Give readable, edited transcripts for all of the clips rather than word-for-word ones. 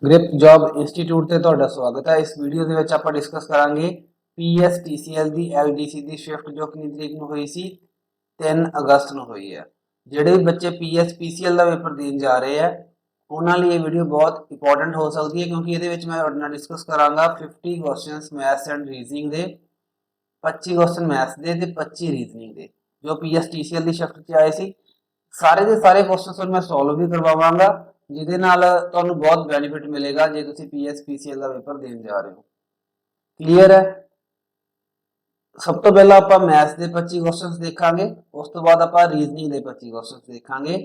Grip job institute ਤੇ ਤੁਹਾਡਾ ਸਵਾਗਤ ਹੈ। ਇਸ ਵੀਡੀਓ ਦੇ ਵਿੱਚ ਆਪਾਂ ਡਿਸਕਸ ਕਰਾਂਗੇ ਪੀਐਸਟੀਸੀਐਲ ਦੀ ਐਲਡੀਸੀ ਦੀ ਸ਼ਿਫਟ ਜੋ ਕਿੰਨੀ ਤਰੀਕ ਨੂੰ ਹੋਈ ਸੀ 3 ਅਗਸਤ ਨੂੰ ਹੋਈ ਹੈ। ਜਿਹੜੇ ਬੱਚੇ ਪੀਐਸਪੀਸੀਐਲ ਦਾ ਪੇਪਰ ਦੇਣ ਜਾ ਰਹੇ ਆ ਉਹਨਾਂ ਲਈ ਇਹ ਵੀਡੀਓ ਬਹੁਤ ਇੰਪੋਰਟੈਂਟ ਹੋ ਸਕਦੀ ਹੈ ਕਿਉਂਕਿ ਇਹਦੇ ਵਿੱਚ ਮੈਂ ਤੁਹਾਡੇ ਨਾਲ ਡਿਸਕਸ ਕਰਾਂਗਾ 50 ਕੁਐਸਚਨਸ ਮੈਥਸ ਐਂਡ ਰੀਜ਼ਨਿੰਗ ਦੇ, 25 ਕੁਐਸਚਨ ਮੈਥਸ ਦੇ ਤੇ 25 ਰੀਜ਼ਨਿੰਗ ਦੇ ਜੋ ਪੀਐਸਟੀਸੀਐਲ ਦੀ ਸ਼ਿਫਟ 'ਚ ਆਏ ਸੀ। ਸਾਰੇ ਦੇ ਸਾਰੇ ਕੁਐਸਚਨਸ ਮੈਂ ਸੋਲਵ ਵੀ ਕਰਵਾਵਾਂਗਾ ਜਿਹਦੇ ਨਾਲ ਤੁਹਾਨੂੰ ਬਹੁਤ ਬੈਨੀਫਿਟ ਮਿਲੇਗਾ ਜੇ ਤੁਸੀਂ ਪੀਐਸਪੀਸੀਐਲ ਦਾ ਪੇਪਰ ਦੇਣ ਜਾ ਰਹੇ ਹੋ। ਕਲੀਅਰ ਹੈ। ਸਭ ਤੋਂ ਪਹਿਲਾਂ ਆਪਾਂ ਮੈਥਸ ਦੇ 25 ਕੁਐਸਚਨਸ ਦੇਖਾਂਗੇ, ਉਸ ਤੋਂ ਬਾਅਦ ਆਪਾਂ ਰੀਜ਼ਨਿੰਗ ਦੇ 25 ਕੁਐਸਚਨਸ ਦੇਖਾਂਗੇ।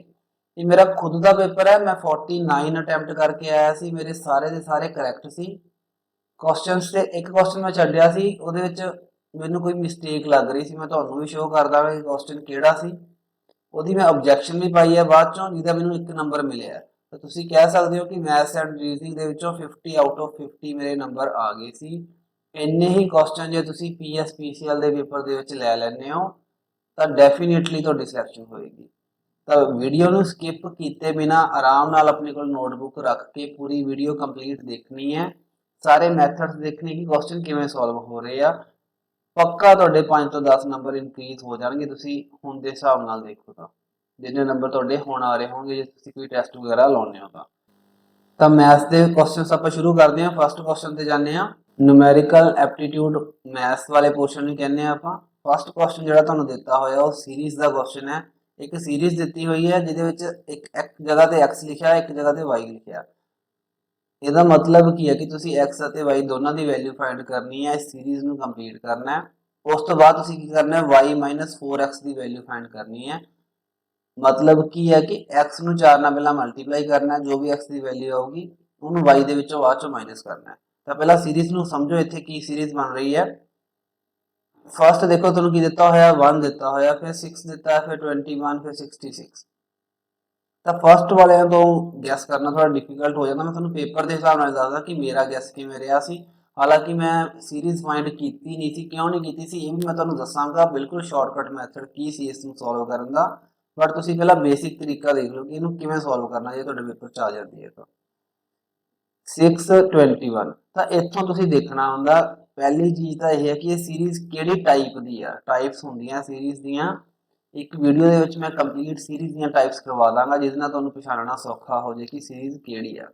ਇਹ ਮੇਰਾ ਖੁਦ ਦਾ ਪੇਪਰ ਹੈ, ਮੈਂ 49 ਅਟੈਂਪਟ ਕਰਕੇ ਆਇਆ ਸੀ, ਮੇਰੇ ਸਾਰੇ ਦੇ ਸਾਰੇ ਕਰੈਕਟ ਸੀ ਕੁਐਸਚਨਸ ਤੇ ਇੱਕ ਕੁਐਸਚਨ ਮੈਂ ਛੱਡਿਆ ਸੀ, ਉਹਦੇ ਵਿੱਚ ਮੈਨੂੰ ਕੋਈ ਮਿਸਟੇਕ ਲੱਗ ਰਹੀ ਸੀ। ਮੈਂ ਤੁਹਾਨੂੰ ਵੀ ਸ਼ੋਅ ਕਰਦਾ ਹਾਂ ਕਿ ਕੁਐਸਚਨ ਕਿਹੜਾ ਸੀ। ਉਹਦੀ ਮੈਂ ਆਬਜੈਕਸ਼ਨ ਵੀ ਪਾਈ ਹੈ ਬਾਅਦ ਚੋਂ, ਜਿਹਦਾ ਮੈਨੂੰ 1 ਨੰਬਰ ਮਿਲਿਆ। ਤਾਂ ਤੁਸੀਂ ਕਹਿ ਸਕਦੇ ਹੋ ਕਿ ਮੈਥਸ ਐਂਡ ਰੀਜ਼ਨਿੰਗ ਦੇ ਵਿੱਚੋਂ 50 ਆਊਟ ਆਫ 50 ਮੇਰੇ ਨੰਬਰ ਆ ਗਏ ਸੀ। ਇੰਨੇ ਹੀ ਕੁਐਸਚਨ ਜੇ ਤੁਸੀਂ ਪੀਐਸਪੀਸੀਐਲ ਦੇ ਪੇਪਰ ਦੇ ਵਿੱਚ ਲੈ ਲੈਂਦੇ ਹੋ ਤਾਂ ਡੈਫੀਨੇਟਲੀ ਤੁਹਾਡੀ ਸਿਲੈਕਸ਼ਨ ਹੋਏਗੀ। ਤਾਂ ਵੀਡੀਓ ਨੂੰ ਸਕਿਪ ਕੀਤੇ ਬਿਨਾ ਆਰਾਮ ਨਾਲ ਆਪਣੇ ਕੋਲ ਨੋਟਬੁੱਕ ਰੱਖ ਕੇ ਪੂਰੀ ਵੀਡੀਓ ਕੰਪਲੀਟ ਦੇਖਣੀ ਹੈ। ਸਾਰੇ ਮੈਥਡਸ ਦੇਖਣੇ ਕਿ ਕੁਐਸਚਨ ਕਿਵੇਂ ਸੋਲਵ ਹੋ ਰਹੇ ਆ। ਪੱਕਾ ਤੁਹਾਡੇ 5 ਤੋਂ 10 ਨੰਬਰ ਇਨਕਰੀਜ਼ ਹੋ ਜਾਣਗੇ ਤੁਸੀਂ ਹੁਣ ਦੇ ਹਿਸਾਬ ਨਾਲ ਦੇਖੋ ਜਿੰਨੇ ਨੰਬਰ ਤੁਹਾਡੇ ਹੁਣ ਆ ਰਹੇ ਹੋਣਗੇ ਜੇ ਤੁਸੀਂ ਕੋਈ ਟੈਸਟ ਵਗੈਰਾ ਲਾਉਂਦੇ ਹੋ ਤਾਂ ਮੈਥਸ ਦੇ ਕੁਐਸਚਨਸ ਆਪਾਂ ਸ਼ੁਰੂ ਕਰਦੇ ਹਾਂ। ਫਸਟ ਕੁਐਸਚਨ ਤੇ ਜਾਂਦੇ ਹਾਂ, ਨਿਊਮੈਰੀਕਲ ਐਪਟੀਟਿਊਡ ਮੈਥਸ ਵਾਲੇ ਪੋਰਸ਼ਨ ਨੂੰ ਕਹਿੰਦੇ ਆ ਆਪਾਂ। ਫਸਟ ਕੁਐਸਚਨ ਜਿਹੜਾ ਤੁਹਾਨੂੰ ਦਿੱਤਾ ਹੋਇਆ ਉਹ ਸੀਰੀਜ਼ ਦਾ ਕੁਐਸਚਨ ਹੈ। ਇੱਕ ਸੀਰੀਜ਼ ਦਿੱਤੀ ਹੋਈ ਹੈ ਜਿਹਦੇ ਵਿੱਚ ਇੱਕ ਜਗ੍ਹਾ ਤੇ x ਲਿਖਿਆ, ਇੱਕ ਜਗ੍ਹਾ ਤੇ y ਲਿਖਿਆ। ਇਹਦਾ ਮਤਲਬ ਕੀ ਹੈ ਕਿ ਤੁਸੀਂ x ਅਤੇ y ਦੋਨਾਂ ਦੀ ਵੈਲਿਊ ਫਾਈਂਡ ਕਰਨੀ ਹੈ, ਇਸ ਸੀਰੀਜ਼ ਨੂੰ ਕੰਪਲੀਟ ਕਰਨਾ ਹੈ। ਉਸ ਤੋਂ ਬਾਅਦ ਤੁਸੀਂ ਕੀ ਕਰਨਾ ਹੈ, y - 4x ਦੀ ਵੈਲਿਊ ਫਾਈਂਡ ਕਰਨੀ ਹੈ। ਮਤਲਬ ਕੀ ਹੈ ਕਿ x ਨੂੰ 4 ਨਾਲ ਪਹਿਲਾਂ ਮਲਟੀਪਲਾਈ ਕਰਨਾ ਹੈ, ਜੋ ਵੀ x ਦੀ ਵੈਲਿਊ ਆਊਗੀ ਉਹਨੂੰ y ਦੇ ਵਿੱਚੋਂ ਬਾਅਦ ਚੋਂ ਮਾਈਨਸ ਕਰਨਾ ਹੈ। ਤਾਂ ਪਹਿਲਾਂ ਸੀਰੀਜ਼ ਨੂੰ ਸਮਝੋ, ਇੱਥੇ ਕੀ ਸੀਰੀਜ਼ ਬਣ ਰਹੀ ਹੈ। ਫਸਟ ਦੇਖੋ ਤੁਹਾਨੂੰ ਕੀ ਦਿੱਤਾ ਹੋਇਆ, 1 ਦਿੱਤਾ ਹੋਇਆ, ਫਿਰ 6 ਦਿੱਤਾ ਹੈ, ਫਿਰ 21, ਫਿਰ 66। ਤਾਂ ਫਸਟ ਵਾਲਿਆਂ ਤੋਂ ਗੈਸ ਕਰਨਾ ਥੋੜਾ ਡਿਫਿਕਲਟ ਹੋ ਜਾਂਦਾ। ਮੈਂ ਤੁਹਾਨੂੰ ਪੇਪਰ ਦੇ ਹਿਸਾਬ ਨਾਲ ਦੱਸਦਾ ਕਿ ਮੇਰਾ ਗੈਸ ਕਿਵੇਂ ਰਿਹਾ ਸੀ। ਹਾਲਾਂਕਿ ਮੈਂ ਸੀਰੀਜ਼ ਫਾਈਂਡ ਕੀਤੀ ਨਹੀਂ ਸੀ, ਕਿਉਂ ਨਹੀਂ ਕੀਤੀ ਸੀ ਇਹ ਵੀ ਮੈਂ ਤੁਹਾਨੂੰ ਦੱਸਾਂਗਾ। ਬਿਲਕੁਲ ਸ਼ਾਰਟਕਟ ਮੈਥਡ ਕੀ ਸੀ ਇਸ ਨੂੰ ਸੋਲਵ ਕਰਨ ਦਾ, ਬਟ ਤੁਸੀਂ ਪਹਿਲਾਂ ਬੇਸਿਕ ਤਰੀਕਾ ਦੇਖ ਲਓ ਕਿ ਇਹਨੂੰ ਕਿਵੇਂ ਸੋਲਵ ਕਰਨਾ ਜੇ ਤੁਹਾਡੇ ਪੇਪਰ 'ਚ ਆ ਜਾਂਦੀ ਹੈ ਤਾਂ। 621 ਤਾਂ ਇੱਥੋਂ ਤੁਸੀਂ ਦੇਖਣਾ ਹੁੰਦਾ, ਪਹਿਲੀ ਚੀਜ਼ ਤਾਂ ਇਹ ਹੈ ਕਿ ਇਹ ਸੀਰੀਜ਼ ਕਿਹੜੀ ਟਾਈਪ ਦੀ ਆ। ਟਾਈਪਸ ਹੁੰਦੀਆਂ ਸੀਰੀਜ਼ ਦੀਆਂ, ਇੱਕ ਵੀਡੀਓ ਦੇ ਵਿੱਚ ਮੈਂ ਕੰਪਲੀਟ ਸੀਰੀਜ਼ ਦੀਆਂ ਟਾਈਪਸ ਕਰਵਾ ਦਾਂਗਾ ਜਿਹਦੇ ਨਾਲ ਤੁਹਾਨੂੰ ਪਛਾਣਨਾ ਸੌਖਾ ਹੋ ਜਾਏ ਕਿ ਸੀਰੀਜ਼ ਕਿਹੜੀ ਆ।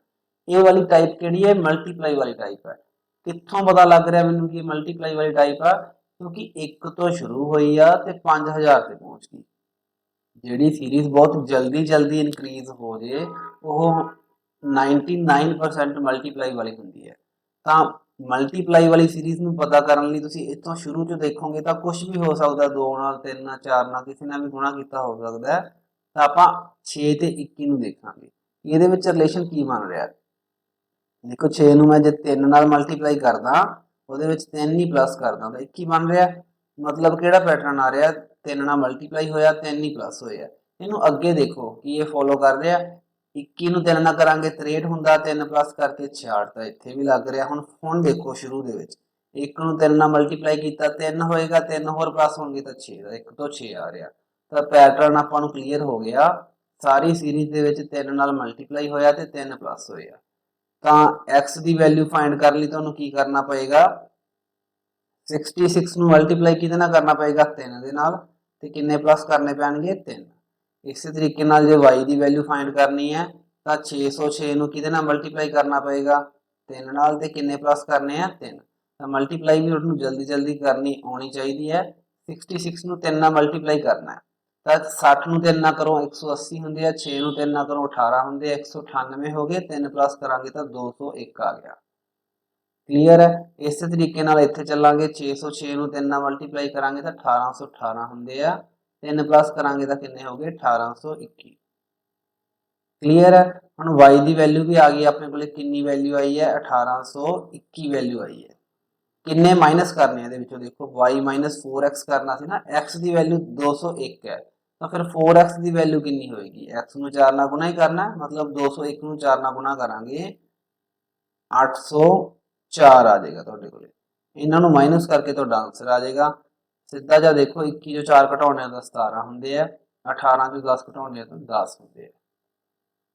ਇਹ ਵਾਲੀ ਟਾਈਪ ਕਿਹੜੀ ਹੈ, ਮਲਟੀਪਲਾਈ ਵਾਲੀ ਟਾਈਪ ਹੈ। ਕਿੱਥੋਂ ਪਤਾ ਲੱਗ ਰਿਹਾ ਮੈਨੂੰ ਕਿ ਮਲਟੀਪਲਾਈ ਵਾਲੀ ਟਾਈਪ ਆ, ਕਿਉਂਕਿ 1 ਤੋਂ ਸ਼ੁਰੂ ਹੋਈ ਆ ਤੇ 5000 ਤੇ ਪਹੁੰਚ ਗਈ। ਜਿਹੜੀ ਸੀਰੀਜ਼ ਬਹੁਤ ਜਲਦੀ ਇਨਕਰੀਜ਼ ਹੋ ਜੇ ਉਹ 99% ਮਲਟੀਪਲਾਈ ਵਾਲੀ ਹੁੰਦੀ ਹੈ। ਤਾਂ ਮਲਟੀਪਲਾਈ ਵਾਲੀ ਸੀਰੀਜ਼ ਨੂੰ ਪਤਾ ਕਰਨ ਲਈ ਤੁਸੀਂ ਇੱਥੋਂ ਸ਼ੁਰੂ 'ਚ ਦੇਖੋਗੇ ਤਾਂ ਕੁਝ ਵੀ ਹੋ ਸਕਦਾ, 2 ਨਾਲ, 3 ਨਾਲ, 4 ਨਾਲ, ਕਿਸੇ ਨਾਲ ਵੀ ਗੁਣਾ ਕੀਤਾ ਹੋ ਸਕਦਾ ਹੈ। ਤਾਂ ਆਪਾਂ 6 ਤੇ 21 ਨੂੰ ਦੇਖਾਂਗੇ ਇਹਦੇ ਵਿੱਚ ਰਿਲੇਸ਼ਨ ਕੀ ਬਣ ਰਿਹਾ। ਦੇਖੋ 6 ਨੂੰ ਮੈਂ ਜੇ 3 ਨਾਲ ਮਲਟੀਪਲਾਈ ਕਰਦਾ ਉਹਦੇ ਵਿੱਚ 3 ਹੀ ਪਲੱਸ ਕਰਦਾ ਤਾਂ 21 ਬਣ ਰਿਹਾ। ਮਤਲਬ ਕਿਹੜਾ ਪੈਟਰਨ ਆ ਰਿਹਾ, 3 ਨਾਲ ਮਲਟੀਪਲਾਈ ਹੋਇਆ, 3 ਹੀ ਪਲੱਸ ਹੋਇਆ। ਇਹਨੂੰ ਅੱਗੇ ਦੇਖੋ ਕੀ ਇਹ ਫੋਲੋ ਕਰ ਰਿਹਾ। 21 ਨੂੰ 3 ਨਾਲ ਕਰਾਂਗੇ 63 ਹੁੰਦਾ, 3 ਪਲੱਸ ਕਰਕੇ 66 ਤਾਂ ਇੱਥੇ ਵੀ ਲੱਗ ਰਿਹਾ। ਹੁਣ ਦੇਖੋ ਸ਼ੁਰੂ ਦੇ ਵਿੱਚ 1 ਨੂੰ 3 ਨਾਲ ਮਲਟੀਪਲਾਈ ਕੀਤਾ 3 ਹੋਏਗਾ, 3 ਹੋਰ ਪਲੱਸ ਹੋਣਗੇ ਤਾਂ 6 ਦਾ 1 ਤੋਂ 6 ਆ ਰਿਹਾ। ਤਾਂ ਪੈਟਰਨ ਆਪਾਂ ਨੂੰ ਕਲੀਅਰ ਹੋ ਗਿਆ। ਸਾਰੀ ਸੀਰੀਜ਼ ਦੇ ਵਿੱਚ 3 ਨਾਲ ਮਲਟੀਪਲਾਈ ਹੋਇਆ ਤੇ 3 ਪਲੱਸ ਹੋਇਆ। ਤਾਂ x ਦੀ ਵੈਲਿਊ ਫਾਈਂਡ ਕਰਨ ਲਈ ਤੁਹਾਨੂੰ ਕੀ ਕਰਨਾ ਪਏਗਾ, 66 ਨੂੰ ਮਲਟੀਪਲਾਈ ਕਿਹਦੇ ਨਾਲ ਕਰਨਾ ਪਏਗਾ, 3 ਦੇ ਨਾਲ, ਤੇ ਕਿੰਨੇ ਪਲੱਸ ਕਰਨੇ ਪੈਣਗੇ, 3। ਇਸੇ ਤਰੀਕੇ ਨਾਲ ਜੇ y ਦੀ ਵੈਲਿਊ ਫਾਈਂਡ ਕਰਨੀ ਹੈ ਤਾਂ 606 ਨੂੰ ਕਿਹਦੇ ਨਾਲ ਮਲਟੀਪਲਾਈ ਕਰਨਾ ਪਏਗਾ, 3 ਨਾਲ, ਤੇ ਕਿੰਨੇ ਪਲੱਸ ਕਰਨੇ ਆ, 3। ਤਾਂ ਮਲਟੀਪਲਾਈ ਵੀ ਉਹਨੂੰ ਜਲਦੀ ਕਰਨੀ ਆਉਣੀ ਚਾਹੀਦੀ ਹੈ। 66 ਨੂੰ 3 ਨਾਲ ਮਲਟੀਪਲਾਈ ਕਰਨਾ ਹੈ ਤਾਂ 60 ਨੂੰ 3 ਨਾਲ ਕਰੋ 180 ਹੁੰਦੇ ਆ, 6 ਨੂੰ 3 ਨਾਲ ਕਰੋ 18 ਹੁੰਦੇ ਆ, 198 ਹੋ ਗਏ, 3 ਪਲੱਸ ਕਰਾਂਗੇ ਤਾਂ 201 ਆ ਗਿਆ। ਕਲੀਅਰ ਹੈ। ਇਸੇ ਤਰੀਕੇ ਨਾਲ ਇੱਥੇ ਚੱਲਾਂਗੇ, 606 ਨੂੰ 3 ਨਾਲ ਮਲਟੀਪਲਾਈ ਕਰਾਂਗੇ ਤਾਂ 1818 ਹੁੰਦੇ ਆ, 3 ਪਲੱਸ ਕਰਾਂਗੇ ਤਾਂ ਕਿੰਨੇ ਹੋ ਗਏ, 1821। ਕਲੀਅਰ ਹੈ। ਹੁਣ y ਦੀ ਵੈਲਿਊ ਵੀ ਆ ਗਈ ਆਪਣੇ ਕੋਲੇ, ਕਿੰਨੀ ਵੈਲਿਊ ਆਈ ਹੈ, 1821 ਵੈਲਿਊ ਆਈ ਹੈ। ਕਿੰਨੇ ਮਾਈਨਸ ਕਰਨੇ ਇਹਦੇ ਵਿੱਚੋਂ ਦੇਖੋ, y - 4x ਕਰਨਾ ਸੀ ਨਾ, x ਦੀ ਵੈਲਿਊ 201 ਹੈ ਤਾਂ ਫਿਰ 4x ਦੀ ਵੈਲਿਊ ਕਿੰਨੀ ਹੋਏਗੀ, x ਨੂੰ 4 ਨਾਲ ਗੁਣਾ ਹੀ ਕਰਨਾ, ਮਤਲਬ 201 ਨੂੰ 4 ਨਾਲ ਗੁਣਾ ਕਰਾਂਗੇ 804 ਆ ਜਾਏਗਾ ਤੁਹਾਡੇ ਕੋਲੇ। ਇਹਨਾਂ ਨੂੰ ਮਾਈਨਸ ਕਰਕੇ ਤੁਹਾਡਾ ਆਨਸਰ ਆ ਜਾਏਗਾ। ਸਿੱਧਾ ਜਿਹਾ ਦੇਖੋ, 21 ਚੋਂ 4 ਘਟਾਉਣੇ ਤਾਂ 17 ਹੁੰਦੇ ਆ, 18 ਚੋਂ 10 ਘਟਾਉਣੇ ਤਾਂ 10 ਹੁੰਦੇ ਆ।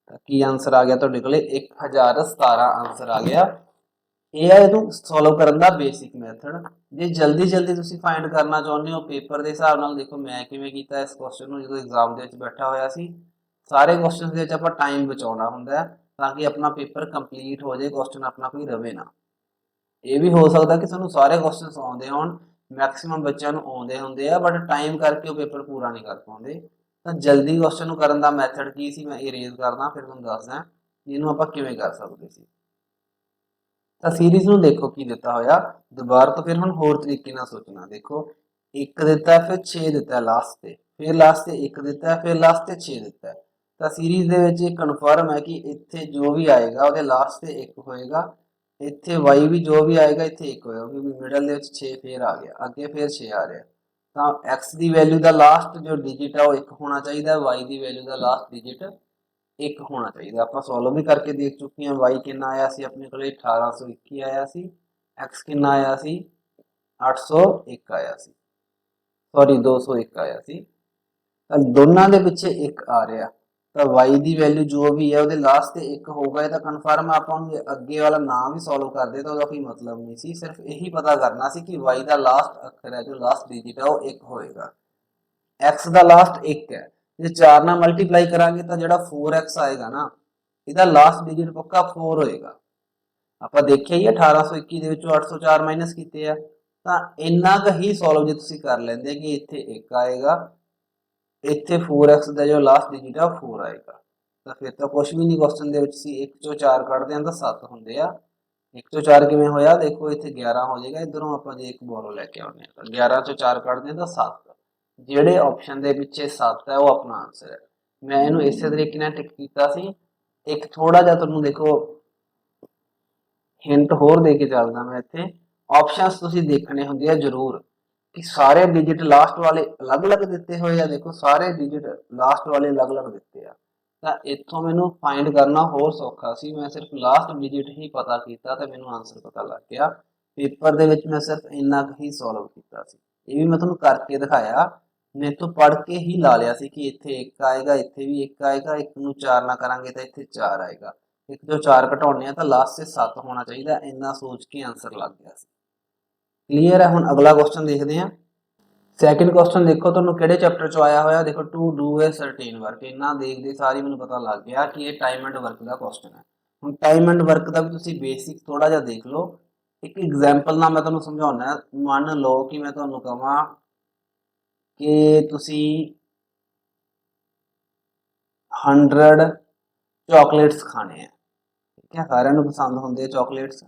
ਤਾਂ ਕੀ ਆਨਸਰ ਆ ਗਿਆ ਤੁਹਾਡੇ ਕੋਲੇ 1017 ਆਨਸਰ ਆ ਗਿਆ। ਇਹ ਹੈ ਇਹਨੂੰ ਸੋਲਵ ਕਰਨ ਦਾ ਬੇਸਿਕ ਮੈਥਡ। ਜੇ ਜਲਦੀ ਤੁਸੀਂ ਫਾਈਂਡ ਕਰਨਾ ਚਾਹੁੰਦੇ ਹੋ ਪੇਪਰ ਦੇ ਹਿਸਾਬ ਨਾਲ, ਦੇਖੋ ਮੈਂ ਕਿਵੇਂ ਕੀਤਾ ਇਸ ਕੁਐਸਚਨ ਨੂੰ। ਜਦੋਂ ਐਗਜ਼ਾਮ ਦੇ ਵਿੱਚ ਬੈਠਾ ਹੋਇਆ ਸੀ, ਸਾਰੇ ਕੁਐਸਚਨਸ ਦੇ ਵਿੱਚ ਆਪਾਂ ਟਾਈਮ ਬਚਾਉਣਾ ਹੁੰਦਾ ਹੈ ਤਾਂ ਕਿ ਆਪਣਾ ਪੇਪਰ ਕੰਪਲੀਟ ਹੋ ਜਾਏ, ਕੁਐਸਚਨ ਆਪਣਾ ਕੋਈ ਰਵੇ ਨਾ। ਇਹ ਵੀ ਹੋ ਸਕਦਾ ਕਿ ਤੁਹਾਨੂੰ ਸਾਰੇ ਕੁਐਸਚਨਸ ਆਉਂਦੇ ਹੋਣ, ਮੈਕਸਿਮਮ ਬੱਚਿਆਂ ਨੂੰ ਆਉਂਦੇ ਹੁੰਦੇ ਆ ਬਟ ਟਾਈਮ ਕਰਕੇ ਉਹ ਪੇਪਰ ਪੂਰਾ ਨਹੀਂ ਕਰ ਪਾਉਂਦੇ। ਤਾਂ ਜਲਦੀ ਕੁਐਸਚਨ ਨੂੰ ਕਰਨ ਦਾ ਮੈਥਡ ਕੀ ਸੀ, ਮੈਂ ਇਰੇਜ਼ ਕਰਦਾ ਫਿਰ ਤੁਹਾਨੂੰ ਦੱਸਦਾ ਇਹਨੂੰ ਆਪਾਂ ਕਿਵੇਂ ਕਰ ਸਕਦੇ ਸੀ। ਤਾਂ ਸੀਰੀਜ਼ ਨੂੰ ਦੇਖੋ ਕੀ ਦਿੱਤਾ ਹੋਇਆ ਦੁਬਾਰਾ ਤੋਂ, ਫਿਰ ਹੁਣ ਹੋਰ ਤਰੀਕੇ ਨਾਲ ਸੋਚਣਾ। ਦੇਖੋ 1 ਦਿੱਤਾ, ਫਿਰ 6 ਦਿੱਤਾ ਲਾਸਟ ਤੇ, ਫਿਰ ਲਾਸਟ ਤੇ 1 ਦਿੱਤਾ, ਫਿਰ ਲਾਸਟ ਤੇ 6 ਦਿੱਤਾ। ਤਾਂ ਸੀਰੀਜ਼ ਦੇ ਵਿੱਚ ਇਹ ਕਨਫਰਮ ਹੈ ਕਿ ਇੱਥੇ ਜੋ ਵੀ ਆਏਗਾ ਉਹਦੇ ਲਾਸਟ ਤੇ 1 ਹੋਏਗਾ, ਇੱਥੇ y ਵੀ ਜੋ ਵੀ ਆਏਗਾ ਇੱਥੇ 1 ਹੋਏਗਾ ਕਿਉਂਕਿ ਮਿਡਲ ਦੇ ਵਿੱਚ 6 ਫੇਰ ਆ ਗਿਆ, ਅੱਗੇ ਫਿਰ 6 ਆ ਰਿਹਾ। ਤਾਂ x ਦੀ ਵੈਲਿਊ ਦਾ ਲਾਸਟ ਜੋ ਡਿਜਿਟ ਆ ਉਹ 1 ਹੋਣਾ ਚਾਹੀਦਾ, y ਦੀ ਵੈਲਿਊ ਦਾ ਲਾਸਟ ਡਿਜਿਟ 1 ਹੋਣਾ ਚਾਹੀਦਾ। ਆਪਾਂ ਸੋਲਵ ਵੀ ਕਰਕੇ ਦੇਖ ਚੁੱਕੇ ਹਾਂ। y ਕਿੰਨਾ ਆਇਆ ਸੀ ਆਪਣੇ ਕੋਲੇ 1821 ਆਇਆ ਸੀ, x ਕਿੰਨਾ ਆਇਆ ਸੀ 801 ਆਇਆ ਸੀ, ਸੌਰੀ 201 ਆਇਆ ਸੀ। ਤਾਂ ਦੋਨਾਂ ਦੇ ਪਿੱਛੇ 1 ਆ ਰਿਹਾ, ਤਾਂ y ਦੀ ਵੈਲਿਊ ਜੋ ਵੀ ਹੈ ਉਹਦੇ ਲਾਸਟ ਤੇ 1 ਹੋਊਗਾ। ਇਹ ਤਾਂ ਕਨਫਰਮ ਆਪਾਂ ਨੂੰ ਅੱਗੇ ਵਾਲਾ ਨਾਮ ਵੀ ਸੋਲਵ ਕਰਦੇ ਤਾਂ ਉਹਦਾ ਕੋਈ ਮਤਲਬ ਨਹੀਂ ਸੀ, ਸਿਰਫ ਇਹੀ ਪਤਾ ਕਰਨਾ ਸੀ ਕਿ y ਦਾ ਲਾਸਟ ਅੱਖਰ ਹੈ ਜੋ ਲਾਸਟ ਡਿਜਿਟ ਹੈ ਉਹ 1 ਹੋਏਗਾ, x ਦਾ ਲਾਸਟ 1 ਹੈ। ਜੇ 4 ਨਾਲ ਮਲਟੀਪਲਾਈ ਕਰਾਂਗੇ ਤਾਂ ਜਿਹੜਾ 4x ਆਏਗਾ ਨਾ ਇਹਦਾ ਲਾਸਟ ਡਿਜਿਟ ਪੱਕਾ 4 ਹੋਏਗਾ। ਆਪਾਂ ਦੇਖਿਆ ਹੀ 1821 ਦੇ ਵਿੱਚੋਂ 804 ਮਾਈਨਸ ਕੀਤੇ ਆ, ਤਾਂ ਇੰਨਾ ਕੁ ਹੀ ਸੋਲਵ ਜੇ ਤੁਸੀਂ ਕਰ ਲੈਂਦੇ ਕਿ ਇੱਥੇ 1 ਆਏਗਾ, ਇੱਥੇ 4x ਦਾ ਜੋ ਲਾਸਟ ਡਿਜਿਟ ਆ 4 ਆਏਗਾ, ਤਾਂ ਫਿਰ ਤਾਂ ਕੁਝ ਵੀ ਨਹੀਂ ਕੁਐਸਚਨ ਦੇ ਵਿੱਚ ਸੀ। 1 ਚੋਂ 4 ਕੱਢਦੇ ਹਾਂ ਤਾਂ 7 ਹੁੰਦੇ ਆ। 1 ਚੋਂ 4 ਕਿਵੇਂ ਹੋਇਆ, ਦੇਖੋ ਇੱਥੇ 11 ਹੋ ਜਾਏਗਾ, ਇਧਰੋਂ ਆਪਾਂ ਜੇ 1 ਬੋਰੋ ਲੈ ਕੇ ਆਉਂਦੇ ਹਾਂ ਤਾਂ 11 ਚੋਂ 4 ਕੱਢਦੇ ਹਾਂ ਤਾਂ 7। ਜਿਹੜੇ ਆਪਸ਼ਨ ਦੇ ਪਿੱਛੇ 7 ਹੈ ਉਹ ਆਪਣਾ ਆਨਸਰ ਹੈ। ਮੈਂ ਇਹਨੂੰ ਇਸੇ ਤਰੀਕੇ ਨਾਲ ਟਿਕ ਕੀਤਾ ਸੀ। ਇੱਕ ਥੋੜਾ ਜਿਹਾ ਤੁਹਾਨੂੰ ਦੇਖੋ ਹਿੰਟ ਹੋਰ ਦੇ ਕੇ ਚੱਲਦਾ ਮੈਂ ਇੱਥੇ, ਆਪਸ਼ਨਸ ਤੁਸੀਂ ਦੇਖਣੇ ਹੁੰਦੇ ਆ ਜ਼ਰੂਰ ਕਿ ਸਾਰੇ ਡਿਜਿਟ ਲਾਸਟ ਵਾਲੇ ਅਲੱਗ-ਅਲੱਗ ਦਿੱਤੇ ਹੋਏ ਆ। ਦੇਖੋ ਸਾਰੇ ਡਿਜਿਟ ਲਾਸਟ ਵਾਲੇ ਅਲੱਗ-ਅਲੱਗ ਦਿੱਤੇ ਆ, ਤਾਂ ਇੱਥੋਂ ਮੈਨੂੰ ਫਾਈਂਡ ਕਰਨਾ ਹੋਰ ਸੌਖਾ ਸੀ। ਮੈਂ ਸਿਰਫ ਲਾਸਟ ਡਿਜਿਟ ਹੀ ਪਤਾ ਕੀਤਾ ਤੇ ਮੈਨੂੰ ਆਨਸਰ ਪਤਾ ਲੱਗ ਗਿਆ। ਪੇਪਰ ਦੇ ਵਿੱਚ ਮੈਂ ਸਿਰਫ ਇੰਨਾ ਕੁ ਹੀ ਸੋਲਵ ਕੀਤਾ ਸੀ। ਇਹ ਵੀ ਮੈਂ ਤੁਹਾਨੂੰ ਕਰਕੇ ਦਿਖਾਇਆ, ਮੇਰੇ ਤੋਂ ਪੜ੍ਹ ਕੇ ਹੀ ਲਾ ਲਿਆ ਸੀ ਕਿ ਇੱਥੇ 1 ਆਏਗਾ, ਇੱਥੇ ਵੀ 1 ਆਏਗਾ, 1 ਨੂੰ 4 ਨਾਲ ਕਰਾਂਗੇ ਤਾਂ ਇੱਥੇ 4 ਆਏਗਾ, 1 ਤੋਂ 4 ਘਟਾਉਣੇ ਆ ਤਾਂ ਲਾਸਟ ਤੇ 7 ਹੋਣਾ ਚਾਹੀਦਾ, ਇੰਨਾ ਸੋਚ ਕੇ ਆਨਸਰ ਲੱਗ ਗਿਆ ਸੀ। ਕਲੀਅਰ ਹੈ। ਹੁਣ ਅਗਲਾ ਕੁਐਸਚਨ ਦੇਖਦੇ ਹਾਂ। ਸੈਕਿੰਡ ਕੁਐਸਚਨ ਦੇਖੋ ਤੁਹਾਨੂੰ ਕਿਹੜੇ ਚੈਪਟਰ ਚੋਂ ਆਇਆ ਹੋਇਆ। ਦੇਖੋ to do a certain work, ਇੰਨਾ ਦੇਖਦੇ ਸਾਰੀ ਮੈਨੂੰ ਪਤਾ ਲੱਗ ਗਿਆ ਕਿ ਇਹ time and work the question ਹੈ। ਹੁਣ ਟਾਈਮ ਐਂਡ ਵਰਕ ਦਾ ਵੀ ਤੁਸੀਂ ਬੇਸਿਕ ਥੋੜਾ ਜਿਹਾ ਦੇਖ ਲਓ। ਇੱਕ ਐਗਜ਼ਾਮਪਲ ਨਾਲ ਮੈਂ ਤੁਹਾਨੂੰ ਸਮਝਾਉਣਾ। ਮੰਨ ਲਓ ਕਿ ਮੈਂ ਤੁਹਾਨੂੰ ਕਹਾਂ ਕਿ ਤੁਸੀਂ 100 ਚਾਕਲੇਟਸ ਖਾਣੇ ਆ, ਠੀਕ ਹੈ, ਸਾਰਿਆਂ ਨੂੰ ਪਸੰਦ ਹੁੰਦੇ ਆ ਚਾਕਲੇਟਸ।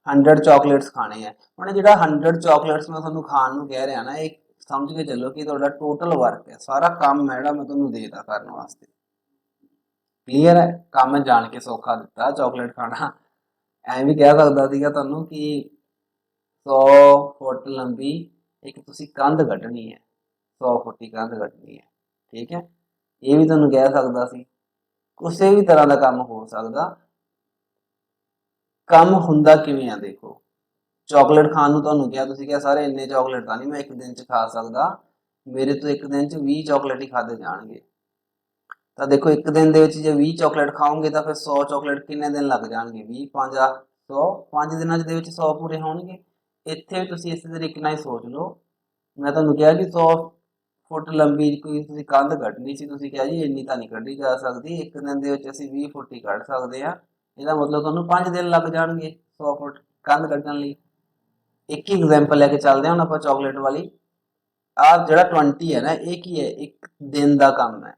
100 ਚਾਕਲੇਟਸ ਖਾਣੇ ਆ। ਹੁਣ ਜਿਹੜਾ 100 ਚਾਕਲੇਟਸ ਮੈਂ ਤੁਹਾਨੂੰ ਖਾਣ ਨੂੰ ਕਹਿ ਰਿਹਾ ਨਾ, ਇਹ ਸਮਝ ਕੇ ਚੱਲੋ ਕਿ ਤੁਹਾਡਾ ਟੋਟਲ ਵਰਕ ਹੈ, ਸਾਰਾ ਕੰਮ ਹੈ ਜਿਹੜਾ ਮੈਂ ਤੁਹਾਨੂੰ ਦੇਤਾ ਕਰਨ ਵਾਸਤੇ। ਕਲੀਅਰ ਹੈ। ਕੰਮ ਜਾਣ ਕੇ ਸੌਖਾ ਦਿੱਤਾ ਚਾਕਲੇਟ ਖਾਣਾ। ਐਂ ਵੀ ਕਹਿ ਸਕਦਾ ਸੀਗਾ ਤੁਹਾਨੂੰ ਕਿ 100 ਫੁੱਟ ਲੰਬੀ ਇੱਕ ਤੁਸੀਂ ਕੰਧ ਕੱਢਣੀ ਹੈ, 100 ਫੁੱਟੀ ਕੰਧ ਕੱਢਣੀ ਹੈ, ਠੀਕ ਹੈ, ਇਹ ਵੀ ਤੁਹਾਨੂੰ ਕਹਿ ਸਕਦਾ ਸੀ। ਕਿਸੇ ਵੀ ਤਰ੍ਹਾਂ ਦਾ ਕੰਮ ਹੋ ਸਕਦਾ। ਕੰਮ ਹੁੰਦਾ ਕਿਵੇਂ ਆ, ਦੇਖੋ ਚਾਕਲੇਟ ਖਾਣ ਨੂੰ ਤੁਹਾਨੂੰ ਕਿਹਾ, ਤੁਸੀਂ ਕਿਹਾ ਸਾਰੇ ਇੰਨੇ ਚਾਕਲੇਟ ਤਾਂ ਨਹੀਂ ਮੈਂ ਇੱਕ ਦਿਨ 'ਚ ਖਾ ਸਕਦਾ, ਮੇਰੇ ਤੋਂ ਇੱਕ ਦਿਨ 'ਚ 20 ਚਾਕਲੇਟ ਹੀ ਖਾਦੇ ਜਾਣਗੇ। ਤਾਂ ਦੇਖੋ ਇੱਕ ਦਿਨ ਦੇ ਵਿੱਚ ਜੇ 20 ਚਾਕਲੇਟ ਖਾਓਗੇ ਤਾਂ ਫਿਰ 100 ਚਾਕਲੇਟ ਕਿੰਨੇ ਦਿਨ ਲੱਗ ਜਾਣਗੇ, 20 5 100, 5 ਦਿਨਾਂ ਦੇ ਵਿੱਚ 100 ਪੂਰੇ ਹੋਣਗੇ। ਇੱਥੇ ਵੀ ਤੁਸੀਂ ਇਸੇ ਤਰੀਕੇ ਨਾਲ ਹੀ ਸੋਚ ਲਓ। ਮੈਂ ਤੁਹਾਨੂੰ ਕਿਹਾ ਕਿ 100 ਫੁੱਟ ਲੰਬੀ ਕੋਈ ਤੁਸੀਂ ਕੰਧ ਕੱਢਣੀ ਸੀ, ਤੁਸੀਂ ਕਿਹਾ ਜੀ ਇੰਨੀ ਤਾਂ ਨਹੀਂ ਕੱਢੀ ਜਾ ਸਕਦੀ, ਇੱਕ ਦਿਨ ਦੇ ਵਿੱਚ ਅਸੀਂ 20 ਫੁੱਟ ਹੀ ਕੱਢ ਸਕਦੇ ਹਾਂ, ਇਹਦਾ ਮਤਲਬ ਤੁਹਾਨੂੰ 5 ਦਿਨ ਲੱਗ ਜਾਣਗੇ 100 ਫੁੱਟ ਕੰਧ ਕੱਢਣ ਲਈ। ਇੱਕ ਹੀ ਐਗਜ਼ਾਮਪਲ ਲੈ ਕੇ ਚੱਲਦੇ ਹਾਂ ਹੁਣ ਆਪਾਂ ਚਾਕਲੇਟ ਵਾਲੀ। ਆਹ ਜਿਹੜਾ 20 ਹੈ ਨਾ, ਇਹ ਕੀ ਹੈ, ਇੱਕ ਦਿਨ ਦਾ ਕੰਮ ਹੈ।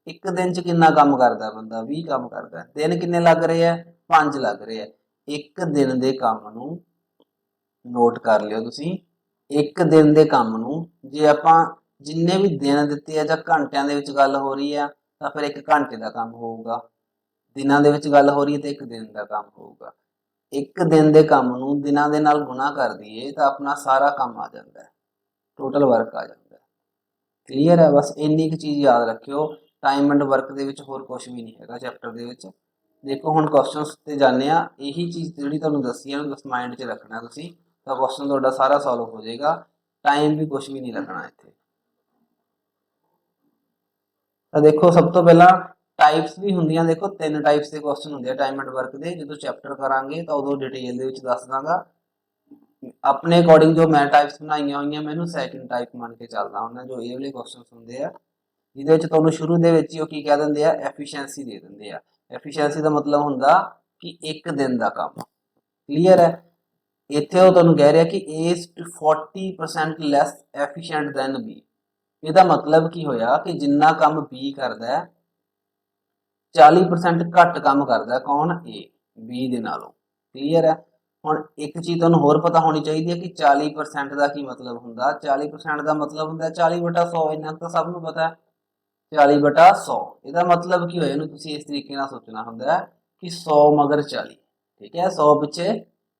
ਇੱਕ ਦਿਨ 'ਚ ਕਿੰਨਾ ਕੰਮ ਕਰਦਾ ਬੰਦਾ, 20 ਕੰਮ ਕਰਦਾ। ਦਿਨ ਕਿੰਨੇ ਲੱਗ ਰਹੇ ਆ, 5 ਲੱਗ ਰਹੇ ਆ। ਇੱਕ ਦਿਨ ਦੇ ਕੰਮ ਨੂੰ ਨੋਟ ਕਰ ਲਿਓ ਤੁਸੀਂ, ਇੱਕ ਦਿਨ ਦੇ ਕੰਮ ਨੂੰ ਜੇ ਆਪਾਂ ਜਿੰਨੇ ਵੀ ਦਿਨ ਦਿੱਤੇ ਆ ਜਾਂ ਘੰਟਿਆਂ ਦੇ ਵਿੱਚ ਗੱਲ ਹੋ ਰਹੀ ਆ ਤਾਂ ਫਿਰ 1 ਘੰਟੇ ਦਾ ਕੰਮ ਹੋਊਗਾ। ਦਿਨਾਂ ਦੇ ਵਿੱਚ ਗੱਲ ਹੋ ਰਹੀ ਹੈ ਤਾਂ 1 ਦਿਨ ਦਾ ਕੰਮ ਹੋਊਗਾ। ਇੱਕ ਦਿਨ ਦੇ ਕੰਮ ਨੂੰ ਦਿਨਾਂ ਦੇ ਨਾਲ ਗੁਣਾ ਕਰ ਦਈਏ ਤਾਂ ਆਪਣਾ ਸਾਰਾ ਕੰਮ ਆ ਜਾਂਦਾ ਹੈ, ਟੋਟਲ ਵਰਕ ਆ ਜਾਂਦਾ ਹੈ। ਕਲੀਅਰ ਹੈ। ਬਸ ਇੰਨੀ ਕੁ ਚੀਜ਼ ਯਾਦ ਰੱਖਿਓ, ਟਾਈਮ ਐਂਡ ਵਰਕ ਦੇ ਵਿੱਚ ਹੋਰ ਕੁਝ ਵੀ ਨਹੀਂ ਹੈਗਾ ਚੈਪਟਰ ਦੇ ਵਿੱਚ। ਦੇਖੋ ਹੁਣ ਕੁਐਸਚਨਸ ਤੇ ਜਾਂਦੇ ਆ। ਇਹੀ ਚੀਜ਼ ਜਿਹੜੀ ਤੁਹਾਨੂੰ ਦੱਸੀ ਹੈ ਬਸ ਮਾਈਂਡ 'ਚ ਰੱਖਣਾ ਤੁਸੀਂ, ਤਾਂ ਕੁਐਸਚਨ ਤੁਹਾਡਾ ਸਾਰਾ ਸੋਲਵ ਹੋ ਜਾਏਗਾ, ਟਾਈਮ ਵੀ ਕੁਝ ਵੀ ਨਹੀਂ ਲੱਗਣਾ ਇੱਥੇ। ਤਾਂ ਦੇਖੋ ਸਭ ਤੋਂ ਪਹਿਲਾਂ टाइप्स भी होंदियां, देखो 3 टाइप्स के क्वेश्चन होंगे टाइम एंड वर्क के। जो चैप्टर करांगे तो उदों डिटेल दे विच दस दांगा। अपने अकॉर्डिंग जो मैं टाइप्स बनाईयां होईयां मैं इहनूं सैकंड टाइप मान के चलदा हुंदा। जो ये वाले क्वेश्चन होंदे आ जिहदे विच तुहानूं शुरू दे विच ही ओह की कह दिंदे आ, एफिशिएंसी दे दिंदे आ। एफिशिएंसी का मतलब हुंदा कि एक दिन का काम। क्लीयर है। इत्थे ओह तुहानूं कह रहा कि A is 40% less efficient than B. ਇਹਦਾ मतलब की होया कि जिन्ना काम बी करदा है 40% घट काम करदा कौन ए बी दे नालों। क्लीयर है। हुण एक चीज़ तुहानूं होर पता होनी चाहिए कि 40% का की मतलब हुंदा। 40% का मतलब हुंदा 40/100। इन्ना तो सब नूं पता है 40/100। ਇਹਦਾ मतलब की होया इहनूं तुसीं इस तरीके नाल सोचना हुंदा है कि 100 मगर 40। ठीक है, 100 पिछे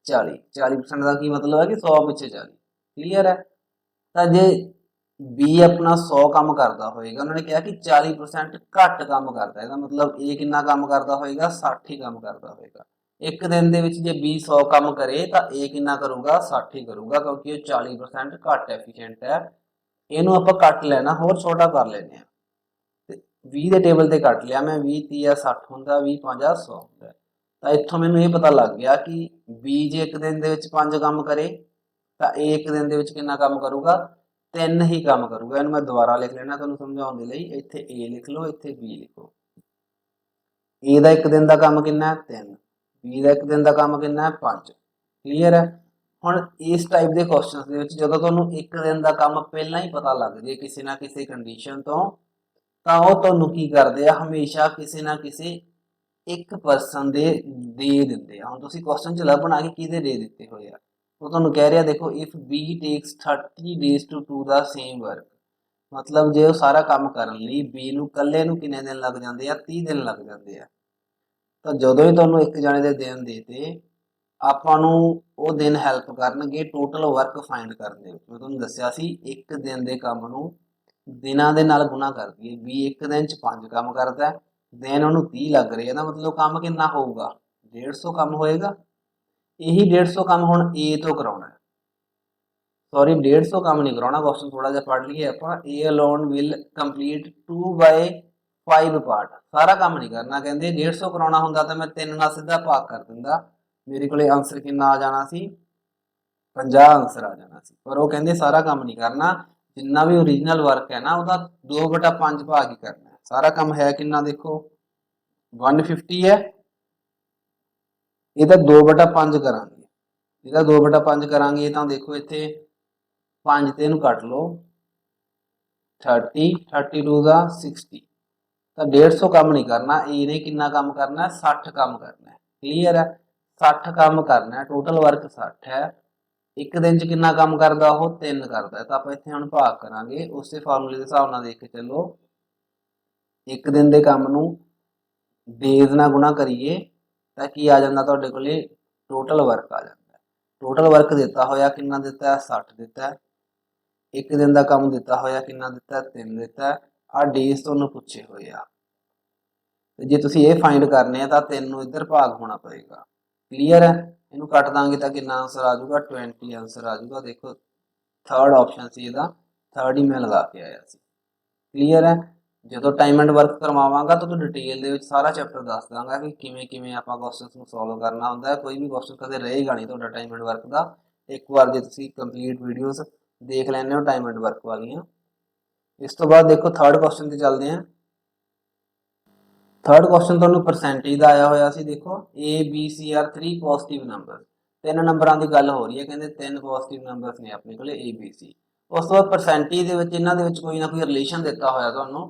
40। 40% का की मतलब है कि 100 पिछे 40। क्लीयर है। तो जे बी अपना 100 काम करता होएगा, उन्होंने कहा कि 40% घट काम करता है, मतलब ए कितना काम करता होएगा 60 ही काम करता होएगा। एक दिन दे विच जे बी 100 काम करे तो ए कितना करूगा 60 ही करूगा, क्योंकि वो 40% घट एफिशिएंट है। इनू आपां कट लेना होर छोटा कर लेने 20 के टेबल से कट लिया मैं। 20 30 60 होंदा, 20 5 100 होंदा। तो इत्थों मैनूं ये पता लग गया कि बी जे एक दिन दे विच 5 काम करे तो ए एक दिन दे विच कितना काम करूगा 3 ही काम करूगा। इन्हूं मैं दोबारा लिख लेना तुहानूं समझाउण दे लई। इत्थे ए लिख लो, इत्थे बी लिखो। ए दा एक दिन का काम कितना है 3, बी दा एक दिन का काम कितना है 5। क्लीयर है। हुण इस टाइप के क्वेश्चन दे विच जदों तुहानूं एक दिन का काम पहलां ही पता लग जाए किसी ना किसी कंडीशन तो ਉਹ ਤੁਹਾਨੂੰ ਕੀ ਕਰਦੇ ਆ ਹਮੇਸ਼ਾ ਕਿਸੇ ਨਾ ਕਿਸੇ ਇੱਕ ਪਰਸਨ ਦੇ ਦਿੰਦੇ ਆ। ਹੁਣ ਤੁਸੀਂ ਕੁਐਸਚਨ ਚ ਲੱਭਣਾ ਕਿ ਕਿਹਦੇ ਦੇ ਦਿੱਤੇ ਹੋਏ ਆ। ਉਹ ਤੁਹਾਨੂੰ ਕਹਿ ਰਿਹਾ ਦੇਖੋ if B takes 30 days to do the same work, मतलब ਜੇ ਉਹ ਸਾਰਾ ਕੰਮ ਕਰਨ ਲਈ B ਨੂੰ ਇਕੱਲੇ ਨੂੰ ਕਿੰਨੇ ਦਿਨ ਲੱਗ ਜਾਂਦੇ ਆ 30 ਦਿਨ ਲੱਗ ਜਾਂਦੇ ਆ। ਤਾਂ ਜਦੋਂ ਹੀ ਤੁਹਾਨੂੰ ਇੱਕ ਜਾਣੇ ਦੇ ਦਿਨ ਦੇਤੇ ਆਪਾਂ ਨੂੰ ਉਹ ਦਿਨ ਹੈਲਪ ਕਰਨਗੇ ਟੋਟਲ ਵਰਕ ਫਾਈਂਡ ਕਰਨ ਦੇ ਵਿੱਚ। ਮੈਂ ਤੁਹਾਨੂੰ ਦੱਸਿਆ ਸੀ ਇੱਕ ਦਿਨ ਦੇ ਕੰਮ ਨੂੰ ਦਿਨਾਂ ਦੇ ਨਾਲ ਗੁਣਾ ਕਰ ਦਈਏ। ਬੀ ਇੱਕ ਦਿਨ 'ਚ 5 ਕੰਮ ਕਰਦਾ, ਦਿਨ ਉਹਨੂੰ 30 ਲੱਗ ਰਹੇ, ਇਹਦਾ ਮਤਲਬ ਕੰਮ ਕਿੰਨਾ ਹੋਊਗਾ 150 ਕੰਮ ਹੋਏਗਾ। ਇਹੀ 150 ਕੰਮ ਹੁਣ ਏ ਤੋਂ ਕਰਾਉਣਾ। सॉरी 150 काम नहीं कराना, क्वेश्चन थोड़ा जिहा पढ़ लीए आपां। A alone will complete 2/5 part. सारा काम नहीं करना, कहते 150 कराना हुंदा तो मैं 3 नाल सीधा भाग कर दिंदा, मेरे को आंसर कितना आ जाना सी 50 आंसर आ जाना सी। पर वो कहते सारा काम नहीं करना, जिन्ना भी ओरिजिनल वर्क है ना वह 2/5 भाग ही करना है। सारा काम है कितना देखो 150 है, ये 2/5 करांगे। ਇਹਦਾ 2/5 ਕਰਾਂਗੇ ਤਾਂ ਦੇਖੋ ਇੱਥੇ 5 ਤੇ ਇਹਨੂੰ ਕੱਟ ਲਓ 30 32 ਦਾ 60। ਤਾਂ 150 ਕੰਮ ਨਹੀਂ ਕਰਨਾ, ਇਹਨੇ ਕਿੰਨਾ ਕੰਮ ਕਰਨਾ 60 ਕੰਮ ਕਰਨਾ ਹੈ। ਕਲੀਅਰ ਹੈ। 60 ਕੰਮ ਕਰਨਾ ਹੈ, ਟੋਟਲ ਵਰਕ 60 ਹੈ। ਇੱਕ ਦਿਨ 'ਚ ਕਿੰਨਾ ਕੰਮ ਕਰਦਾ ਉਹ 3 ਕਰਦਾ। ਤਾਂ ਆਪਾਂ ਇੱਥੇ ਹੁਣ ਭਾਗ ਕਰਾਂਗੇ ਉਸੇ ਫਾਰਮੂਲੇ ਦੇ ਹਿਸਾਬ ਨਾਲ ਦੇਖ ਕੇ ਚੱਲੋ। ਇੱਕ ਦਿਨ ਦੇ ਕੰਮ ਨੂੰ ਡੇਜ਼ ਨਾਲ ਗੁਣਾ ਕਰੀਏ ਤਾਂ ਕੀ ਆ ਜਾਂਦਾ ਤੁਹਾਡੇ ਕੋਲੇ ਟੋਟਲ ਵਰਕ ਆ ਜਾਂਦਾ। टोटल वर्क दिता होया कितना दिता है 60 दिता है। एक दिन का काम दिता होया कितना दिता है 3 दिता है। आ डेज तुहानूं पुछे हुए आ, जे तुसीं ये फाइंड करने हैं तो 3 नूं इधर भाग होना पएगा। क्लीयर है। इनू कट देंगे तो कितना आंसर आ जाऊगा 20 आंसर आ जाऊगा। देखो थर्ड ऑप्शन से इहदा थर्ड ही मैं लगा के आया सी। क्लीयर है। जो टाइम एंड वर्क करवावांगा तो डिटेल दे विच सारा चैप्टर दस दांगा कि किवें किवें आपां क्वेश्चनस नूं सॉल्व करना हुंदा है। कोई भी क्वेश्चन कदे रहेगा नहीं तुहाडा टाइम एंड वर्क दा। एक बार जे तुसीं कंप्लीट वीडियोस देख लैंदे हो टाइम एंड वर्क वालियां। इस तो बाद देखो थर्ड क्वेश्चन ते चलदे हैं। थर्ड क्वेश्चन तुहानूं परसेंटेज दा आया होया सी। देखो A B C are 3 positive number, 3 नंबरां दी गल हो रही है, कहंदे 3 पॉजिटिव नंबर्स ने अपने कोले A B C। उस तो बाद परसेंटेज दे विच इन्हां दे विच कोई ना कोई रिलेशन दिता होया तुहानूं।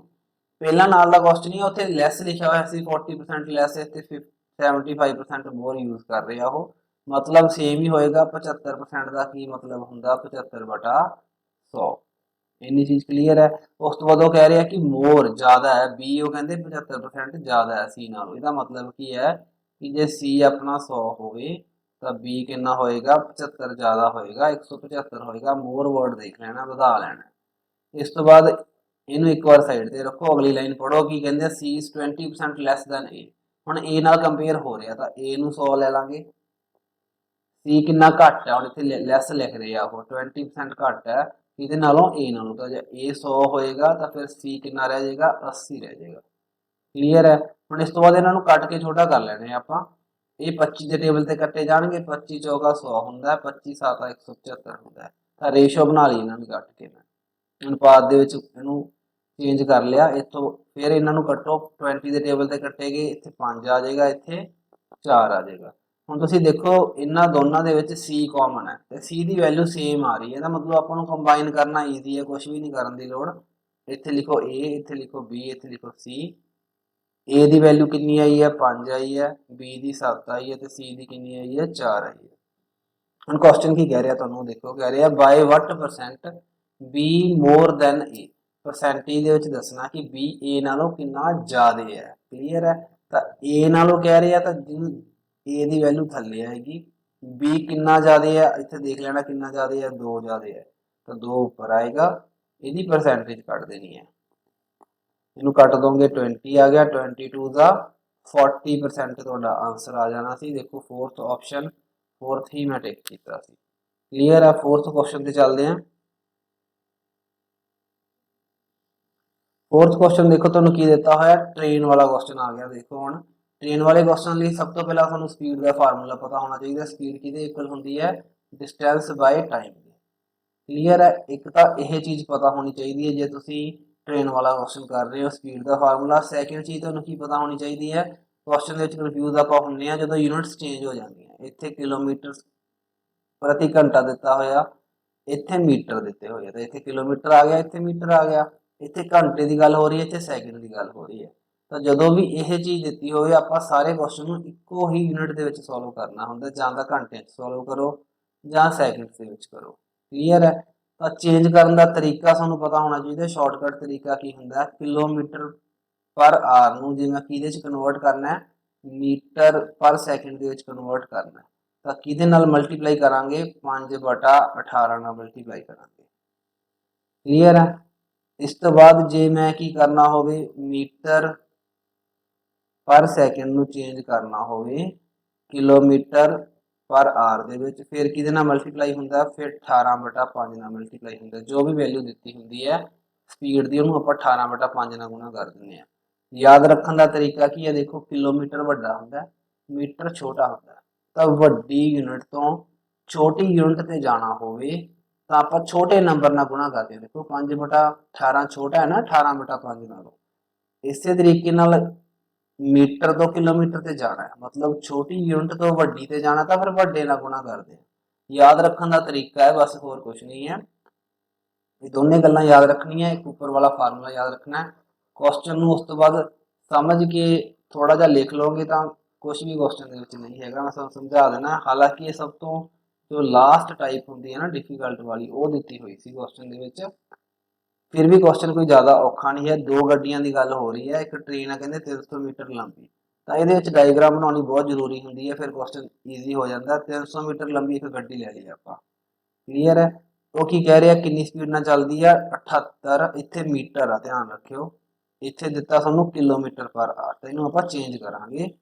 पहला नाल दा क्वेश्चन ही उत्थे लैस लिखा हुआ सी 40% लैस, इत्थे 75% मोर यूज कर रहे आ। मतलब सेम ही होएगा। 75% का की मतलब हुंदा 75/100। इन्नी चीज़ क्लीयर है। उस तो बाद वो कह रहे हैं कि मोर ज़्यादा है, बी वो कहते 75% ज़्यादा है सी नालों। इसका मतलब की है कि जे सी अपना 100 होवे तो बी कितना होएगा 75 ज़्यादा होएगा, 175 होएगा। मोर वर्ड देख लेना, वधा लेना। इस तो बाद इनू एक बार साइड से रखो, अगली लाइन पढ़ो कि कहते सी इज 20% लैस दैन ए। हुण ए नाल कंपेयर हो रहा तो ए नू 100 ले लांगे। सी कितना घट है, हुण इत्थे लैस लिख रहे आ वो 20% घट है इहदे नालों ए नालों। तो जे ए 100 होएगा तो फिर सी कितना रह जाएगा 80 रह जाएगा। क्लीयर है। ਹੁਣ ਇਸ ਤੋਂ ਬਾਅਦ ਇਹਨਾਂ ਨੂੰ ਕੱਟ ਕੇ ਛੋਟਾ ਕਰ ਲੈਣੇ ਆਪਾਂ। ਇਹ 25 ਦੇ ਟੇਬਲ ਤੇ ਕੱਟੇ ਜਾਣਗੇ। 25 ਚੌਕਾ 100 ਹੁੰਦਾ, 25 7 175 ਹੁੰਦਾ ਹੈ। ਤਾਂ ਰੇਸ਼ੋ ਬਣਾ ਲਈ ਇਹਨਾਂ ਦੀ ਕੱਟ ਕੇ ਮੈਂ ਅਨੁਪਾਤ ਦੇ ਵਿੱਚ ਇਹਨੂੰ ਚੇਂਜ ਕਰ ਲਿਆ। ਇੱਥੋਂ ਫਿਰ ਇਹਨਾਂ ਨੂੰ ਕੱਟੋ। 20 ਦੇ ਟੇਬਲ ਤੇ ਕੱਟੇ ਗਏ, ਇੱਥੇ 5 ਆ ਜਾਏਗਾ, ਇੱਥੇ 4 ਆ ਜਾਏਗਾ। ਹੁਣ ਤੁਸੀਂ ਦੇਖੋ ਇਹਨਾਂ ਦੋਨਾਂ ਦੇ ਵਿੱਚ C ਕਾਮਨ ਹੈ ਤੇ C ਦੀ ਵੈਲਿਊ ਸੇਮ ਆ ਰਹੀ ਹੈ। ਇਹਦਾ ਮਤਲਬ ਆਪਾਂ ਨੂੰ ਕੰਬਾਈਨ ਕਰਨਾ ਈਜ਼ੀ ਹੈ, ਕੁਝ ਵੀ ਨਹੀਂ ਕਰਨ ਦੀ ਲੋੜ। ਇੱਥੇ ਲਿਖੋ A, ਇੱਥੇ ਲਿਖੋ B, ਇੱਥੇ ਲਿਖੋ C। A ਦੀ ਵੈਲਿਊ ਕਿੰਨੀ ਆਈ ਹੈ? 5 ਆਈ ਹੈ। B ਦੀ 7 ਆਈ ਹੈ ਤੇ C ਦੀ ਕਿੰਨੀ ਆਈ ਹੈ? 4 ਆਈ ਹੈ। ਹੁਣ ਕੁਐਸਚਨ ਕੀ ਕਹਿ ਰਿਹਾ ਤੁਹਾਨੂੰ ਦੇਖੋ, ਕਹਿ ਰਿਹਾ ਬਾਈ what percent B more than A। Percentage ਦੇ ਵਿੱਚ ਦੱਸਣਾ ਕਿ B A ਨਾਲੋਂ ਕਿੰਨਾ ਜ਼ਿਆਦਾ ਹੈ। ਕਲੀਅਰ ਹੈ। ਤਾਂ A ਨਾਲੋਂ ਕਹਿ ਰਿਹਾ ਤਾਂ A ਦੀ ਵੈਲਿਊ ਥੱਲੇ ਆਏਗੀ। B ਕਿੰਨਾ ਜ਼ਿਆਦਾ ਹੈ? ਇੱਥੇ ਦੇਖ ਲੈਣਾ ਕਿੰਨਾ ਜ਼ਿਆਦਾ ਹੈ, 2 ਜ਼ਿਆਦਾ ਹੈ ਤਾਂ 2 ਉੱਪਰ ਆਏਗਾ। ਇਹਦੀ ਪਰਸੈਂਟੇਜ ਕੱਢ ਦੇਣੀ ਹੈ। ਇਹਨੂੰ ਕੱਟ ਦੋਗੇ 20 ਆ ਗਿਆ। 22 ਦਾ 40% ਤੁਹਾਡਾ ਆਨਸਰ ਆ ਜਾਣਾ ਸੀ। ਦੇਖੋ ਫੋਰਥ ਆਪਸ਼ਨ, ਫੋਰਥ ਹੀ ਮੈਂ ਟਿਕ ਕੀਤਾ ਸੀ। ਕਲੀਅਰ ਹੈ। ਫੋਰਥ ਕੁਐਸਚਨ ਤੇ ਚੱਲਦੇ ਹਾਂ। फोर्थ क्वेश्चन देखो तुहानू की दिता होया, ट्रेन वाला क्वेश्चन आ गया। देखो हुण ट्रेन वाले क्वेश्चन लिए सब तो पहला तुहानू स्पीड का फार्मूला पता होना चाहिए। स्पीड किहदे इक्वल हुंदी है? Distance by time. क्लीयर है। एक तो यह चीज़ पता होनी चाहिए जे तुसी ट्रेन वाला क्वेश्चन कर रहे हो, स्पीड का फार्मूला। सैकेंड चीज़ तुहानू की पता होनी चाहिए है, क्वेश्चन में कन्फ्यूज आप होंगे हैं जो यूनिट्स चेंज हो जाती। इत्थे किलोमीटर प्रति घंटा दिता होया, इत्थे मीटर दिते हुए, तो इत्थे किलोमीटर आ गया, इत्थे मीटर आ गया। इत्थे घंटे की गल हो रही है, इत्थे सैकेंड की गल हो रही है। तो जो भी यह चीज़ दी हो आप सारे क्वेश्चन इक्को ही यूनिट के सॉल्व करना होंगे, जां तां घंटे सॉल्व करो जां सैकेंड के करो। क्लीयर है। तो चेंज करने का तरीका सानू पता होना चाहिए। शॉर्टकट तरीका की होंगे, किलोमीटर पर आवर नूं जे मैं किहदे च कन्वर्ट करना है, मीटर पर सैकेंड के कन्वर्ट करना है। तो किहदे नाल मल्टीप्लाई करांगे? 5/18 नाल मल्टीप्लाई करांगे। क्लीयर है। इस तो बाद जे मैं की करना होवे, मीटर पर सैकेंड नूं चेंज करना होवे किलोमीटर पर आवर दे विच, फिर किहदे नाल मल्टीप्लाई हुंदा? फिर 18/5 नाल मल्टीप्लाई हुंदा। जो भी वैल्यू दित्ती हुंदी है स्पीड दी, उहनूं आपां 18/5 नाल गुणा कर दिंदे आ। याद रखने का तरीका की है? देखो किलोमीटर वड्डा हुंदा, मीटर छोटा हुंदा। तो वड्डी यूनिट तो छोटी यूनिट ते जाना होवे तो आप छोटे नंबर ना गुणा करते हैं। देखो 5/18 छोटा है ना 18/5 नालों। इस तरीके नाल मीटर तो किलोमीटर ते जाना है, मतलब छोटी यूनिट तो वड्डी ते जाना तो फिर वड्डे नाल गुणा करते हैं। याद रखने का तरीका है, बस होर कुछ नहीं है। ये दोनों गल्लां याद रखनियां, एक ऊपर वाला फार्मूला याद रखना है। क्वेश्चन नूं उस तो बाद समझ के थोड़ा जा लिख लोगे तो कुछ भी क्वेश्चन नहीं है, मैं तुहानूं समझा देना। हालांकि ये सब तो जो लास्ट टाइप होंगी है ना डिफिकल्ट वाली, वो दी हुई सी क्वेश्चन दे विच। फिर भी क्वेश्चन कोई ज़्यादा औखा नहीं है। 2 गड्डियां की गल हो रही है, एक ट्रेन है कहते 300 मीटर लंबी, तो ये डायग्राम बनानी बहुत जरूरी होंगी है, फिर क्वेश्चन ईजी हो जाता है। 300 मीटर लंबी एक गड्डी ले ली आप। क्लीयर है। तो की कह रहे हैं कितनी स्पीड नाल चलती है? 78। इत्थे मीटर आ, ध्यान रखियो। इत्थे दिता सानू किलोमीटर पर आवर, तो इनू आपां चेंज करांगे।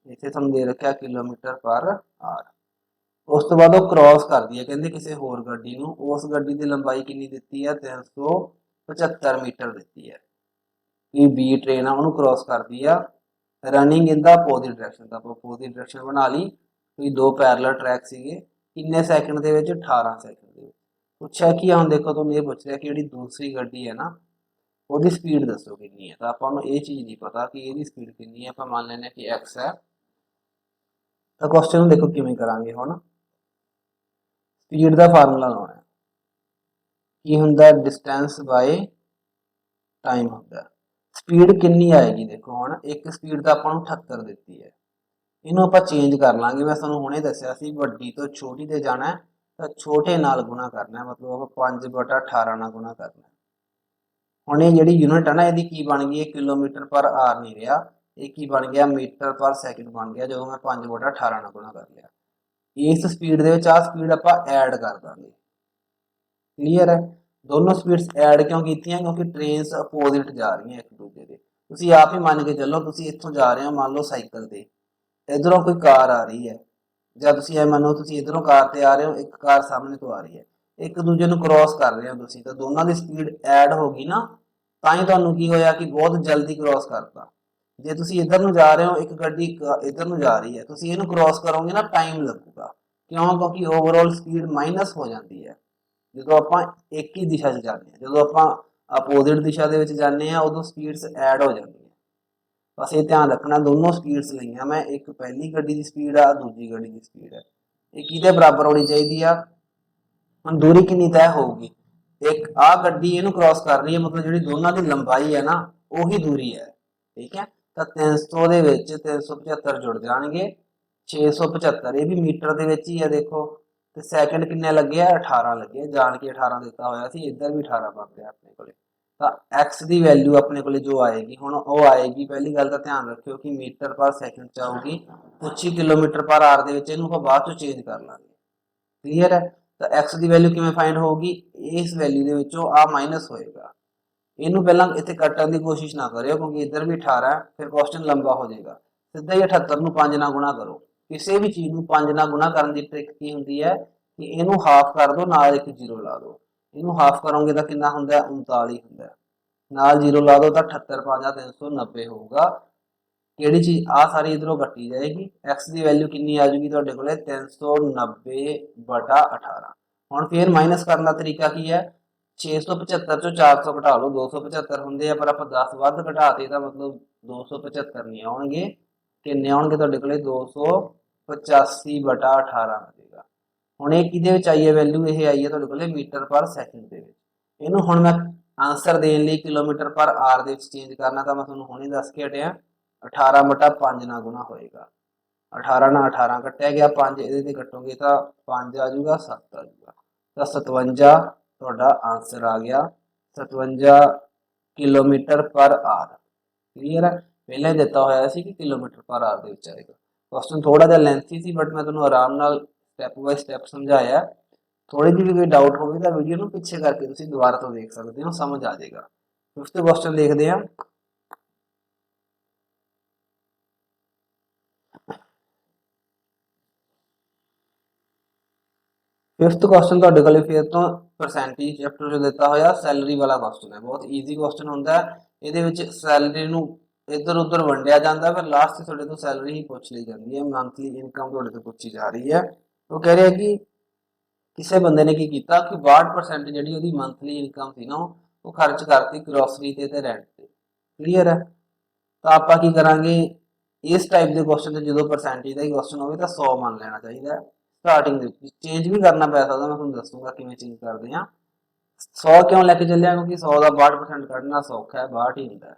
इत्थे सानू दे रखा किलोमीटर पर आवर। उस तो बाद वो क्रॉस कर दी है, कहते किसी होर गड्डी नूं। उस गड्डी की लंबाई कितनी दी है? 375 मीटर दी है। कि बी ट्रेन है उन्होंने क्रॉस कर दी है running in the opposite direction. तो अपोजिट डायरैक्शन बना ली। कोई 2 पैरेलल ट्रैक सीगे, किन्ने सैकेंड दे विच? 18 सैकेंड दे विच। पूछा कि हम देखो तुम ये पूछ रहे कि दूसरी गड्डी है ना, वो स्पीड दसो कितनी है। तो आपको ये चीज़ नहीं पता कि ये स्पीड कितनी है। आप मान लें कि एक्स है। तो क्वेश्चन देखो किवें करांगे हुण। स्पीड का फार्मूला लाना है की हुंदा? डिस्टेंस बाय टाइम हुंदा। स्पीड कितनी आएगी? देखो हुण एक स्पीड तो आपां नूं 78 दी है, इनू आप चेंज कर लाँगे। मैं तुहानूं हुणे दस्सिया सी वड्डी तो छोटी ते जाना है, तो छोटे नाल गुणा करना है, मतलब आप 5/18 नाल गुणा करना है। हुण ये जिहड़ी यूनिट है ना, इहदी की बन गई? किलोमीटर पर आवर नहीं रहा, ये की बन गया? मीटर पर सैकेंड बन गया, जो मैं 5/18 नाल गुणा कर लिया। इस स्पीड दे विच आ स्पीड आपां ऐड कर देंगे। क्लीयर है। दोनों स्पीड्स ऐड क्यों कीतियां? क्योंकि ट्रेनस अपोजिट जा रही एक दूजे के। तुसीं आप ही मान के चलो, तुसीं इत्थों जा रहे हो मान लो साइकिल ते, इधरों कोई कार आ रही है, ਜਾਂ ਤੁਸੀਂ ਇਹ ਮੰਨੋ ਤੁਸੀਂ ਇਧਰੋਂ ਕਾਰ ਤੇ ਆ ਰਹੇ ਹੋ, ਇੱਕ ਕਾਰ ਸਾਹਮਣੇ ਤੋਂ ਆ ਰਹੀ ਹੈ, ਇੱਕ ਦੂਜੇ ਨੂੰ ਕ੍ਰੋਸ ਕਰ ਰਹੇ ਹੋ ਤੁਸੀਂ, ਤਾਂ ਦੋਨਾਂ ਦੀ ਸਪੀਡ ਐਡ ਹੋ ਗਈ ਨਾ, ਤਾਂ ਹੀ ਤੁਹਾਨੂੰ ਕੀ ਹੋਇਆ ਕਿ ਬਹੁਤ ਜਲਦੀ ਕ੍ਰੋਸ ਕਰਤਾ। ਜੇ ਤੁਸੀਂ ਇੱਧਰ ਨੂੰ ਜਾ ਰਹੇ ਹੋ, ਇੱਕ ਗੱਡੀ ਇੱਧਰ ਨੂੰ ਜਾ ਰਹੀ ਹੈ, ਤੁਸੀਂ ਇਹਨੂੰ ਕ੍ਰੋਸ ਕਰੋਗੇ ਨਾ ਟਾਈਮ ਲੱਗੂਗਾ। ਕਿਉਂ? ਕਿਉਂਕਿ ਓਵਰਆਲ ਸਪੀਡ ਮਾਈਨਸ ਹੋ ਜਾਂਦੀ ਹੈ ਜਦੋਂ ਆਪਾਂ ਇੱਕ ਹੀ ਦਿਸ਼ਾ 'ਚ ਜਾਂਦੇ ਹਾਂ। ਜਦੋਂ ਆਪਾਂ ਅਪੋਜ਼ਿਟ ਦਿਸ਼ਾ ਦੇ ਵਿੱਚ ਜਾਂਦੇ ਹਾਂ ਉਦੋਂ ਸਪੀਡਸ ਐਡ ਹੋ ਜਾਂਦੀਆਂ। ਬਸ ਇਹ ਧਿਆਨ ਰੱਖਣਾ, ਦੋਨੋਂ ਸਪੀਡਸ ਲਈਆਂ ਮੈਂ, ਇੱਕ ਪਹਿਲੀ ਗੱਡੀ ਦੀ ਸਪੀਡ ਆ, ਦੂਜੀ ਗੱਡੀ ਦੀ ਸਪੀਡ ਹੈ। ਇਹ ਕਿਹਦੇ ਬਰਾਬਰ ਹੋਣੀ ਚਾਹੀਦੀ ਆ? ਹੁਣ ਦੂਰੀ ਕਿੰਨੀ ਤੈਅ ਹੋਊਗੀ? ਇੱਕ ਆ ਗੱਡੀ ਇਹਨੂੰ ਕ੍ਰਾਸ ਕਰ ਰਹੀ ਹੈ, ਮਤਲਬ ਜਿਹੜੀ ਦੋਨਾਂ ਦੀ ਲੰਬਾਈ ਹੈ ਨਾ ਉਹੀ ਦੂਰੀ ਹੈ। ਠੀਕ ਹੈ, ਤਾਂ 300 ਦੇ ਵਿੱਚ 375 ਜੁੜ ਜਾਣਗੇ, 675। ਇਹ ਵੀ ਮੀਟਰ ਦੇ ਵਿੱਚ ਹੀ ਹੈ ਦੇਖੋ। ਤੇ ਸੈਕਿੰਡ ਕਿੰਨੇ ਲੱਗੇ ਆ? 18 ਲੱਗੇ। ਜਾਣ ਕੇ 18 ਦਿੱਤਾ ਹੋਇਆ ਸੀ, ਇੱਧਰ ਵੀ 18 ਬਣ ਗਿਆ ਆਪਣੇ ਕੋਲੇ। ਤਾਂ x ਦੀ ਵੈਲਿਊ ਆਪਣੇ ਕੋਲੇ ਜੋ ਆਏਗੀ ਹੁਣ ਉਹ ਆਏਗੀ, ਪਹਿਲੀ ਗੱਲ ਤਾਂ ਧਿਆਨ ਰੱਖਿਓ ਕਿ ਮੀਟਰ ਪਰ ਸੈਕਿੰਡ ਚ ਆਊਗੀ, ਕੁਛ ਹੀ ਕਿਲੋਮੀਟਰ ਪਰ ਆਰ ਦੇ ਵਿੱਚ ਇਹਨੂੰ ਆਪਾਂ ਬਾਅਦ ਚੋਂ ਚੇਂਜ ਕਰ ਲਾਂਗੇ। ਕਲੀਅਰ ਹੈ? ਤਾਂ x ਦੀ ਵੈਲਿਊ ਕਿਵੇਂ ਫਾਈਂਡ ਹੋਊਗੀ? ਇਸ ਵੈਲਿਊ ਦੇ ਵਿੱਚੋਂ ਆ ਮਾਈਨਸ ਹੋਏਗਾ। ਇਹਨੂੰ ਪਹਿਲਾਂ ਇੱਥੇ ਕੱਟਣ ਦੀ ਕੋਸ਼ਿਸ਼ ਨਾ ਕਰਿਓ ਕਿਉਂਕਿ ਇੱਧਰ ਵੀ 18 ਹੈ, ਫਿਰ ਕੁਐਸਚਨ ਲੰਬਾ ਹੋ ਜਾਏਗਾ। ਸਿੱਧਾ ਹੀ 78 ਨੂੰ 5 ਨਾਲ ਗੁਣਾ ਕਰੋ। ਕਿਸੇ ਵੀ ਚੀਜ਼ ਨੂੰ 5 ਨਾਲ ਗੁਣਾ ਕਰਨ ਦੀ ਟ੍ਰਿਕ ਕੀ ਹੁੰਦੀ ਹੈ ਕਿ ਇਹਨੂੰ ਹਾਫ ਕਰ ਦਿਓ, ਨਾਲ ਇੱਕ ਜ਼ੀਰੋ ਲਾ ਦਿਓ। ਇਹਨੂੰ ਹਾਫ ਕਰੋਗੇ ਤਾਂ ਕਿੰਨਾ ਹੁੰਦਾ? 39 ਹੁੰਦਾ। ਨਾਲ ਜ਼ੀਰੋ ਲਾ ਦਿਓ ਤਾਂ 78 5 390 ਹੋਊਗਾ। ਕਿਹੜੀ ਚੀਜ਼? ਆ ਸਾਰੀ ਇਧਰੋਂ ਕੱਟੀ ਜਾਏਗੀ। x ਦੀ ਵੈਲਿਊ ਕਿੰਨੀ ਆ ਜੂਗੀ ਤੁਹਾਡੇ ਕੋਲੇ? 390/18। ਹੁਣ ਫੇਰ ਮਾਈਨਸ ਕਰਨ ਦਾ ਤਰੀਕਾ ਕੀ ਹੈ? 675 ਚੋਂ 400 ਘਟਾ ਲਓ, 275 ਹੁੰਦੇ ਆ, ਪਰ ਆਪਾਂ 10 ਵੱਧ ਘਟਾਤੇ ਤਾਂ ਮਤਲਬ 275 ਨਹੀਂ ਆਉਣਗੇ। ਕਿੰਨੇ ਆਉਣਗੇ ਤੁਹਾਡੇ ਕੋਲੇ? 285/18 ਮਿਲੇਗਾ। ਹੁਣ ਇਹ ਕਿਹਦੇ ਵਿੱਚ ਆਈ ਹੈ ਵੈਲਿਊ? ਇਹ ਆਈ ਹੈ ਤੁਹਾਡੇ ਕੋਲੇ ਮੀਟਰ ਪਰ ਸੈਕਿੰਡ ਦੇ ਵਿੱਚ। ਇਹਨੂੰ ਹੁਣ ਮੈਂ ਆਂਸਰ ਦੇਣ ਲਈ ਕਿਲੋਮੀਟਰ ਪਰ ਆਰ ਦੇ ਵਿੱਚ ਚੇਂਜ ਕਰਨਾ, ਤਾਂ ਮੈਂ ਤੁਹਾਨੂੰ ਹੁਣੇ ਦੱਸ ਕੇ ਹਟਿਆ 18/5 ਨਾਲ ਗੁਣਾ ਹੋਏਗਾ। 18 ਨਾਲ 18 ਕੱਟਿਆ ਗਿਆ, 5 ਇਹਦੇ ਤੇ ਕੱਟੋਗੇ ਤਾਂ 5 ਆ ਜਾਊਗਾ, 7 ਆ ਜਾਊਗਾ, ਤਾਂ 57 ਤੁਹਾਡਾ ਆਂਸਰ ਆ ਗਿਆ। 57 ਕਿਲੋਮੀਟਰ ਪਰ ਆਰ। ਕਲੀਅਰ ਹੈ? ਪਹਿਲਾਂ ਹੀ ਦਿੱਤਾ ਹੋਇਆ ਸੀ ਕਿ ਕਿਲੋਮੀਟਰ ਪਰ ਆਰ ਦੇ ਵਿੱਚ ਆਏਗਾ। ਕੁਐਸਚਨ ਥੋੜਾ ਜਿਹਾ ਲੈਂਥੀ ਸੀ, ਬਟ ਮੈਂ ਤੁਹਾਨੂੰ ਆਰਾਮ ਨਾਲ ਸਟੈਪ ਬਾਈ ਸਟੈਪ ਸਮਝਾਇਆ। ਥੋੜੀ ਜਿਹੀ ਵੀ ਕੋਈ ਡਾਊਟ ਹੋਵੇ ਤਾਂ ਵੀਡੀਓ ਨੂੰ ਪਿੱਛੇ ਕਰਕੇ ਤੁਸੀਂ ਦੁਬਾਰਾ ਤੋਂ ਦੇਖ ਸਕਦੇ ਹੋ, ਸਮਝ ਆ ਜਾਏਗਾ। ਫਿਫਥ ਕੁਐਸਚਨ ਦੇਖਦੇ ਹਾਂ। ਫਿਫਥ ਕੁਐਸਚਨ ਤੁਹਾਡੇ ਕੋਲੇ ਫਿਰ ਤੋਂ ਪਰਸੈਂਟੇਜ ਚੈਪਟਰ ਜੋ ਦਿੱਤਾ ਹੋਇਆ ਸੈਲਰੀ ਵਾਲਾ ਕੁਐਸਚਨ ਹੈ। ਬਹੁਤ ਈਜ਼ੀ ਕੁਐਸਚਨ ਹੁੰਦਾ ਹੈ। ਇਹਦੇ ਵਿੱਚ ਸੈਲਰੀ ਨੂੰ ਇੱਧਰ ਉੱਧਰ ਵੰਡਿਆ ਜਾਂਦਾ, ਫਿਰ ਲਾਸਟ 'ਚ ਤੁਹਾਡੇ ਤੋਂ ਸੈਲਰੀ ਹੀ ਪੁੱਛ ਲਈ ਜਾਂਦੀ ਹੈ। ਮੰਥਲੀ ਇਨਕਮ ਤੁਹਾਡੇ ਤੋਂ ਪੁੱਛੀ ਜਾ ਰਹੀ ਹੈ। ਉਹ ਕਹਿ ਰਿਹਾ ਕਿ ਕਿਸੇ ਬੰਦੇ ਨੇ ਕੀ ਕੀਤਾ ਕਿ 62% ਜਿਹੜੀ ਉਹਦੀ ਮੰਥਲੀ ਇਨਕਮ ਸੀ ਨਾ ਉਹ ਖਰਚ ਕਰਤੀ ਗਰੋਸਰੀ ਤੇ ਰੈਂਟ ਤੇ। ਕਲੀਅਰ ਹੈ? ਤਾਂ ਆਪਾਂ ਕੀ ਕਰਾਂਗੇ, ਇਸ ਟਾਈਪ ਦੇ ਕੁਐਸਚਨ ਤੇ ਜਦੋਂ ਪਰਸੈਂਟੇਜ ਦਾ ਹੀ ਕੁਐਸਚਨ ਹੋਵੇ ਤਾਂ 100 ਮੰਨ ਲੈਣਾ ਚਾਹੀਦਾ। ਸਟਾਰਟਿੰਗ ਦੇ ਵਿੱਚ ਚੇਂਜ ਵੀ ਕਰਨਾ ਪੈ ਸਕਦਾ, ਮੈਂ ਤੁਹਾਨੂੰ ਦੱਸੂਗਾ ਕਿਵੇਂ ਚੇਂਜ ਕਰਦੇ ਹਾਂ। 100 ਕਿਉਂ ਲੈ ਕੇ ਚੱਲਿਆ? ਕਿਉਂਕਿ 100 ਦਾ 62% ਕੱਢਣਾ ਸੌਖਾ ਹੈ, 62 ਹੀ ਹੁੰਦਾ।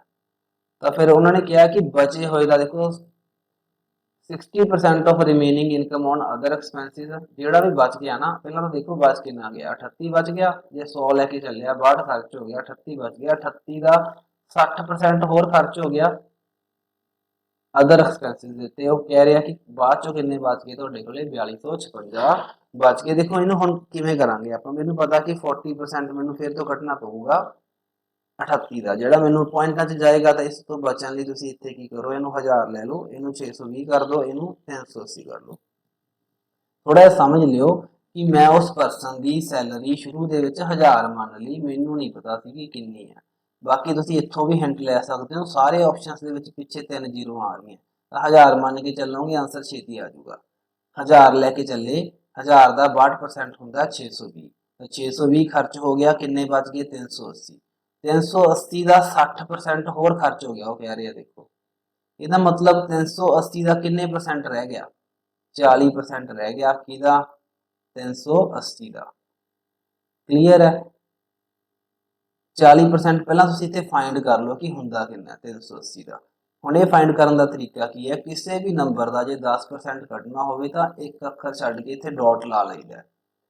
ਤਾਂ ਫਿਰ ਉਹਨਾਂ ਨੇ ਕਿਹਾ ਕਿ ਬਚੇ ਹੋਏ ਦਾ ਦੇਖੋ 60% of remaining income on other expenses. ਜਿਹੜਾ ਵੀ ਬਚ ਗਿਆ ਨਾ, ਪਹਿਲਾਂ ਤਾਂ ਦੇਖੋ ਬਚ ਕਿੰਨਾ ਗਿਆ, 38 ਬਚ ਗਿਆ। ਜੇ 100 ਲੈ ਕੇ ਚੱਲਿਆ 62 ਖਰਚ ਹੋ ਗਿਆ, 38 ਬਚ ਗਿਆ। 38 ਦਾ 60% ਹੋਰ ਖਰਚ ਹੋ ਗਿਆ ਅਦਰ ਐਕਸਪੈਂਸਿਸ ਦੇ ਤੇ। ਉਹ ਕਹਿ ਰਿਹਾ ਕਿ ਬਾਅਦ ਚੋਂ ਕਿੰਨੇ ਬਚ ਗਏ ਤੁਹਾਡੇ ਕੋਲੇ? 4256 ਬਚ ਗਏ। ਦੇਖੋ ਇਹਨੂੰ ਹੁਣ ਕਿਵੇਂ ਕਰਾਂਗੇ ਆਪਾਂ? ਮੈਨੂੰ ਪਤਾ ਕਿ 40% ਮੈਨੂੰ ਫਿਰ ਤੋਂ ਕੱਢਣਾ ਪਊਗਾ 38 ਦਾ, ਜਿਹੜਾ ਮੈਨੂੰ ਪੁਆਇੰਟਾਂ 'ਚ ਜਾਏਗਾ। ਤਾਂ ਇਸ ਤੋਂ ਬਚਣ ਲਈ ਤੁਸੀਂ ਇੱਥੇ ਕੀ ਕਰੋ, ਇਹਨੂੰ 1000 ਲੈ ਲਓ, ਇਹਨੂੰ 620 ਕਰ ਦਿਓ, ਇਹਨੂੰ 380 ਕਰ ਲਓ। ਥੋੜਾ ਜਿਹਾ ਸਮਝ ਲਿਓ ਕਿ ਮੈਂ ਉਸ ਪਰਸਨ ਦੀ ਸੈਲਰੀ ਸ਼ੁਰੂ ਦੇ ਵਿੱਚ 1000 ਮੰਨ ਲਈ, ਮੈਨੂੰ ਨਹੀਂ ਪਤਾ ਸੀ ਕਿ ਕਿੰਨੀ ਹੈ। ਬਾਕੀ ਤੁਸੀਂ ਇੱਥੋਂ ਵੀ ਹਿੰਟ ਲੈ ਸਕਦੇ ਹੋ, ਸਾਰੇ ਆਪਸ਼ਨਸ ਦੇ ਵਿੱਚ ਪਿੱਛੇ 3 ਜ਼ੀਰੋ ਆ ਰਹੀਆਂ, ਤਾਂ 1000 ਮੰਨ ਕੇ ਚੱਲੋਗੇ ਆਂਸਰ ਛੇਤੀ ਆ ਜਾਊਗਾ। 1000 ਲੈ ਕੇ ਚੱਲੇ, 1000 ਦਾ 62% ਹੁੰਦਾ 620, ਤਾਂ 620 ਖਰਚ ਹੋ ਗਿਆ, ਕਿੰਨੇ ਬਚ ਗਏ? 380। 380 ਦਾ 60% ਹੋਰ ਖਰਚ ਹੋ ਗਿਆ, ਉਹ ਕਹਿ ਰਿਹਾ ਦੇਖੋ। ਇਹਦਾ ਮਤਲਬ 380 ਦਾ ਕਿੰਨੇ ਪਰਸੈਂਟ ਰਹਿ ਗਿਆ? 40% ਰਹਿ ਗਿਆ। ਕਿਹਦਾ? 380 ਦਾ। ਕਲੀਅਰ ਹੈ? 40% ਪਹਿਲਾਂ ਤੁਸੀਂ ਇੱਥੇ ਫਾਈਂਡ ਕਰ ਲਓ ਕਿ ਹੁੰਦਾ ਕਿੰਨਾ 380 ਦਾ। ਹੁਣ ਇਹ ਫਾਈਂਡ ਕਰਨ ਦਾ ਤਰੀਕਾ ਕੀ ਹੈ? ਕਿਸੇ ਵੀ ਨੰਬਰ ਦਾ ਜੇ 10% ਕੱਢਣਾ ਹੋਵੇ ਤਾਂ ਇੱਕ ਅੱਖਰ ਛੱਡ ਕੇ ਇੱਥੇ ਡਾਟ ਲਾ ਲਈਦਾ।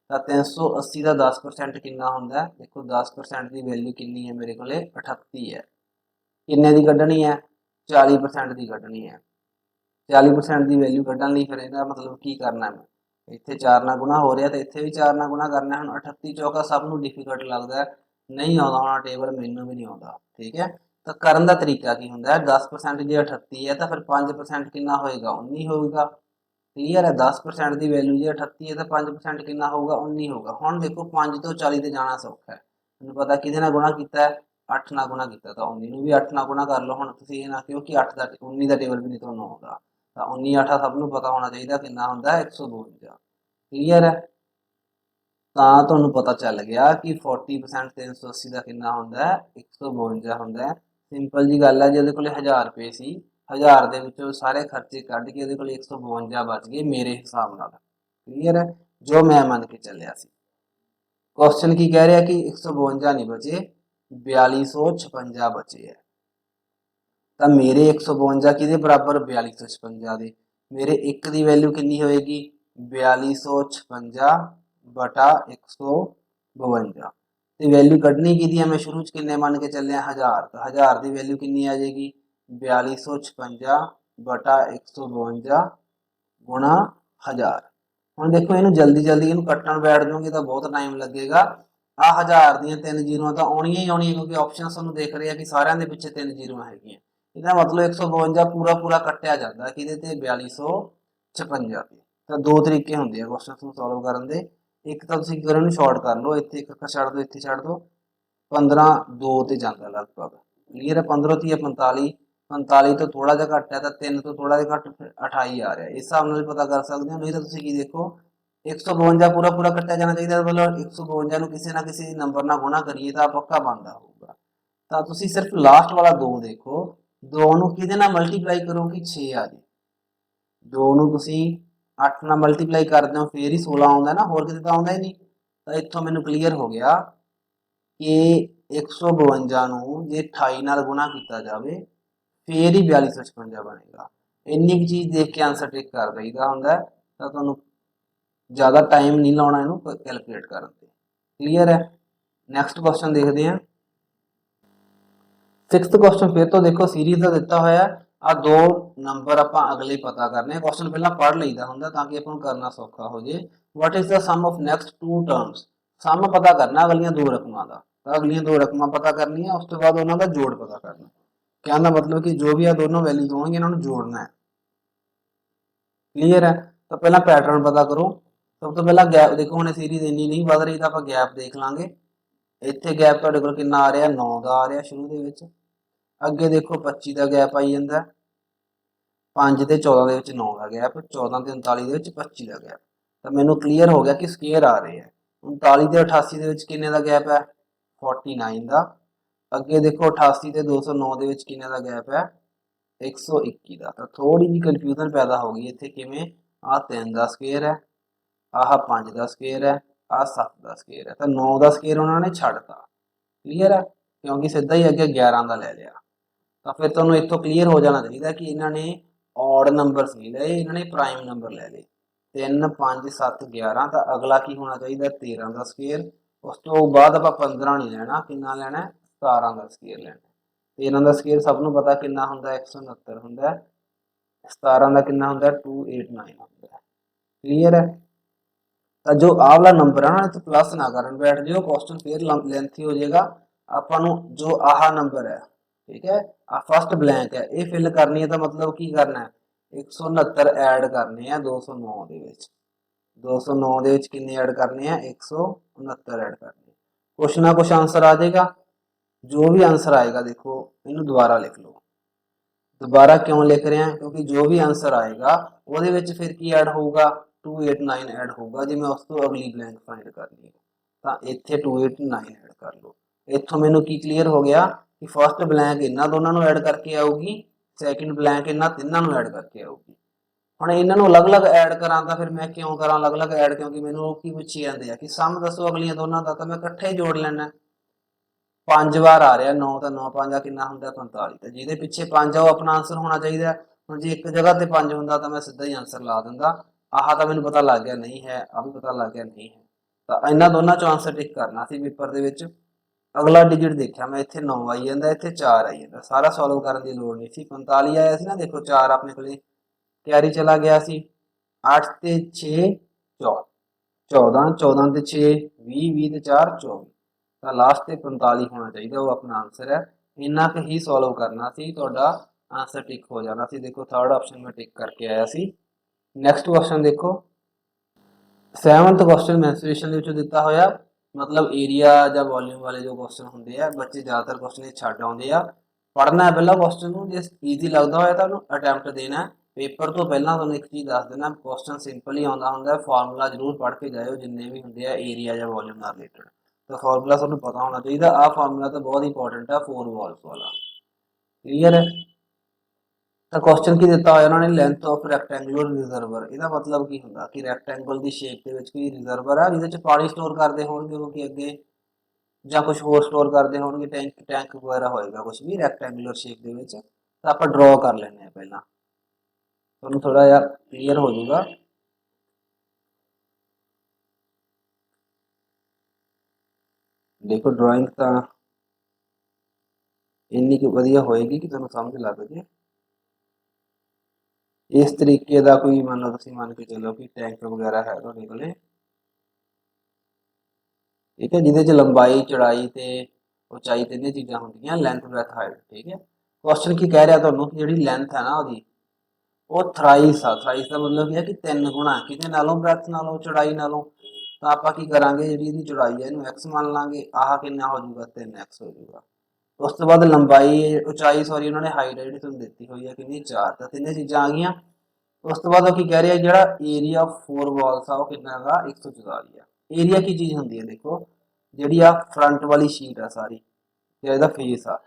ਤਾਂ 380 ਦਾ 10% ਕਿੰਨਾ ਹੁੰਦਾ? ਦੇਖੋ 10% ਦੀ ਵੈਲਿਊ ਕਿੰਨੀ ਹੈ ਮੇਰੇ ਕੋਲੇ? 38 ਹੈ। ਕਿੰਨੇ ਦੀ ਕੱਢਣੀ ਹੈ? 40% ਦੀ ਕੱਢਣੀ ਹੈ। 40% ਦੀ ਵੈਲਿਊ ਕੱਢਣ ਲਈ ਫਿਰ ਇਹਦਾ ਮਤਲਬ ਕੀ ਕਰਨਾ ਹੈ? ਇੱਥੇ 4 ਨਾਲ ਗੁਣਾ ਹੋ ਰਿਹਾ ਤੇ ਇੱਥੇ ਵੀ 4 ਨਾਲ ਗੁਣਾ ਕਰਨਾ। ਹੁਣ 38 ਚੌਕਾ ਸਭ ਨੂੰ ਡਿਫਿਕਲਟ ਲੱਗਦਾ, ਨਹੀਂ ਆਉਂਦਾ ਹੋਣਾ ਟੇਬਲ, ਮੈਨੂੰ ਵੀ ਨਹੀਂ ਆਉਂਦਾ। ਠੀਕ ਹੈ, ਤਾਂ ਕਰਨ ਦਾ ਤਰੀਕਾ ਕੀ ਹੁੰਦਾ ਹੈ? 10% ਜੇ 38 ਹੈ ਤਾਂ ਫਿਰ 5% ਕਿੰਨਾ ਹੋਏਗਾ? 19 ਹੋਊਗਾ। ਕਲੀਅਰ ਹੈ? 10% ਦੀ ਵੈਲਿਊ ਜੇ 38 ਹੈ ਤਾਂ 5% ਕਿੰਨਾ ਹੋਊਗਾ? 19 ਹੋਊਗਾ। ਹੁਣ ਦੇਖੋ 5 ਤੋਂ 40 ਤੇ ਜਾਣਾ ਸੌਖਾ ਹੈ, ਮੈਨੂੰ ਪਤਾ ਕਿਹਦੇ ਨਾਲ ਗੁਣਾ ਕੀਤਾ ਹੈ? 8 ਨਾਲ ਗੁਣਾ ਕੀਤਾ ਤਾਂ 19 ਨੂੰ ਵੀ 8 ਨਾਲ ਗੁਣਾ ਕਰ ਲਓ। ਹੁਣ ਤੁਸੀਂ ਇਹ ਨਾ ਕਿਉਂ ਕਿ 8 ਦਾ 19 ਦਾ ਟੇਬਲ ਵੀ ਨਹੀਂ ਤੁਹਾਨੂੰ ਆਉਂਦਾ, ਤਾਂ 19 8 ਸਭ ਨੂੰ ਪਤਾ ਹੋਣਾ ਚਾਹੀਦਾ ਕਿੰਨਾ ਹੁੰਦਾ ਹੈ 152। ਕਲੀਅਰ ਹੈ? ਤਾਂ ਤੁਹਾਨੂੰ ਪਤਾ ਚੱਲ ਗਿਆ ਕਿ 40% 380 ਦਾ ਕਿੰਨਾ ਹੁੰਦਾ ਹੈ 152 ਹੁੰਦਾ ਹੈ। ਸਿੰਪਲ ਜੀ ਗੱਲ ਹੈ, ਜੇ ਉਹਦੇ ਕੋਲੇ 1000 ਰੁਪਏ ਸੀ, 1000 ਦੇ ਵਿੱਚੋਂ ਸਾਰੇ ਖਰਚੇ ਕੱਢ ਕੇ ਉਹਦੇ ਕੋਲ 152 ਬਚ ਗਏ ਮੇਰੇ ਹਿਸਾਬ ਨਾਲ। ਕਲੀਅਰ ਹੈ? ਜੋ ਮੈਂ ਮੰਨ ਕੇ ਚੱਲਿਆ ਸੀ। क्वेश्चन की कह रहा है कि 152 नहीं बचे, 4256 बचे है। तो मेरे 152 किहदे बराबर 4256 दे, मेरे एक की वैल्यू कितनी होएगी 4256 बटा 152। तो वैल्यू कढ़नी की मैं शुरू च किन्ने मन के चलिया 1000, तो 1000 की वैल्यू कितनी आ जाएगी 4256 बटा 152 गुणा 1000। ਹੁਣ ਦੇਖੋ ਇਹਨੂੰ ਜਲਦੀ ਇਹਨੂੰ ਕੱਟਣ ਬੈਠ ਜਾਓਗੇ ਤਾਂ ਬਹੁਤ ਟਾਈਮ ਲੱਗੇਗਾ। ਆ 1000 ਦੀਆਂ 3 ਜ਼ੀਰੋਆਂ ਤਾਂ ਆਉਣੀਆਂ ਹੀ ਆਉਣੀਆਂ, ਕਿਉਂਕਿ ਆਪਸ਼ਨ ਤੁਹਾਨੂੰ ਦੇਖ ਰਹੇ ਆ ਕਿ ਸਾਰਿਆਂ ਦੇ ਪਿੱਛੇ 3 ਜ਼ੀਰੋਆਂ ਹੈਗੀਆਂ। ਇਹਦਾ ਮਤਲਬ 152 ਪੂਰਾ ਕੱਟਿਆ ਜਾਂਦਾ ਕਿਹਦੇ ਤੇ 4256 ਤੇ। ਤਾਂ ਦੋ ਤਰੀਕੇ ਹੁੰਦੇ ਆ ਕੁਐਸਚਨ ਨੂੰ ਸੋਲਵ ਕਰਨ ਦੇ। ਇੱਕ ਤਾਂ ਤੁਸੀਂ ਕੀ ਕਰੋ ਇਹਨੂੰ ਸ਼ਾਰਟ ਕਰ ਲਓ, ਇੱਥੇ ਇੱਕ ਛੱਡ ਦਿਓ, ਇੱਥੇ ਛੱਡ ਦਿਓ, 15 2 ਤੇ ਜਾਂਦਾ ਲਗਭਗ। ਕਲੀਅਰ ਹੈ? 15 30 45, 45 ਤੋਂ ਥੋੜਾ ਜਿਹਾ ਘੱਟ ਹੈ ਤਾਂ 3 ਤੋਂ ਥੋੜਾ ਜਿਹਾ ਘੱਟ 28 ਆ ਰਿਹਾ। ਇਸ ਹਿਸਾਬ ਨਾਲ ਪਤਾ ਕਰ ਸਕਦੇ ਹੋ। ਨਹੀਂ ਤਾਂ ਤੁਸੀਂ ਕੀ ਦੇਖੋ 152 ਪੂਰਾ ਕੱਟਿਆ ਜਾਣਾ ਚਾਹੀਦਾ, ਮਤਲਬ 152 ਨੂੰ ਕਿਸੇ ਨਾ ਕਿਸੇ ਨੰਬਰ ਨਾਲ ਗੁਣਾ ਕਰੀਏ ਤਾਂ ਪੱਕਾ ਬਣਦਾ ਹੋਊਗਾ। ਤਾਂ ਤੁਸੀਂ ਸਿਰਫ ਲਾਸਟ ਵਾਲਾ 2 ਦੇਖੋ, 2 ਨੂੰ ਕਿਹਦੇ ਨਾਲ ਮਲਟੀਪਲਾਈ ਕਰੋ ਕਿ 6 ਆ ਜੇ। 2 ਨੂੰ ਤੁਸੀਂ 8 ਨਾਲ ਮਲਟੀਪਲਾਈ ਕਰਦੇ ਹੋ ਫੇਰ ਹੀ 16 ਆਉਂਦਾ ਨਾ, ਹੋਰ ਕਿਤੇ ਤਾਂ ਆਉਂਦਾ ਹੀ ਨਹੀਂ। ਤਾਂ ਇੱਥੋਂ ਮੈਨੂੰ ਕਲੀਅਰ ਹੋ ਗਿਆ ਕਿ 152 ਨੂੰ ਜੇ 28 ਨਾਲ ਗੁਣਾ ਕੀਤਾ ਜਾਵੇ ਫੇਰ ਹੀ 4256 ਬਣੇਗਾ। ਇੰਨੀ ਕੁ ਚੀਜ਼ ਦੇਖ ਕੇ ਆਂਸਰ ਟਿਕ ਕਰ ਦਈਦਾ ਹੁੰਦਾ। ਤਾਂ ਤੁਹਾਨੂੰ ज़्यादा टाइम नहीं लाना इनू कैलकुलेट करन ते। क्लीयर है? नैक्सट क्वेश्चन देखते हैं। 6th क्वेश्चन फिर तो देखो सीरीज का दिता होया। आ 2 नंबर आप अगले पता करने, क्वेश्चन पहला पढ़ लीदा हुंदा ताकि अपन करना सौखा हो जाए। What is the sum of next 2 terms? Sum पता करना अगलियां 2 रकमां दा। अगलियां 2 रकमां पता करनी है, उस तो बाद उन्हां दा जोड़ पता करना। कहने का मतलब कि जो भी आ दोनों वैल्यूज होंगी इन्होंने जोड़ना है। क्लीयर है? तो पहला पैटर्न पता करो। सब तो पहला गैप देखो, हमने सीरीज इन्नी नहीं बढ़ रही तो आप गैप देख लांगे। इत्थे गैप तुहाडे कोल कितना आ रहा 9 का आ रहा शुरू दे विच। अगे देखो 25 का गैप आई जाता, 5 ते 14 दे विच 9 का गैप, 14 ते 39 दे विच 25 का गैप। तो मैनू क्लीयर हो गया कि स्केयर आ रहे हैं। 39 ते 88 दे विच किन्ने दा गैप है 49 का। अगे देखो 88 ते 209 दे विच किन्ने दा गैप है 121 का। तो थोड़ी जी कन्फ्यूजन पैदा हो गई इत्थे किवें, आ 3 का स्केयर है, आह 5 का स्केयर है, आह 7 का स्केयर है। तो 9 का स्केयर उन्होंने छड्डता। क्लीयर है? क्योंकि सीधा ही अगे 11 का ले लिया। तो फिर तुहानूं इत्थों क्लीयर हो जाना चाहिए कि इन्होंने ऑड नंबर्स नहीं ले, इन्होंने प्राइम नंबर ले लिए। 3 5 7 11। तो अगला की होना चाहिए 13 का स्केयर। उस तो बाद आप 15 नहीं लेना, कितना लेना 17 का स्केयर लेना। 13 का स्केयर सबनों पता कितना होंदा 169 होंदा, 17 का कितना होंदा 289 होंदा। क्लीयर है? तो जो आ वाला नंबर है ना इत्थे प्लस ना करन बैठ जाओ, क्वेश्चन फिर लेंथी हो जाएगा। आपां नूं जो आह नंबर है, ठीक है, आ फर्स्ट ब्लैंक है, ये फिल करनी है। तो मतलब की करना है 169 ऐड करने हैं 209 दे विच। 209 दे विच किन्ने ऐड करने हैं 169 ऐड करने। कुछ ना कुछ आंसर आ जाएगा। जो भी आंसर आएगा देखो इनू दोबारा लिख लो। दोबारा क्यों लिख रहे हैं? क्योंकि जो भी आंसर आएगा ਉਹਦੇ ਵਿੱਚ ਫਿਰ ਕੀ ਐਡ ਹੋਊਗਾ 289 ਐਡ ਹੋਊਗਾ। ਜੇ ਮੈਂ ਉਸ ਤੋਂ ਅਗਲੀ ਬਲੈਂਕ ਫਾਈਂਡ ਕਰਨੀ ਹੈ ਤਾਂ ਇੱਥੇ 289 ਐਡ ਕਰ ਲਓ। ਇੱਥੋਂ ਮੈਨੂੰ ਕੀ ਕਲੀਅਰ ਹੋ ਗਿਆ ਕਿ ਫਸਟ ਬਲੈਂਕ ਇਹਨਾਂ ਦੋਨਾਂ ਨੂੰ ਐਡ ਕਰਕੇ ਆਊਗੀ, ਸੈਕਿੰਡ ਬਲੈਂਕ ਇਹਨਾਂ ਤਿੰਨਾਂ ਨੂੰ ਐਡ ਕਰਕੇ ਆਊਗੀ। ਹੁਣ ਇਹਨਾਂ ਨੂੰ ਅਲੱਗ-ਅਲੱਗ ਐਡ ਕਰਾਂ ਤਾਂ ਫਿਰ ਮੈਂ ਕਿਉਂ ਕਰਾਂ ਅਲੱਗ-ਅਲੱਗ ਐਡ? ਕਿਉਂਕਿ ਮੈਨੂੰ ਕੀ ਪੁੱਛੀ ਜਾਂਦੇ ਆ ਕਿ ਸਮ ਦੱਸੋ ਅਗਲੀਆਂ ਦੋਨਾਂ ਦਾ, ਤਾਂ ਮੈਂ ਇਕੱਠੇ ਹੀ ਜੋੜ ਲੈਣਾ। 5 ਵਾਰ आ रहा 9, तो 9 5 कितना होंगे 45। तो जिहदे पिछे 5 वो अपना आंसर होना चाहिए। हम जो एक जगह पर 5 होंगे तो मैं सीधा ही आंसर ला दिंदा। आह तो मैंने पता लग गया नहीं है, आ भी पता लग गया नहीं है। तो इन्होंने दोनों चो आंसर टिक करना सी पेपर के विच। अगला डिजिट देखा मैं, इत्थे 9 आई जाता, इत्थे 4 आई जाता। सारा सॉल्व करने की लोड़ नहीं सी। 45 आया सी ना, देखो 4 अपने को कैरी चला गया सी। 8 ते 6 14, 14 ते 6 20, 20 ते 4 24। तो लास्ट ते 45 होना चाहिए, वो अपना आंसर है। इन्ना क ही सॉल्व करना सी, तुहाडा आंसर टिक हो जाना सी। देखो थर्ड ऑप्शन में टिक करके आया सी। नैक्सट क्वेश्चन देखो 7th क्वेश्चन मैंसुरेशन दिता होया। मतलब एरिया ਜਾਂ वॉल्यूम वाले जो क्वेश्चन ਹੁੰਦੇ ਆ ਬੱਚੇ ਜ਼ਿਆਦਾਤਰ क्वेश्चन ਇਹ ਛੱਡ ਆਉਂਦੇ ਆ। पढ़ना है पहला क्वेश्चन ਨੂੰ, ਜੇ ਈਜ਼ੀ ਲੱਗਦਾ ਹੋਇਆ ਤੁਹਾਨੂੰ ਅਟੈਂਪਟ ਦੇਣਾ ਹੈ। ਪੇਪਰ ਤੋਂ ਪਹਿਲਾਂ ਤੁਹਾਨੂੰ ਇੱਕ ਚੀਜ਼ ਦੱਸ ਦੇਣਾ, क्वेश्चन ਸਿੰਪਲ ਹੀ ਆਉਂਦਾ ਹੁੰਦਾ ਹੈ। ਫਾਰਮੂਲਾ ਜ਼ਰੂਰ ਪੜ੍ਹ ਕੇ ਜਾਇਓ ਜਿੰਨੇ ਵੀ ਹੁੰਦੇ ਆ ਏਰੀਆ ਜਾਂ ਵੋਲਿਊਮ ਨਾਲ ਰਿਲੇਟਡ, ਤਾਂ ਫਾਰਮੂਲਾ ਤੁਹਾਨੂੰ ਪਤਾ ਹੋਣਾ ਚਾਹੀਦਾ। ਆਹ ਫਾਰਮੂਲਾ ਤਾਂ ਬਹੁਤ ਇੰਪੋਰਟੈਂਟ ਹੈ 4 ਵੋਲਸ ਵਾਲਾ। ਕਲੀਅਰ ਹੈ। ਤਾਂ ਕੁਐਸਚਨ ਕੀ ਦਿੱਤਾ ਹੋਇਆ ਉਹਨਾਂ ਨੇ, ਲੈਂਥ ਆਫ ਰੈਕਟੈਂਗੂਲਰ ਰਿਜ਼ਰਵਰ। ਇਹਦਾ ਮਤਲਬ ਕੀ ਹੁੰਦਾ ਕਿ ਰੈਕਟੈਂਗਲ ਦੀ ਸ਼ੇਪ ਦੇ ਵਿੱਚ ਕੋਈ ਰਿਜ਼ਰਵਰ ਹੈ ਜਿਹਦੇ ਚ ਪਾਣੀ ਸਟੋਰ ਕਰਦੇ ਹੋਣਗੇ ਕਿਉਂਕਿ ਅੱਗੇ, ਜਾਂ ਕੁਝ ਹੋਰ ਸਟੋਰ ਕਰਦੇ ਹੋਣਗੇ, ਟੈਂਕ ਵਗੈਰਾ ਹੋਏਗਾ ਕੁਝ ਵੀ ਰੈਕਟੈਂਗੂਲਰ ਸ਼ੇਪ ਦੇ ਵਿੱਚ। ਤਾਂ ਆਪਾਂ ਡਰਾ ਕਰ ਲੈਂਦੇ ਹਾਂ ਪਹਿਲਾਂ, ਤੁਹਾਨੂੰ ਥੋੜਾ ਜਿਹਾ ਕਲੀਅਰ ਹੋ ਜਾਊਗਾ। ਦੇਖੋ ਡਰਾਇੰਗ ਤਾਂ ਇੰਨੀ ਕੁ ਵਧੀਆ ਹੋਏਗੀ ਕਿ ਤੁਹਾਨੂੰ ਸਮਝ ਲੱਗ ਜੇ। ਇਸ ਤਰੀਕੇ ਦਾ ਕੋਈ ਮੰਨ ਲਓ, ਤੁਸੀਂ ਮੰਨ ਕੇ ਚੱਲੋ ਕਿ ਟੈਂਕ ਵਗੈਰਾ ਹੈ ਤੁਹਾਡੇ ਕੋਲੇ, ਠੀਕ ਹੈ, ਜਿਹਦੇ ਚ ਲੰਬਾਈ, ਚੌੜਾਈ ਤੇ ਉਚਾਈ ਤਿੰਨੇ ਚੀਜ਼ਾਂ ਹੁੰਦੀਆਂ, ਲੈਂਥ, ਬ੍ਰੈਥ, ਹਾਈਟ। ਠੀਕ ਹੈ। ਕੁਐਸਚਨ ਕੀ ਕਹਿ ਰਿਹਾ ਤੁਹਾਨੂੰ ਕਿ ਜਿਹੜੀ ਲੈਂਥ ਹੈ ਨਾ ਉਹਦੀ, ਉਹ ਥਰਾਈਸ ਆ। ਥਰਾਈਸ ਦਾ ਮਤਲਬ ਇਹ ਹੈ ਕਿ 3 ਗੁਣਾ, ਕਿਹਦੇ ਨਾਲੋਂ, ਬ੍ਰੈਥ ਨਾਲੋਂ, ਚੌੜਾਈ ਨਾਲੋਂ। ਤਾਂ ਆਪਾਂ ਕੀ ਕਰਾਂਗੇ, ਜਿਹੜੀ ਇਹਦੀ ਚੌੜਾਈ ਹੈ ਇਹਨੂੰ x ਮੰਨ ਲਾਂਗੇ, ਆਹ ਕਿੰਨਾ ਹੋ ਜਾਊਗਾ 3x ਹੋ ਜਾਊਗਾ। ਉਸ ਤੋਂ ਬਾਅਦ ਲੰਬਾਈ, ਉਚਾਈ ਸੌਰੀ ਉਹਨਾਂ ਨੇ ਹਾਈਟ ਜਿਹੜੀ ਤੁਹਾਨੂੰ ਦਿੱਤੀ ਹੋਈ ਹੈ ਕਿੰਨੀ, 4। ਤਾਂ ਤਿੰਨੇ ਚੀਜ਼ਾਂ ਆ ਗਈਆਂ। ਉਸ ਤੋਂ ਬਾਅਦ ਉਹ ਕੀ ਕਹਿ ਰਿਹਾ, ਜਿਹੜਾ ਏਰੀਆ ਆਫ 4 ਵਾਲਸ ਆ ਉਹ ਕਿੰਨਾ ਹੈਗਾ, 144 ਆ। ਏਰੀਆ ਕੀ ਚੀਜ਼ ਹੁੰਦੀ ਹੈ, ਦੇਖੋ ਜਿਹੜੀ ਆ ਫਰੰਟ ਵਾਲੀ ਸ਼ੀਟ ਆ ਸਾਰੀ, ਤੇ ਇਹਦਾ ਫੇਸ ਆ,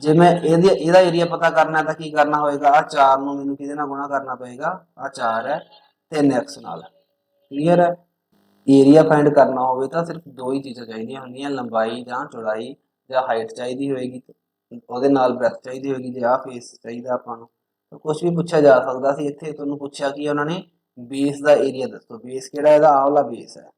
ਜੇ ਮੈਂ ਇਹਦਾ ਏਰੀਆ ਪਤਾ ਕਰਨਾ ਤਾਂ ਕੀ ਕਰਨਾ ਹੋਏਗਾ, ਆ 4 ਨੂੰ ਮੈਨੂੰ ਕਿਹਦੇ ਨਾਲ ਗੁਣਾ ਕਰਨਾ ਪਏਗਾ, ਆ 4 ਹੈ 3x ਨਾਲ। ਕਲੀਅਰ ਹੈ। ਏਰੀਆ ਫਾਈਂਡ ਕਰਨਾ ਹੋਵੇ ਤਾਂ ਸਿਰਫ ਦੋ ਹੀ ਚੀਜ਼ਾਂ ਚਾਹੀਦੀਆਂ ਹੁੰਦੀਆਂ, ਲੰਬਾਈ ਜਾਂ ਚੌੜਾਈ, ਜਾਂ ਹਾਈਟ ਚਾਹੀਦੀ ਹੋਏਗੀ, ਉਹਦੇ ਨਾਲ ਬ੍ਰੈਥ ਚਾਹੀਦੀ ਹੋਏਗੀ, ਜੇ ਆ ਫੇਸ ਚਾਹੀਦਾ ਆਪਾਂ ਨੂੰ। ਤਾਂ ਕੁਝ ਵੀ ਪੁੱਛਿਆ ਜਾ ਸਕਦਾ ਸੀ। ਇੱਥੇ ਤੁਹਾਨੂੰ ਪੁੱਛਿਆ ਕਿ ਉਹਨਾਂ ਨੇ ਬੇਸ ਦਾ ਏਰੀਆ ਦੱਸੋ, ਬੇਸ ਕਿਹੜਾ, ਇਹਦਾ ਆਹ ਵਾਲਾ ਬੇਸ ਹੈ,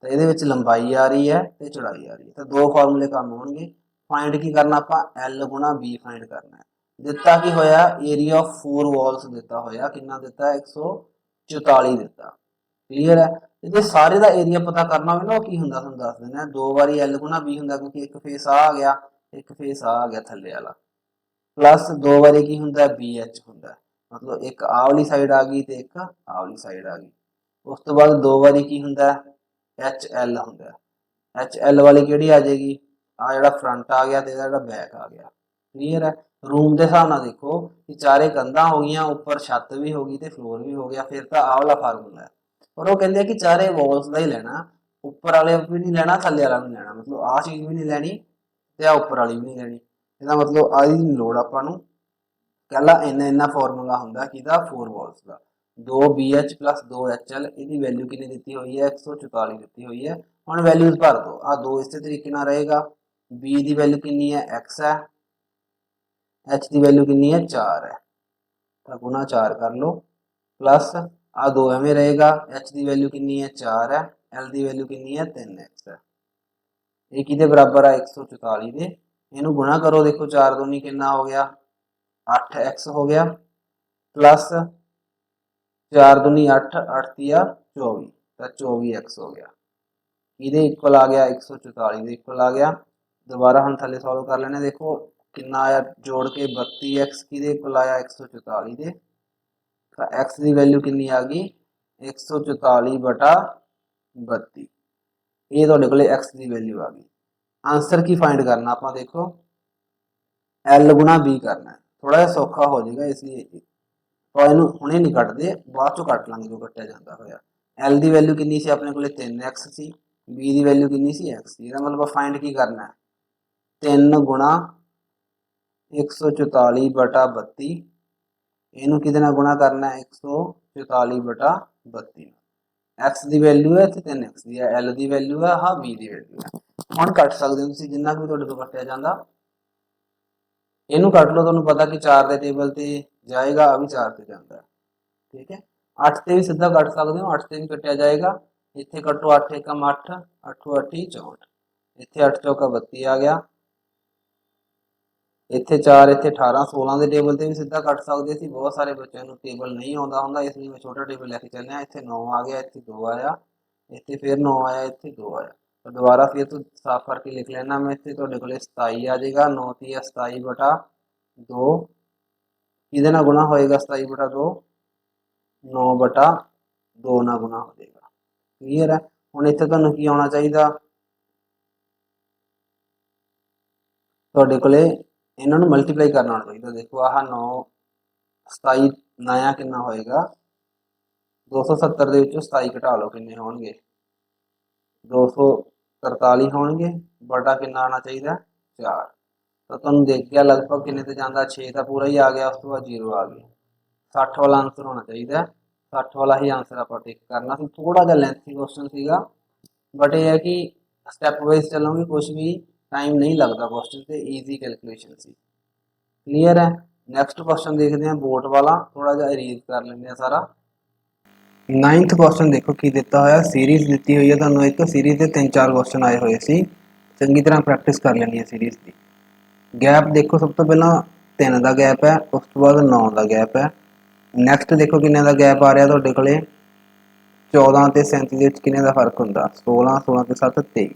ਤਾਂ ਇਹਦੇ ਵਿੱਚ ਲੰਬਾਈ ਆ ਰਹੀ ਹੈ ਤੇ ਚੌੜਾਈ ਆ ਰਹੀ ਹੈ। ਤਾਂ ਦੋ ਫਾਰਮੂਲੇ ਕੰਮ ਹੋਣਗੇ। ਫਾਈਂਡ ਕੀ ਕਰਨਾ ਆਪਾਂ, L ਗੁਣਾ B ਫਾਈਂਡ ਕਰਨਾ ਹੈ। ਦਿੱਤਾ ਕੀ ਹੋਇਆ, ਏਰੀਆ ਆਫ 4 ਵਾਲਸ ਦਿੱਤਾ ਹੋਇਆ, ਕਿੰਨਾ ਦਿੱਤਾ, 144 ਦਿੱਤਾ। ਕਲੀਅਰ ਹੈ। ਤੇ ਜੇ ਸਾਰੇ ਦਾ ਏਰੀਆ ਪਤਾ ਕਰਨਾ ਹੋਵੇ ਨਾ, ਉਹ ਕੀ ਹੁੰਦਾ ਤੁਹਾਨੂੰ ਦੱਸ ਦਿੰਦਾ, 2 ਵਾਰੀ L ਗੁਣਾ B ਹੁੰਦਾ, ਕਿਉਂਕਿ ਇੱਕ ਫੇਸ ਆ ਗਿਆ, ਇੱਕ ਫੇਸ ਆ ਗਿਆ ਥੱਲੇ ਵਾਲਾ, ਪਲੱਸ 2 ਵਾਰੀ ਕੀ ਹੁੰਦਾ, BH ਹੁੰਦਾ, ਮਤਲਬ ਇੱਕ ਆਹ ਵਾਲੀ ਸਾਈਡ ਆ ਗਈ ਤੇ ਇੱਕ ਆਹ ਵਾਲੀ ਸਾਈਡ ਆ ਗਈ। ਉਸ ਤੋਂ ਬਾਅਦ 2 ਵਾਰੀ ਕੀ ਹੁੰਦਾ, HL ਹੁੰਦਾ, HL ਵਾਲੀ ਕਿਹੜੀ ਆ ਜਾਏਗੀ, ਆ ਜਿਹੜਾ ਫਰੰਟ ਆ ਗਿਆ ਤੇ ਇਹਦਾ ਜਿਹੜਾ ਬੈਕ ਆ ਗਿਆ। ਕਲੀਅਰ ਹੈ। ਰੂਮ ਦੇ ਹਿਸਾਬ ਨਾਲ ਦੇਖੋ ਕਿ ਚਾਰੇ ਕੰਧਾਂ ਹੋ ਗਈਆਂ, ਉੱਪਰ ਛੱਤ ਵੀ ਹੋ ਗਈ ਤੇ ਫਲੋਰ ਵੀ ਹੋ ਗਿਆ, ਫਿਰ ਤਾਂ ਆਹ ਵਾਲਾ ਫਾਰਮੂਲਾ ਹੈ। ਪਰ ਉਹ ਕਹਿੰਦੇ ਆ ਕਿ ਚਾਰੇ ਵਾਲਸ ਦਾ ਹੀ ਲੈਣਾ, ਉੱਪਰ ਵਾਲੇ ਵੀ ਨਹੀਂ ਲੈਣਾ, ਥੱਲੇ ਵਾਲਾ ਵੀ ਨਹੀਂ ਲੈਣਾ, ਮਤਲਬ ਆਹ ਚੀਜ਼ ਵੀ ਨਹੀਂ ਲੈਣੀ ਤੇ ਆ ਉੱਪਰ ਵਾਲੀ ਵੀ ਨਹੀਂ ਲੈਣੀ। ਇਹਦਾ ਮਤਲਬ ਆਹਦੀ ਨਹੀਂ ਲੋੜ ਆਪਾਂ ਨੂੰ, ਕੱਲਾ ਇੰਨਾ ਫਾਰਮੂਲਾ ਹੁੰਦਾ ਕਿਹਦਾ, 4 ਵਾਲਸ ਦਾ। 2BH plus 2HL, ਇਹਦੀ ਵੈਲਿਊ ਕਿੰਨੀ ਦਿੱਤੀ ਹੋਈ ਹੈ, 144 ਦਿੱਤੀ ਹੋਈ ਹੈ। ਹੁਣ ਵੈਲਿਊਜ਼ ਭਰ ਦੋ, ਆ 2 ਇਸੇ ਤਰੀਕੇ ਨਾਲ ਰਹੇਗਾ, B ਦੀ ਵੈਲਿਊ ਕਿੰਨੀ ਹੈ, x ਹੈ, H ਦੀ ਵੈਲਿਊ ਕਿੰਨੀ ਹੈ, 4 ਹੈ, ਤਾਂ ਗੁਣਾ 4 ਕਰ ਲਓ, ਪਲੱਸ ਆ 2 ਐਵੇਂ ਰਹੇਗਾ, H ਦੀ ਵੈਲਿਊ ਕਿੰਨੀ ਹੈ, 4 ਹੈ, L ਦੀ ਵੈਲਿਊ ਕਿੰਨੀ ਹੈ, 3x ਹੈ। ਇਹ ਕਿਹਦੇ ਬਰਾਬਰ ਆ, 144 ਦੇ। ਇਹਨੂੰ ਗੁਣਾ ਕਰੋ, ਦੇਖੋ 4 ਦੂਣੀ ਕਿੰਨਾ ਹੋ ਗਿਆ, 8x ਹੋ ਗਿਆ, ਪਲੱਸ 4 ਦੂਣੀ 8, 8 ਤੀਆ 24, ਤਾਂ 24x ਹੋ ਗਿਆ। ਇਹਦੇ ਇਕੁਅਲ ਆ ਗਿਆ, 144 ਦੇ ਇਕੁਅਲ ਆ ਗਿਆ। ਦੁਬਾਰਾ ਹੁਣ ਥੱਲੇ ਸੋਲਵ ਕਰ ਲੈਣੇ, ਦੇਖੋ ਕਿੰਨਾ ਆਇਆ, ਜੋੜ ਕੇ 32x ਕਿਹਦੇ ਇਕੁਅਲ ਆਇਆ, 144 ਦੇ। ਤਾਂ x ਦੀ ਵੈਲਿਊ ਕਿੰਨੀ ਆ ਗਈ, 144 ਬਟਾ 32। ਇਹ ਤੁਹਾਡੇ ਕੋਲੇ x ਦੀ ਵੈਲਿਊ ਆ ਗਈ। ਆਂਸਰ ਕੀ ਫਾਈਂਡ ਕਰਨਾ ਆਪਾਂ, ਦੇਖੋ L ਗੁਣਾ B ਕਰਨਾ, ਥੋੜਾ ਜਿਹਾ ਸੌਖਾ ਹੋ ਜਾਏਗਾ, ਇਸ ਲਈ ਤਾਂ ਇਹਨੂੰ ਹੁਣੇ ਨਹੀਂ ਕੱਟਦੇ, ਬਾਅਦ ਚੋਂ ਕੱਟ ਲਾਂਗੇ ਜੋ ਕੱਟਿਆ ਜਾਂਦਾ ਹੋਇਆ। L ਦੀ ਵੈਲਿਊ ਕਿੰਨੀ ਸੀ ਆਪਣੇ ਕੋਲੇ, 3x ਸੀ, B ਦੀ ਵੈਲਿਊ ਕਿੰਨੀ ਸੀ, x ਸੀ। ਇਹਦਾ ਮਤਲਬ ਫਾਈਂਡ ਕੀ ਕਰਨਾ, 3 ਗੁਣਾ 144 ਬਟਾ 32, ਇਹਨੂੰ ਕਿਹਦੇ ਨਾਲ ਗੁਣਾ ਕਰਨਾ, 144 ਬਟਾ 32। x ਦੀ ਵੈਲਿਊ ਹੈ ਤੇ 3x ਦੀ ਹੈ, L ਦੀ ਵੈਲਿਊ ਹੈ, ਹਾਂ B ਦੀ ਵੈਲਿਊ ਹੈ। ਹੁਣ ਕੱਟ ਸਕਦੇ ਹੋ ਤੁਸੀਂ, ਜਿੰਨਾ ਵੀ ਤੁਹਾਡੇ ਤੋਂ ਕੱਟਿਆ ਜਾਂਦਾ ਇਹਨੂੰ ਕੱਟ ਲਓ। ਤੁਹਾਨੂੰ ਪਤਾ ਕਿ 4 ਦੇ ਟੇਬਲ ਤੇ ਜਾਏਗਾ, ਆ ਵੀ 4 ਤੇ ਜਾਂਦਾ, ਠੀਕ ਹੈ। 8 ਤੇ ਵੀ ਸਿੱਧਾ ਕੱਟ ਸਕਦੇ ਹੋ, 8 ਤੇ ਵੀ ਕੱਟਿਆ ਜਾਏਗਾ। ਇੱਥੇ ਕੱਟੋ, 8 ਏਕਮ 8, 8 8 64, ਇੱਥੇ 8 ਚੌਕਾ 32 ਆ ਗਿਆ, ਇੱਥੇ 4, ਇੱਥੇ 18, 16 ਦੇ ਟੇਬਲ ਤੇ ਵੀ ਸਿੱਧਾ ਕੱਟ ਸਕਦੇ ਸੀ। ਬਹੁਤ ਸਾਰੇ ਬੱਚਿਆਂ ਨੂੰ ਟੇਬਲ ਨਹੀਂ ਆਉਂਦਾ ਹੁੰਦਾ, ਇਸ ਲਈ ਮੈਂ ਛੋਟਾ ਟੇਬਲ ਲੈ ਕੇ ਚੱਲਿਆ। ਇੱਥੇ 9 ਆ ਗਿਆ, ਇੱਥੇ 2 ਆਇਆ, ਇੱਥੇ ਫਿਰ 9 ਆਇਆ, ਇੱਥੇ 2 ਆਇਆ। ਤਾਂ ਦੁਬਾਰਾ ਫਿਰ ਤੋਂ ਸਾਫ਼ ਕਰਕੇ ਲਿਖ ਲੈਣਾ ਮੈਂ, ਇੱਥੇ ਤੁਹਾਡੇ ਕੋਲੇ 27 ਆ ਜਾਏਗਾ, 9 ਤੀਆ 27 ਬਟਾ 2, ਕਿਹਦੇ ਨਾਲ ਗੁਣਾ ਹੋਏਗਾ, 27 ਬਟਾ 2, 9 ਬਟਾ 2 ਨਾਲ ਗੁਣਾ ਹੋ ਜਾਏਗਾ। ਕਲੀਅਰ ਹੈ। ਹੁਣ ਇੱਥੇ ਤੁਹਾਨੂੰ ਕੀ ਆਉਣਾ ਚਾਹੀਦਾ, ਤੁਹਾਡੇ ਕੋਲੇ ਇਹਨਾਂ ਨੂੰ ਮਲਟੀਪਲਾਈ ਕਰਨਾ ਆਉਣਾ ਚਾਹੀਦਾ। ਦੇਖੋ ਆਹ 9 27 ਨया ਕਿੰਨਾ ਹੋਏਗਾ 270 ਦੇ ਵਿੱਚੋਂ 27 ਘਟਾ ਲਓ ਕਿੰਨੇ ਹੋਣਗੇ 243 ਹੋਣਗੇ ਬਟਾ ਕਿੰਨਾ ਆਉਣਾ ਚਾਹੀਦਾ 4। ਤਾਂ ਤੁਹਾਨੂੰ ਦੇਖ ਗਿਆ ਲਗਭਗ ਕਿੰਨੇ ਤੇ ਜਾਂਦਾ 6 ਤਾਂ ਪੂਰਾ ਹੀ ਆ ਗਿਆ, ਉਸ ਤੋਂ ਬਾਅਦ 0 ਆ ਗਿਆ। 60 ਵਾਲਾ ਆंसर होना चाहिए, 60 वाला ही आंसर आप टिक करना सी। थोड़ा जा लेंथी क्वेश्चन सीगा बट यह है कि स्टैप वाइज चलोगे कुछ भी टाइम नहीं लगता क्वेश्चन से, ईजी कैलकुलेशन सी। क्लीयर है। नैक्सट क्वेश्चन देखते हैं बोर्ड वाला, थोड़ा जा इरेज कर लेंगे सारा। 9th क्वेश्चन देखो की दिता होया, सीरीज दी हुई है तुहानू एक सीरीज के 3-4 क्वेश्चन आए हुए सी, चंगी तरह प्रैक्टिस कर लेनी है सीरीज की। गैप देखो सब तो पहला 3 का गैप है, उस तो बाद 9 का गैप है। नैक्सट देखो किन्ने का गैप आ रहा तुहाडे कोले 14 ते 37 दे विच किन्ने दा फर्क हुंदा 16, 16 ते 7 23।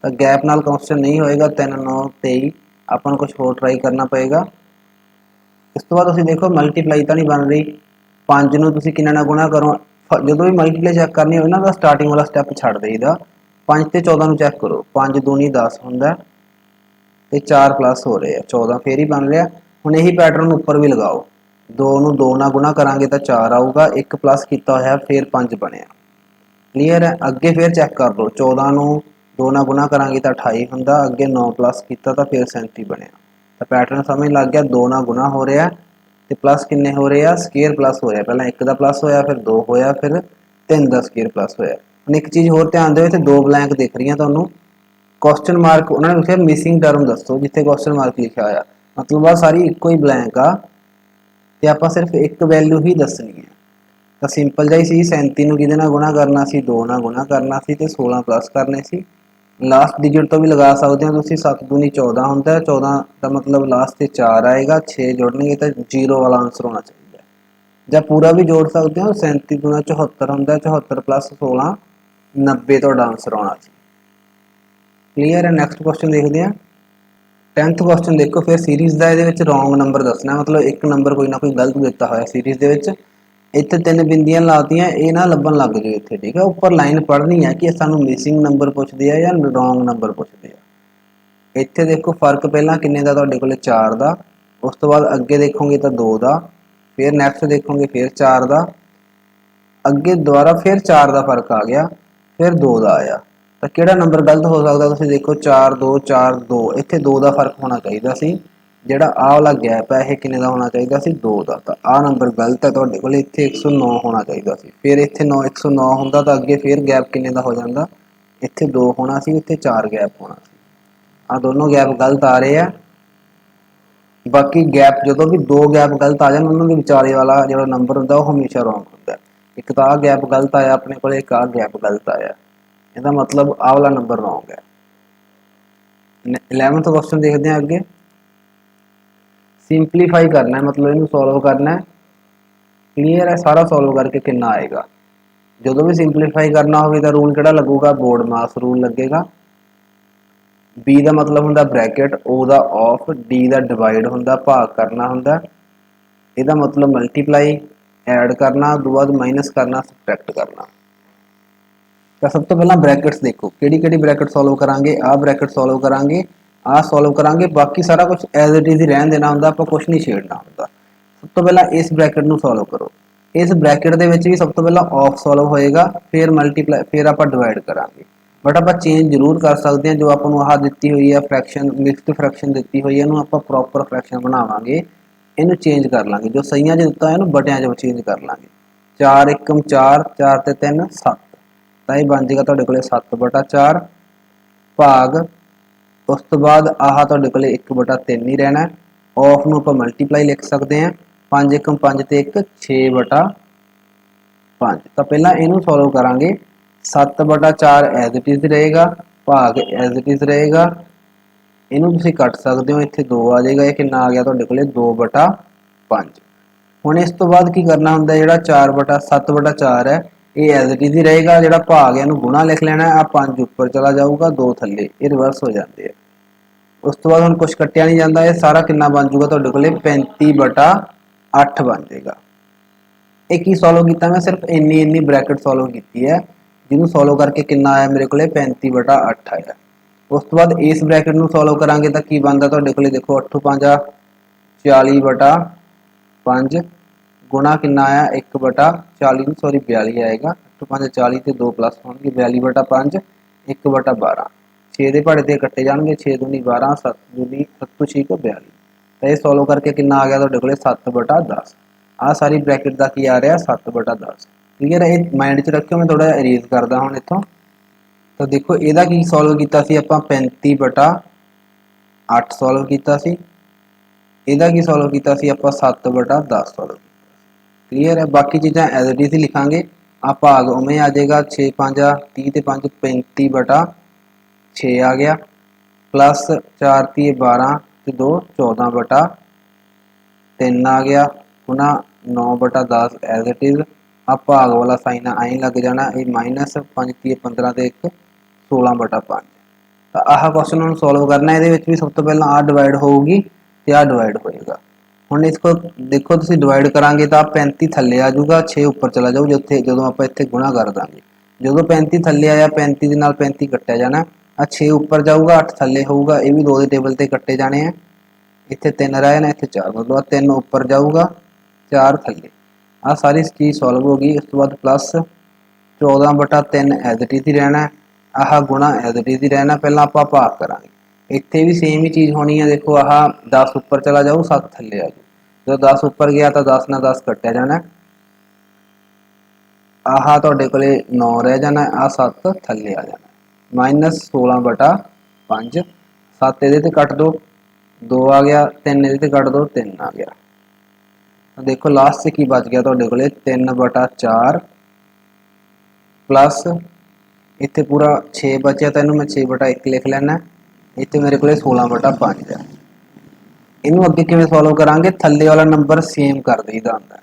तो गैप नाल क्वेश्चन नहीं होएगा 3 9 23, आपां नूं कुछ होर ट्राई करना पएगा। इस तो बाद तुसीं देखो मल्टीप्लाई तो नहीं बन रही, 5 नूं तुसीं किन्ने नाल गुणा करो, जो भी मल्टीप्लाई चैक करनी हो ना तो स्टार्टिंग वाला स्टैप छड्ड देईदा। 5 ते 14 नूं चैक करो, 5 दूनी 10 हुंदा ते 4 प्लस हो रहे हैं 14 फिर ही बन रहा। हुण यही पैटर्न ऊपर भी लगाओ, 2 नूं 2 नाल गुणा करांगे तो 4 आऊगा, 1 प्लस किया होया फिर 5 बनिया। क्लीयर है। अगे फिर चैक कर लो, 14 नूं 2 नाल गुणा करांगे तो 28 हुंदा, अगे 9 प्लस किया तो फिर 37 बनिया। तो पैटर्न समझ लग गया, 2 नाल गुणा हो रहा तो प्लस किन्ने हो रहे हैं स्केयर प्लस हो रहा, पहला 1 का प्लस होया फिर 2 होया फिर 3 का स्केयर प्लस होया। हुण एक चीज़ होर ध्यान दो, इत्थे 2 ब्लैंक दिख रही तुहानूं, क्वेश्चन मार्क उन्होंने लिखा मिसिंग टर्म दसो जिथे क्वेश्चन मार्क लिखा होया, मतलब आ सारी इको ही ब्लैंक आ ते आपां सिर्फ एक वैल्यू ही दसनी है। तो सिंपल जिहा ही सी, 37 नूं किहदे नाल गुणा करना सी 2 नाल गुणा करना सी ते 16 प्लस करने सी। लास्ट डिजिट तो भी लगा सकते हो तुसीं, 7 दूनी 14 हुंदा, 14 का मतलब लास्ट से 4 आएगा, 6 जोड़नेंगे तो 0 वाला आंसर होना चाहिए। या पूरा भी जोड़ सकते हो, 37 दूना 74 हुंदा, 74 प्लस 16 90 तुहाडा आंसर आना चाहिए। क्लीयर है। नैक्सट क्वेश्चन देखते हैं। 10th क्वेश्चन देखो, फिर सीरीज़ का ये रॉन्ग नंबर दसना, मतलब एक नंबर कोई ना कोई गलत दिता होया सीरीज़ के। इत्थे 3 बिंदियां लातियां, ये ना लभन लग जाओ इत्थे, ठीक है। उपर लाइन पढ़नी है कि सानू मिसिंग नंबर पुछदे आ या रॉन्ग नंबर पुछदे आ। इत्थे देखो फर्क पहला किन्ने दा तुहाडे कोले 4 दा, उस तो बाद अगे देखोगे तो 2 दा, फिर नैक्सट देखोगे फिर 4 दा, अगे दोबारा फिर 4 का फर्क आ गया, फिर 2 का आया। तो किहड़ा नंबर गलत हो सकता, तुसीं देखो 4 2 4 2, इत्थे 2 का फर्क होना चाहिए सी। जिहड़ा आ वाला गैप है यह किन्ने दा होना चाहिए सी 2 का, तो आ नंबर गलत है तुहाडे कोल, इत्थे 109 होना चाहिए सी। फिर इत्थे 109 हुंदा तो अगे फिर गैप किन्ने दा हो जांदा, इत्थे 2 होना सी, इत्थे 4 गैप होना सी। आ दोनों गैप गलत आ रहे हैं। बाकी गैप जो भी 2 गैप गलत आ जाए, उन्होंने विचाले वाला जो नंबर होंगे वह हमेशा रॉन्ग होंगे। एक तो आ गैप गलत आया अपने को, एक आ गैप गलत आया, इसका मतलब आ वाला नंबर रॉन्ग है। 11th क्वेश्चन देखते हैं अगे। सिंपलीफाई करना है, मतलब इन्हें सॉल्व करना है। क्लीयर है। सारा सॉल्व करके कितना आएगा, जो भी सिंपलीफाई करना होगा तो रूल किहड़ा लगूगा, बोर्ड मास रूल लगेगा। बी का मतलब होंदा ब्रैकेट, ओ का ऑफ, डी का डिवाइड होंदा, भाग करना होंदा, इसका मतलब मल्टीप्लाई, ऐड करना, दो बाद माइनस करना, सबट्रैक्ट करना। तो सब तो पहला ब्रैकेट्स देखो, किहड़ी ब्रैकेट सॉल्व करांगे, आ ब्रैकेट सॉल्व करांगे, आ सॉल्व करांगे, बाकी सारा कुछ एज इट इज ही रहन देना होंदा, आपां कुछ नहीं छेड़ना होंदा। सब तो पहला इस ब्रैकेट नूं सॉल्व करो, इस ब्रैकेट दे विच भी सब तो पहला ऑफ सॉल्व होएगा, फिर मल्टीप्लाई, फिर आपां डिवाइड करांगे। बट आप चेंज जरूर कर सकते हैं, जो आपको आह दी हुई है फ्रैक्शन, मिक्सड फ्रैक्शन दी हुई है, आप प्रॉपर फ्रैक्शन बनावांगे, इनू चेंज कर लाँगे। जो सहीयां जो दिता है बटियां जो चेंज कर लाँगे। 4 एकम 4, 4 ते 3 7, तो यह बन जाएगा तुहाडे कोले 7/4 भाग, उस तो बाद आह तुहाडे कोले 1/3 ही रहना। ऑफ नूं आपां मल्टीप्लाई लिख सकते हैं, 5 एकम 5 ते 1 6/5। तो पहला इनू सॉल्व करांगे, 7/4 एज इट इज रहेगा, भाग एज इट इज रहेगा, इनू तुसीं कट सकते हो, इत्थे 2 आ जाएगा, यह कितना आ गया तुहाडे कोले 2/5। हुण इस तो बाद की करना हुंदा, जिहड़ा 7/4 है ये एज इट इज ही रहेगा, जिहड़ा भाग है इहनूं गुणा लिख लेना है, 5 उपर चला जाऊगा 2 थल्ले, ये रिवर्स हो जाते हैं। उस तो बाद हुण कुछ कट्टिया नहीं जाता, ये सारा कितना बन जूगा तुहाडे कोले 35/8 बन जाएगा। एक ही सॉल्व किया, मैं सिर्फ इन्नी ब्रैकेट सॉल्व की है, जिन्होंने सॉल्व करके कितना आया मेरे को 35/8 आया। उस तो बाद इस ब्रैकेट में सॉल्व करांगे तो की बनता तुहाडे कोले देखो 8 5 40 बटा 5 गुणा कितना आया 1 बटा 40 सॉरी 42 आएगा 8 5 40 तो 2 प्लस होंगे 42 बटा 5 1 बटा 12 6 के पहाड़े से कट्टे जाएंगे 6 दूनी 12 7 दूनी 7 तो 6 को 42 तो ये सॉल्व करके कितना आ गया तुहाडे कोले 7 बटा 10 आ सारी ब्रैकेट का की आ रहा 7 बटा 10 क्लीयर है। ये माइंड च रखियो मैं थोड़ा इरेज करदा हुण इत्थों। तो देखो ਇਹਦਾ की सॉल्व किया ਆਪਾਂ 35 बटा 8 सॉल्व किया ਇਹਦਾ की सॉल्व किया ਆਪਾਂ 7 बटा 10 सॉल्व क्लीयर है। बाकी चीज़ां एज इट इज लिखांगे आ भाग उमें आ जाएगा 6 5 30 ते 5 35 बटा 6 आ गया प्लस 4 30 12 ते 2 14 बटा 3 आ गया गुना 9 बटा 10 एज इट इज आ भाग वाला साइन आई लग जाना ये माइनस 5 30 15 ते 1 16 बटा 5। तो आह क्वेश्चन हम सॉल्व करना है ये भी सब तो पहला आ डिवाइड होगी तो आ डिवाइड होएगा। ਹੁਣ इसको देखो तुसीं डिवाइड करांगे तो 35 थल्ले आ जाऊगा 6 ਉੱਪਰ चला जाऊ जिथे जो ਆਪਾਂ ਇੱਥੇ गुणा कर ਦਾਂਗੇ ਜਦੋਂ 35 ਥੱਲੇ ਆਇਆ 35 ਦੇ ਨਾਲ 35 ਕੱਟਿਆ ਜਾਣਾ ਆ 6 ਉੱਪਰ ਜਾਊਗਾ 8 ਥੱਲੇ ਹੋਊਗਾ ਇਹ ਵੀ 2 ਦੇ ਟੇਬਲ ਤੇ ਕੱਟੇ ਜਾਣੇ ਆ ਇੱਥੇ 3 ਰਹਿ ਜਾਣਾ ਇੱਥੇ 4 मतलब 3 ਉੱਪਰ ਜਾਊਗਾ 4 ਥੱਲੇ ਆ ਸਾਰੀ ਚੀਜ਼ ਸੋਲਵ ਹੋ ਗਈ। ਉਸ ਤੋਂ ਬਾਅਦ प्लस 14 बटा 3 एज इट इज ही रहना आह गुणा एज इट इज ही रहना पहला आप भाग करांगे इत्थे भी सेम ही चीज़ होनी है। देखो आह 10 ऊपर चला जाऊ 7 थल्ले आ जाऊ जो 10 ऊपर गया तो 10 ना 10 कट्टिया जाना आह तुहाडे कोले 9 रह जाना आ 7 थल्ले आ जाना माइनस 16 बटा 5 7 ये कट दो 2 आ गया 3 ये कट दो 3 आ गया। देखो लास्ट से की बच गया तुहाडे कोले 3 बटा 4 प्लस इतने पूरा 6 बचा तो इनू मैं 6 बटा 1 लिख लेना इतने मेरे को 16 बटा 5 है। इनू अगे किवें सॉल्व करांगे थल्ले वाला नंबर सेम कर दईदा हुंदा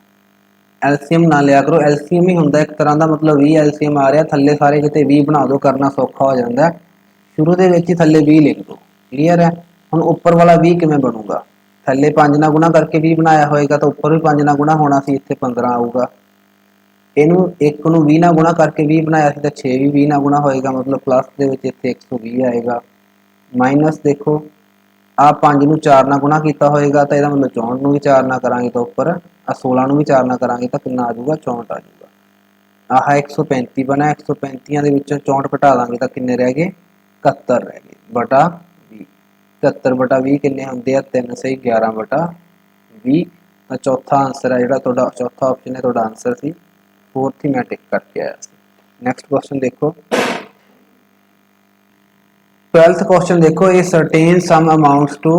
एलसीएम ना लिया करो एलसीएम ही हुंदा एक तरह का मतलब 20 एलसीएम आ रहा थल्ले सारे किते 20 बना दो करना सौखा हो जाता है शुरू के ही थल्ले 20 लिख दो क्लीयर है। हुण उपर वाला 20 किवें बनूगा थल्ले 5 ना गुणा करके 20 बनाया होएगा तो उपर भी 5 ना गुणा होना सी इत्थे 15 आऊगा इनू एक नू 20 ना गुणा करके 20 बनाया तो 6 भी 20 ना गुणा होएगा मतलब प्लस के इत्थे 120 आएगा माइनस देखो आ 5 नू 4 ना गुणा किया होएगा तो यदा मतलब 64 नू भी 4 ना करांगे तो उपर आ 16 नू भी 4 ना करांगे तो कितना आ जाऊगा 64 आ जाऊगा आह 135 बना 135 दे विचों 64 घटा दांगे तो किन्ने रह गए 71 रह गए बटा 20 71 बटा 20 किन्ने होंदे आ 3 सही 11 बटा 20 तो चौथा आंसर है जिहड़ा तुहाडा चौथा ऑप्शन है तुहाडा आंसर सी फोर्थ ही मैं टिक करके आया। नैक्सट क्वेश्चन देखो 12th क्वेश्चन देखो a certain sum amounts to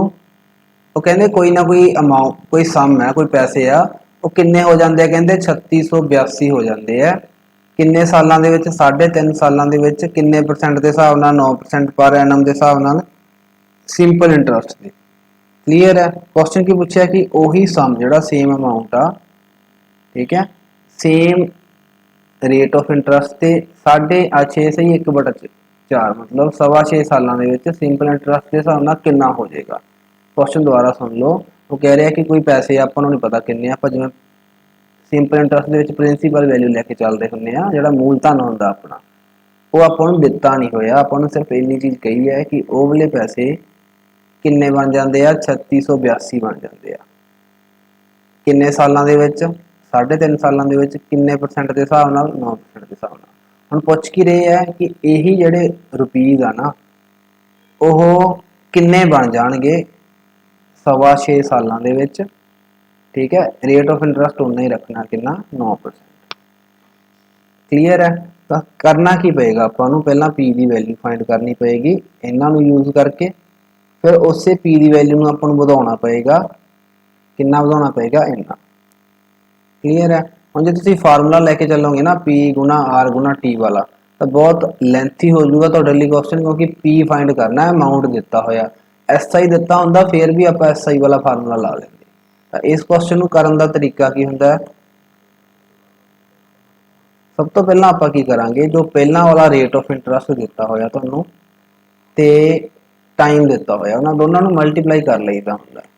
वो कहते कोई ना कोई अमाउंट कोई सम है कोई पैसे आ वो किन्ने हो जाते हैं कहते 3682 हो जाते हैं किन्ने सालों के 3.5 सालों के किन्ने परसेंट के हिसाब नाल 9% पर एनम के हिसाब नाल सिंपल इंटरस्ट के क्लीयर है। क्वेश्चन की पूछा कि वही सम जो सेम अमाउंट आ ठीक है सेम रेट ऑफ इंटरस्ट से 6.5 सही 1 बटा 4 मतलब 6.25 सालों के सिंपल इंटरस्ट के हिसाब नाल कितना हो जाएगा। क्वेश्चन दोबारा सुन लो वो कह रहा है कि कोई पैसे आपको नहीं पता किन्ने आप जिवें सिंपल इंटरस्ट के प्रिंसीपल वैल्यू लैके चलते होंगे जो मूलधन होंगे अपना वो आपको दिता नहीं होया आपको सिर्फ इन्नी चीज़ कही है कि वो वाले पैसे किन्ने बन जाते हैं 3682 बन जाते हैं किन्ने सालों के 3.5 सालों के किन्ने परसेंट के हिसाब नाल 9% के हिसाब नाल। हुण पुछ की रहे हैं कि यही जिहड़े रुपीज़ आ ना वो किन्ने बन जाणगे 6.25 सालों के ठीक है रेट ऑफ इंटरस्ट उन्ना ही रखना कितना 9%। क्लीयर है। तो करना की पेगा आपको पहला पी की वैल्यू फाइंड करनी पेगी इन्हों यूज करके फिर उस पी की वैल्यू आपको बढ़ाना पेगा कितना बढ़ाना पेगा इन्ना। क्लीयर है। हम जो तुम फार्मूला लैके चलोगे ना पी गुना आर गुना टी वाला तो बहुत लेंथी हो जाऊगा तो लिए क्वेश्चन क्योंकि पी फाइंड करना है अमाउंट दिता होया एस आई दिता होंगे फिर भी आप एस आई वाला फार्मूला ला लेंगे। तो इस क्वेश्चन को करने का तरीका की होंगे सब तो पहला आप की करांगे जो पहला वाला रेट ऑफ इंटरस्ट दिता होया तुहानू ते टाइम दिता होया उन्होंने दोनों मल्टीप्लाई कर लईदा होंगे।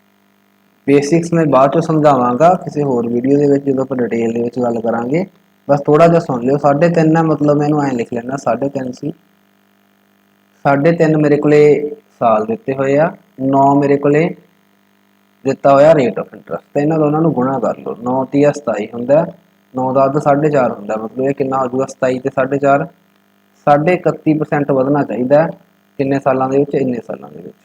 बेसिक्स मैं बाद चो समझावागा किसी होर वीडियो के जो आप डिटेल गल करांगे बस थोड़ा जहा सुन लियो 3.5 है मतलब मैं ऐ लिख लेना 3.5 सी 3.5 ਮੇਰੇ ਕੋਲੇ ਸਾਲ ਦਿੱਤੇ ਹੋਏ ਆ, 9 ਮੇਰੇ ਕੋਲੇ ਦਿੱਤਾ ਹੋਇਆ ਰੇਟ ਆਫ ਇੰਟਰਸਟ। ਤੇ ਇਹਨਾਂ ਦੋਨਾਂ ਨੂੰ ਗੁਣਾ ਕਰ ਲਓ। 9 ਤੀਆ 27 ਹੁੰਦਾ, 9 ਦਾ ਅੱਧ 4.5 ਹੁੰਦਾ, ਮਤਲਬ ਇਹ ਕਿੰਨਾ ਹੋ ਜਾਊਗਾ 27 ਤੇ 4.5, 31% ਵਧਣਾ ਚਾਹੀਦਾ ਕਿੰਨੇ ਸਾਲਾਂ ਦੇ ਵਿੱਚ, ਇੰਨੇ ਸਾਲਾਂ ਦੇ ਵਿੱਚ।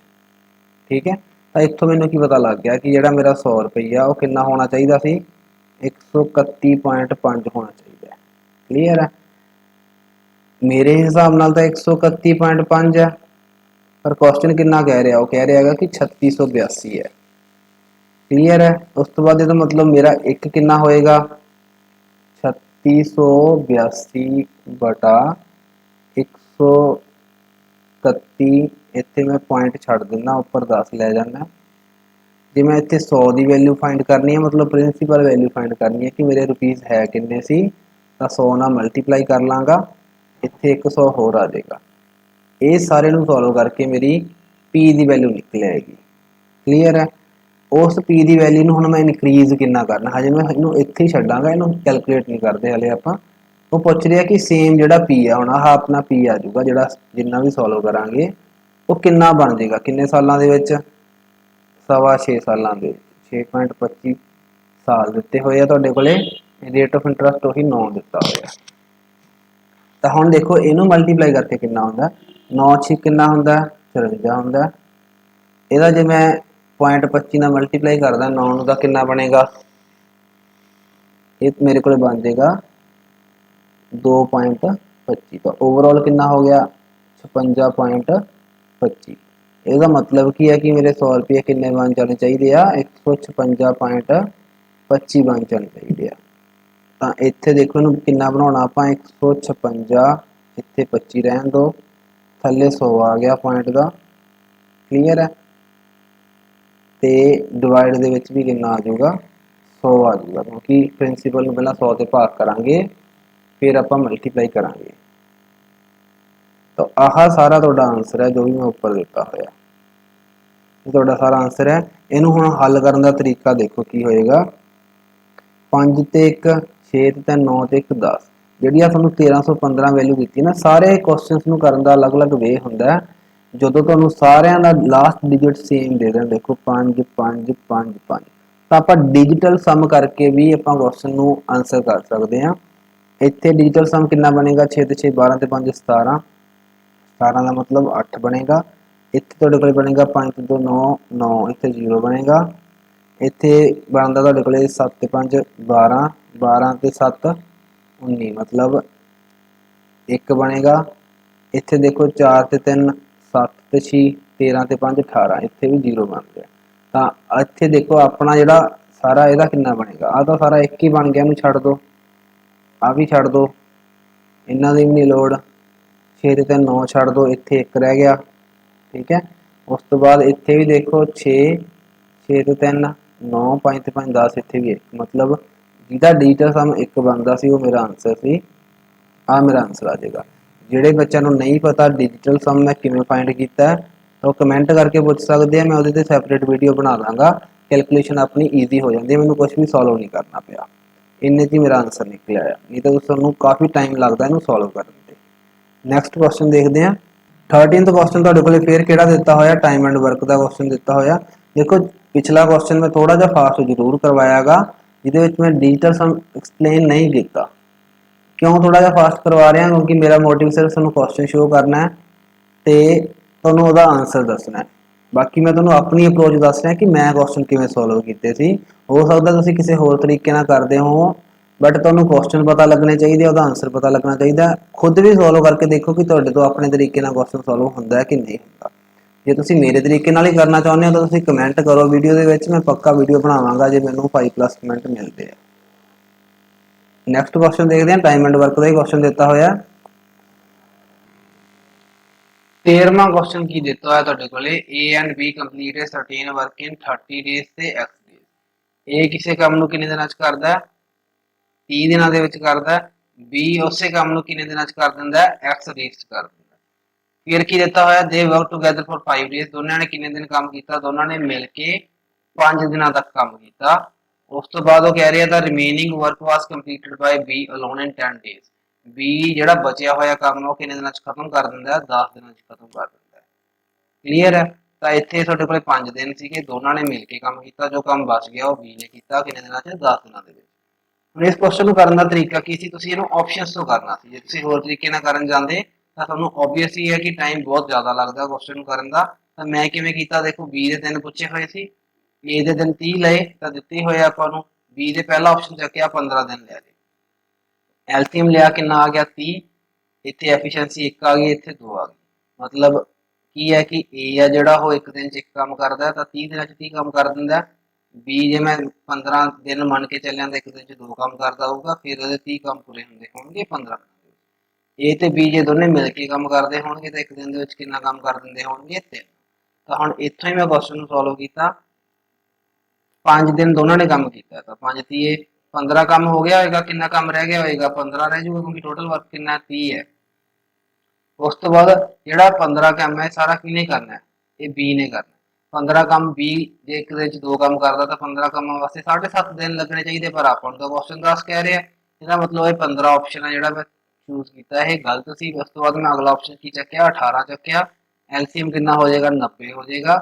ਠੀਕ ਹੈ, ਤਾਂ ਇੱਥੋਂ ਮੈਨੂੰ ਕੀ ਪਤਾ ਲੱਗ ਗਿਆ ਕਿ ਜਿਹੜਾ ਮੇਰਾ 100 ਰੁਪਈਆ ਉਹ ਕਿੰਨਾ ਹੋਣਾ ਚਾਹੀਦਾ ਸੀ, 131.5 ਹੋਣਾ ਚਾਹੀਦਾ। ਕਲੀਅਰ ਹੈ। ਮੇਰੇ ਹਿਸਾਬ ਨਾਲ ਤਾਂ 131.5 ਹੈ, ਪਰ ਕੁਐਸਚਨ ਕਿੰਨਾ ਕਹਿ ਰਿਹਾ, ਉਹ ਕਹਿ ਰਿਹਾ ਹੈਗਾ ਕਿ 3682 ਹੈ। ਕਲੀਅਰ ਹੈ। ਉਸ ਤੋਂ ਬਾਅਦ ਇਹਦਾ ਮਤਲਬ ਮੇਰਾ ਇੱਕ ਕਿੰਨਾ ਹੋਏਗਾ, 3682 ਬਟਾ 131, ਇੱਥੇ ਮੈਂ ਪੁਆਇੰਟ ਛੱਡ ਦਿੰਦਾ, ਉੱਪਰ 10 ਲੈ ਜਾਂਦਾ। ਜੇ ਮੈਂ ਇੱਥੇ 100 ਦੀ ਵੈਲਿਊ ਫਾइंड करनी है, मतलब प्रिंसीपल वैल्यू फाइंड करनी है कि मेरे रुपीज़ है किन्ने सी, तो 100 ਨਾਲ मल्टीप्लाई कर लाँगा, ਇੱਥੇ 100 ਹੋਰ ਆ ਜਾਏਗਾ। ਇਹ ਸਾਰੇ ਨੂੰ ਸੋਲਵ ਕਰਕੇ ਮੇਰੀ P ਦੀ ਵੈਲਿਊ ਨਿਕਲ ਆਏਗੀ। ਕਲੀਅਰ ਹੈ। ਉਸ P ਦੀ ਵੈਲਿਊ ਨੂੰ ਹੁਣ ਮੈਂ ਇਨਕਰੀਜ਼ ਕਿੰਨਾ ਕਰਨਾ, ਹਜੇ ਮੈਂ ਇਹਨੂੰ ਇੱਥੇ ਹੀ ਛੱਡਾਂਗਾ, ਇਹਨੂੰ ਕੈਲਕੂਲੇਟ ਨਹੀਂ ਕਰਦੇ ਹਲੇ ਆਪਾਂ। ਉਹ ਪੁੱਛ ਰਿਹਾ ਕਿ ਸੇਮ ਜਿਹੜਾ P ਆ, ਹੁਣ ਆਹ ਆਪਣਾ P ਆ ਜਾਊਗਾ ਜਿਹੜਾ ਜਿੰਨਾ ਵੀ ਸੋਲਵ ਕਰਾਂਗੇ, ਉਹ ਕਿੰਨਾ ਬਣ ਜਾਏਗਾ ਕਿੰਨੇ ਸਾਲਾਂ ਦੇ ਵਿੱਚ, 6.25 ਸਾਲਾਂ ਦੇ, 6.25 ਸਾਲ ਦਿੱਤੇ ਹੋਏ ਆ ਤੁਹਾਡੇ ਕੋਲੇ। ਰੇਟ ਆਫ ਇੰਟਰਸਟ ਉਹੀ 9 ਦਿੱਤਾ ਹੋਇਆ। ਤਾਂ ਹੁਣ ਦੇਖੋ ਇਹਨੂੰ ਮਲਟੀਪਲਾਈ ਕਰਕੇ ਕਿੰਨਾ ਹੁੰਦਾ, 9 6 ਕਿੰਨਾ ਹੁੰਦਾ, 54 ਹੁੰਦਾ। ਇਹਦਾ ਜੇ ਮੈਂ 0.25 ਨਾਲ ਮਲਟੀਪਲਾਈ ਕਰਦਾ 9 ਨੂੰ, ਤਾਂ ਕਿੰਨਾ ਬਣੇਗਾ, ਇਹ ਮੇਰੇ ਕੋਲੇ ਬਣ ਜਾਏਗਾ 2.25। ਤਾਂ ਓਵਰऑल ਕਿੰਨਾ ਹੋ ਗਿਆ, 56.25। ਇਹਦਾ ਮਤਲਬ ਕੀ ਹੈ ਕਿ ਮੇਰੇ 100 ਰੁਪਏ ਕਿੰਨੇ ਬਣ ਜਾਣੇ ਚਾਹੀਦੇ ਆ, 156.25 ਬਣ ਜਾਣੇ ਚਾਹੀਦੇ ਆ। ਤਾਂ ਇੱਥੇ ਦੇਖੋ ਇਹਨੂੰ ਕਿੰਨਾ ਬਣਾਉਣਾ ਆਪਾਂ, 156, ਇੱਥੇ 25 ਰਹਿਣ ਦਿਓ, ਥੱਲੇ 100 ਆ ਗਿਆ ਪੁਆਇੰਟ ਦਾ। ਕਲੀਅਰ ਹੈ। ਤੇ ਡਿਵਾਈਡ ਦੇ ਵਿੱਚ ਵੀ ਕਿੰਨਾ ਆ ਜਾਊਗਾ, 100 ਆ ਜਾਊਗਾ, ਕਿਉਂਕਿ ਪ੍ਰਿੰਸੀਪਲ ਨੂੰ ਪਹਿਲਾਂ 100 ਤੇ ਭਾਗ ਕਰਾਂਗੇ, ਫਿਰ ਆਪਾਂ ਮਲਟੀਪਲਾਈ ਕਰਾਂਗੇ। ਤਾਂ ਆਹ ਸਾਰਾ ਤੁਹਾਡਾ ਆਨਸਰ ਹੈ ਜੋ ਵੀ ਮੈਂ ਉੱਪਰ ਦਿੱਤਾ ਹੋਇਆ, ਇਹ ਤੁਹਾਡਾ ਸਾਰਾ ਆਨਸਰ ਹੈ। ਇਹਨੂੰ ਹੁਣ ਹੱਲ ਕਰਨ ਦਾ ਤਰੀਕਾ ਦੇਖੋ ਕੀ ਹੋਏਗਾ। 5 ਤੇ 1 6 ਤੇ 3 9 ਤੇ 1 10, ਜਿਹੜੀ ਆ ਤੁਹਾਨੂੰ 1315 ਵੈਲਿਊ ਦਿੱਤੀ ਨਾ, ਸਾਰੇ ਕੁਐਸਚਨਸ ਨੂੰ ਕਰਨ ਦਾ ਅਲੱਗ-ਅਲੱਗ ਵੇ ਹੁੰਦਾ। ਜਦੋਂ ਤੁਹਾਨੂੰ ਸਾਰਿਆਂ ਦਾ ਲਾਸਟ ਡਿਜਿਟ ਸੇਮ ਦੇ ਦੇਣ, ਦੇਖੋ 5 5 5 5, ਤਾਂ ਆਪਾਂ ਡਿਜੀਟਲ ਸਮ ਕਰਕੇ ਵੀ ਆਪਾਂ ਕੁਐਸਚਨ ਨੂੰ ਆਨਸਰ ਕਰ ਸਕਦੇ ਹਾਂ। ਇੱਥੇ ਡਿਜੀਟਲ ਸਮ ਕਿੰਨਾ ਬਣੇਗਾ, 6 ਤੇ 6 12 ਤੇ 5 17, 17 ਦਾ ਮਤਲਬ 8 ਬਣੇਗਾ। ਇੱਥੇ ਤੁਹਾਡੇ ਕੋਲ ਬਣੇਗਾ 5 ਤੇ 2 9 9, ਇੱਥੇ 0 ਬਣੇਗਾ। ਇੱਥੇ ਬਣਦਾ ਤੁਹਾਡੇ ਕੋਲੇ 7 ਤੇ 5 12, 12 ਤੇ 7 19, ਮਤਲਬ 1 ਬਣੇਗਾ। ਇੱਥੇ ਦੇਖੋ 4 ਤੇ 3 7 ਤੇ 6 13 ਤੇ 5 18, ਇੱਥੇ ਵੀ 0 ਬਣ ਗਿਆ। ਤਾਂ ਇੱਥੇ ਦੇਖੋ ਆਪਣਾ ਜਿਹੜਾ ਸਾਰਾ ਇਹਦਾ ਕਿੰਨਾ ਬਣੇਗਾ, ਆਹ ਤਾਂ ਸਾਰਾ 1 ਹੀ ਬਣ ਗਿਆ, ਇਹਨੂੰ ਛੱਡ ਦਿਓ, ਆਹ ਵੀ ਛੱਡ ਦਿਓ, ਇਹਨਾਂ ਦੀ ਵੀ ਨਹੀਂ ਲੋੜ। 6 ਤੇ 3 9 ਛੱਡ ਦਿਓ, ਇੱਥੇ 1 ਰਹਿ ਗਿਆ। ਠੀਕ ਹੈ। ਉਸ ਤੋਂ ਬਾਅਦ ਇੱਥੇ ਵੀ ਦੇਖੋ 6 6 ਤੇ 3 9 5 ਤੇ 5 10, ਇੱਥੇ ਵੀ 1, ਮਤਲਬ ਜਿਹਦਾ ਡਿਜੀਟਲ ਸਮ 1 ਬਣਦਾ ਸੀ ਉਹ ਮੇਰਾ ਆਨਸਰ ਸੀ। ਆਹ ਮੇਰਾ ਆਨਸਰ ਆ ਜਾਏਗਾ। ਜਿਹੜੇ ਬੱਚਿਆਂ ਨੂੰ ਨਹੀਂ ਪਤਾ ਡਿਜੀਟਲ ਸਮ ਮੈਂ ਕਿਵੇਂ ਫਾइंड ਕੀਤਾ, ਤਾਂ ਉਹ ਕਮੈਂਟ ਕਰਕੇ ਪੁੱਛ ਸਕਦੇ ਆ, ਮੈਂ ਉਹਦੇ ਤੇ ਸੈਪਰੇਟ ਵੀਡੀਓ ਬਣਾ ਦਾਂਗਾ। ਕੈਲਕੂਲੇਸ਼ਨ ਆਪਣੀ ਈਜ਼ੀ ਹੋ ਜਾਂਦੀ ਹੈ, ਮੈਨੂੰ ਕੁਝ ਵੀ ਸੋਲਵ ਨਹੀਂ ਕਰਨਾ ਪਿਆ। ਇੰਨੇ 'ਚ ਹੀ ਮੇਰਾ ਆਨਸਰ ਨਿਕਲਿਆ ਆ, ਨਹੀਂ ਤਾਂ ਤੁਹਾਨੂੰ ਕਾਫੀ ਟਾਈਮ ਲੱਗਦਾ ਇਹਨੂੰ ਸੋਲਵ ਕਰਨ ਤੇ। ਨੈਕਸਟ ਕੁਐਸਚਨ ਦੇਖਦੇ ਹਾਂ। 13th ਕੁਐਸਚਨ ਤੁਹਾਡੇ ਕੋਲੇ ਫੇਰ ਕਿਹੜਾ ਦਿੱਤਾ ਹੋਇਆ, time and work the question ਦਿੱਤਾ ਹੋਇਆ। ਦੇਖੋ ਪਿਛਲਾ ਕੁਐਸਚਨ ਮੈਂ ਥੋੜਾ ਜਿਹਾ ਫਾਸਟ ਜ਼ਰੂਰ ਕਰਵਾਇਆਗਾ, ਜਿਹਦੇ ਵਿੱਚ ਮੈਂ ਡਿਜੀਟਲ ਸਮ ਐਕਸਪਲੇਨ ਨਹੀਂ ਕੀਤਾ। ਕਿਉਂ ਥੋੜਾ ਜਿਹਾ ਫਾਸਟ ਕਰਵਾ ਰਿਹਾ, ਕਿਉਂਕਿ ਮੇਰਾ ਮੋਟਿਵ ਸਿਰਫ ਤੁਹਾਨੂੰ ਕੁਐਸਚਨ ਸ਼ੋ ਕਰਨਾ ਹੈ ਤੇ ਤੁਹਾਨੂੰ ਉਹਦਾ ਆਨਸਰ ਦੱਸਣਾ ਹੈ। ਬਾਕੀ ਮੈਂ ਤੁਹਾਨੂੰ ਆਪਣੀ ਅਪਰੋਚ ਦੱਸ ਰਿਹਾ ਕਿ ਮੈਂ ਕੁਐਸਚਨ ਕਿਵੇਂ ਸੋਲਵ ਕੀਤੇ ਸੀ। ਹੋ ਸਕਦਾ ਤੁਸੀਂ ਕਿਸੇ ਹੋਰ ਤਰੀਕੇ ਨਾਲ ਕਰਦੇ ਹੋ, ਬਟ ਤੁਹਾਨੂੰ ਕੁਐਸਚਨ ਪਤਾ ਲੱਗਣੇ ਚਾਹੀਦੇ, ਉਹਦਾ ਆਨਸਰ ਪਤਾ ਲੱਗਣਾ ਚਾਹੀਦਾ। ਖੁਦ ਵੀ ਸੋਲਵ ਕਰਕੇ ਦੇਖੋ ਕਿ ਤੁਹਾਡੇ ਤੋਂ ਆਪਣੇ ਤਰੀਕੇ ਨਾਲ ਕੁਐਸਚਨ ਸੋਲਵ ਹੁੰਦਾ ਕਿ ਨਹੀਂ ਹੁੰਦਾ। ਜੇ ਤੁਸੀਂ ਮੇਰੇ ਤਰੀਕੇ ਨਾਲ ਹੀ ਕਰਨਾ ਚਾਹੁੰਦੇ ਹੋ ਤਾਂ ਤੁਸੀਂ ਕਮੈਂਟ ਕਰੋ ਵੀਡੀਓ ਦੇ ਵਿੱਚ, ਮੈਂ ਪੱਕਾ ਵੀਡੀਓ ਬਣਾਵਾਂਗਾ ਜੇ ਮੈਨੂੰ 5+ ਕਮੈਂਟ ਮਿਲਦੇ ਆ। ਨੈਕਸਟ ਕੁਐਸਚਨ ਦੇਖਦੇ ਹਾਂ। Time and work the he question ਦਿੱਤਾ ਹੋਇਆ। 13ਵਾਂ ਕੁਐਸਚਨ ਕੀ ਦਿੱਤਾ ਹੋਇਆ ਤੁਹਾਡੇ ਕੋਲੇ, A and B complete a certain work in 30 days ਤੇ X days। A ਕਿਸੇ ਕੰਮ ਨੂੰ ਕਿੰਨੇ ਦਿਨਾਂ ਚ ਕਰਦਾ, 30 ਦਿਨਾਂ ਦੇ ਵਿੱਚ ਕਰਦਾ। B ਉਸੇ ਕੰਮ ਨੂੰ ਕਿੰਨੇ ਦਿਨਾਂ ਚ ਕਰ ਦਿੰਦਾ, X days ਚ ਕਰ ਦਿੰਦਾ। ਫਿਰ ਕੀ ਦਿੱਤਾ ਹੋਇਆ, they work together for 5 days। ਦੋਨਾਂ ਨੇ ਕਿੰਨੇ ਦਿਨ ਕੰਮ ਕੀਤਾ, ਦੋਨਾਂ ਨੇ ਮਿਲ ਕੇ 5 ਦਿਨਾਂ ਤੱਕ ਕੰਮ ਕੀਤਾ। ਉਸ ਤੋਂ ਬਾਅਦ ਉਹ ਕਹਿ ਰਿਹਾ ਦਾ remaining work was completed by B alone in 10 days। B ਜਿਹੜਾ ਬਚਿਆ ਹੋਇਆ ਕੰਮ ਉਹ ਕਿੰਨੇ ਦਿਨਾਂ 'ਚ ਖਤਮ ਕਰ ਦਿੰਦਾ ਹੈ? 10 ਦਿਨਾਂ 'ਚ ਖਤਮ ਕਰ ਦਿੰਦਾ ਹੈ। ਕਲੀਅਰ ਹੈ? ਤਾਂ ਇੱਥੇ ਤੁਹਾਡੇ ਕੋਲ 5 ਦਿਨ ਸੀਗੇ, ਦੋਨਾਂ ਨੇ ਮਿਲ ਕੇ ਕੰਮ ਕੀਤਾ, ਜੋ ਕੰਮ ਬਚ ਗਿਆ ਉਹ ਬੀ ਨੇ ਕੀਤਾ ਕਿੰਨੇ ਦਿਨਾਂ 'ਚ? 10 ਦਿਨਾਂ ਦੇ ਵਿੱਚ। ਹੁਣ ਇਸ ਕੁਐਸਚਨ ਨੂੰ ਕਰਨ ਦਾ ਤਰੀਕਾ ਕੀ ਸੀ? ਤੁਸੀਂ ਇਹਨੂੰ ਆਪਸ਼ਨਸ ਤੋਂ ਕਰਨਾ ਸੀ। ਜੇ ਤੁਸੀਂ ਹੋਰ ਤਰੀਕੇ ਨਾਲ ਕਰਨ ਜਾਂਦੇ ਤਾਂ ਤੁਹਾਨੂੰ ਓਬਵੀਅਸ ਹੀ ਹੈ ਕਿ ਟਾਈਮ ਬਹੁਤ ਜ਼ਿਆਦਾ ਲੱਗਦਾ ਕੁਐਸਚਨ ਨੂੰ ਕਰਨ ਦਾ। ਤਾਂ ਮੈਂ ਕਿਵੇਂ ਕੀਤਾ? ਦੇਖੋ ਬੀ ਦੇ ਦਿਨ ਪੁੱਛੇ ਹੋਏ ਸੀ, ਏ ਦੇ ਦਿਨ 30 ਲਏ ਤਾਂ ਦਿੱਤੇ ਹੋਏ ਆਪਾਂ ਨੂੰ, ਬੀ ਦੇ ਪਹਿਲਾ ਆਪਸ਼ਨ ਚੱਕਿਆ 15 ਦਿਨ ਲਿਆ ਜੀ, ਐਲਸੀਐਮ ਲਿਆ ਕਿੰਨਾ ਆ ਗਿਆ? 30, ਇੱਥੇ ਐਫੀਸ਼ੀਐਂਸੀ 1 ਆ ਗਈ, ਇੱਥੇ 2 ਆ ਗਈ। ਮਤਲਬ ਕੀ ਹੈ ਕਿ ਏ ਆ ਜਿਹੜਾ ਉਹ ਇੱਕ ਦਿਨ 'ਚ ਇੱਕ ਕੰਮ ਕਰਦਾ ਤਾਂ 30 ਦਿਨਾਂ 'ਚ 30 ਕੰਮ ਕਰ ਦਿੰਦਾ। ਬੀ ਜੇ ਮੈਂ 15 ਦਿਨ ਮੰਨ ਕੇ ਚੱਲਿਆ ਤਾਂ ਇੱਕ ਦਿਨ 'ਚ 2 ਕੰਮ ਕਰਦਾ ਹੋਊਗਾ, ਫਿਰ ਉਹਦੇ 30 ਕੰਮ ਪੂਰੇ ਹੁੰਦੇ ਹੋਣਗੇ 15 ਦਿਨਾਂ ਦੇ ਵਿੱਚ। ਏ ਤੇ ਬੀ ਜੇ ਦੋਨੇ ਮਿਲ ਕੇ ਕੰਮ ਕਰਦੇ ਹੋਣਗੇ ਤਾਂ ਇੱਕ ਦਿਨ ਦੇ ਵਿੱਚ ਕਿੰਨਾ ਕੰਮ ਕਰ ਦਿੰਦੇ ਹੋਣਗੇ? 3। ਤਾਂ ਹੁਣ ਇੱਥੋਂ ਹੀ ਮੈਂ ਕੁਐਸਚਨ ਨੂੰ ਸੋਲਵ ਕੀਤਾ। 5 ਦਿਨ ਦੋਨਾਂ ਨੇ ਕੰਮ ਕੀਤਾ ਤਾਂ 5 ਤੀਏ 15 ਕੰਮ ਹੋ ਗਿਆ ਹੋਏਗਾ, ਕਿੰਨਾ ਕੰਮ ਰਹਿ ਗਿਆ ਹੋਏਗਾ? 15 ਰਹਿ ਜਾਊਗਾ, ਕਿਉਂਕਿ ਟੋਟਲ ਵਰਕ ਕਿੰਨਾ 30 ਹੈ। ਉਸ ਤੋਂ ਬਾਅਦ ਜਿਹੜਾ 15 ਕੰਮ ਹੈ ਸਾਰਾ ਕਿਹਨੇ ਕਰਨਾ ਹੈ? ਇਹ ਬੀ ਨੇ ਕਰਨਾ। 15 ਕੰਮ ਬੀ ਜੇ ਇੱਕ ਦਿਨ 'ਚ 2 ਕੰਮ ਕਰਦਾ ਤਾਂ 15 ਕੰਮਾਂ ਵਾਸਤੇ 7.5 ਦਿਨ ਲੱਗਣੇ ਚਾਹੀਦੇ, ਪਰ ਆਪਾਂ ਨੂੰ ਤਾਂ ਕੁਐਸਚਨ 10 ਕਹਿ ਰਿਹਾ। ਇਹਦਾ ਮਤਲਬ ਇਹ 15 ਆਪਸ਼ਨ ਹੈ ਜਿਹੜਾ ਮੈਂ ਚੂਜ਼ ਕੀਤਾ ਇਹ ਗਲਤ ਸੀ। ਉਸ ਤੋਂ ਬਾਅਦ ਮੈਂ ਅਗਲਾ ਆਪਸ਼ਨ ਕੀ ਚੱਕਿਆ? 18 ਚੱਕਿਆ। ਐਲਸੀਐਮ ਕਿੰਨਾ ਹੋ ਜਾਏਗਾ? 90 ਹੋ ਜਾਏਗਾ।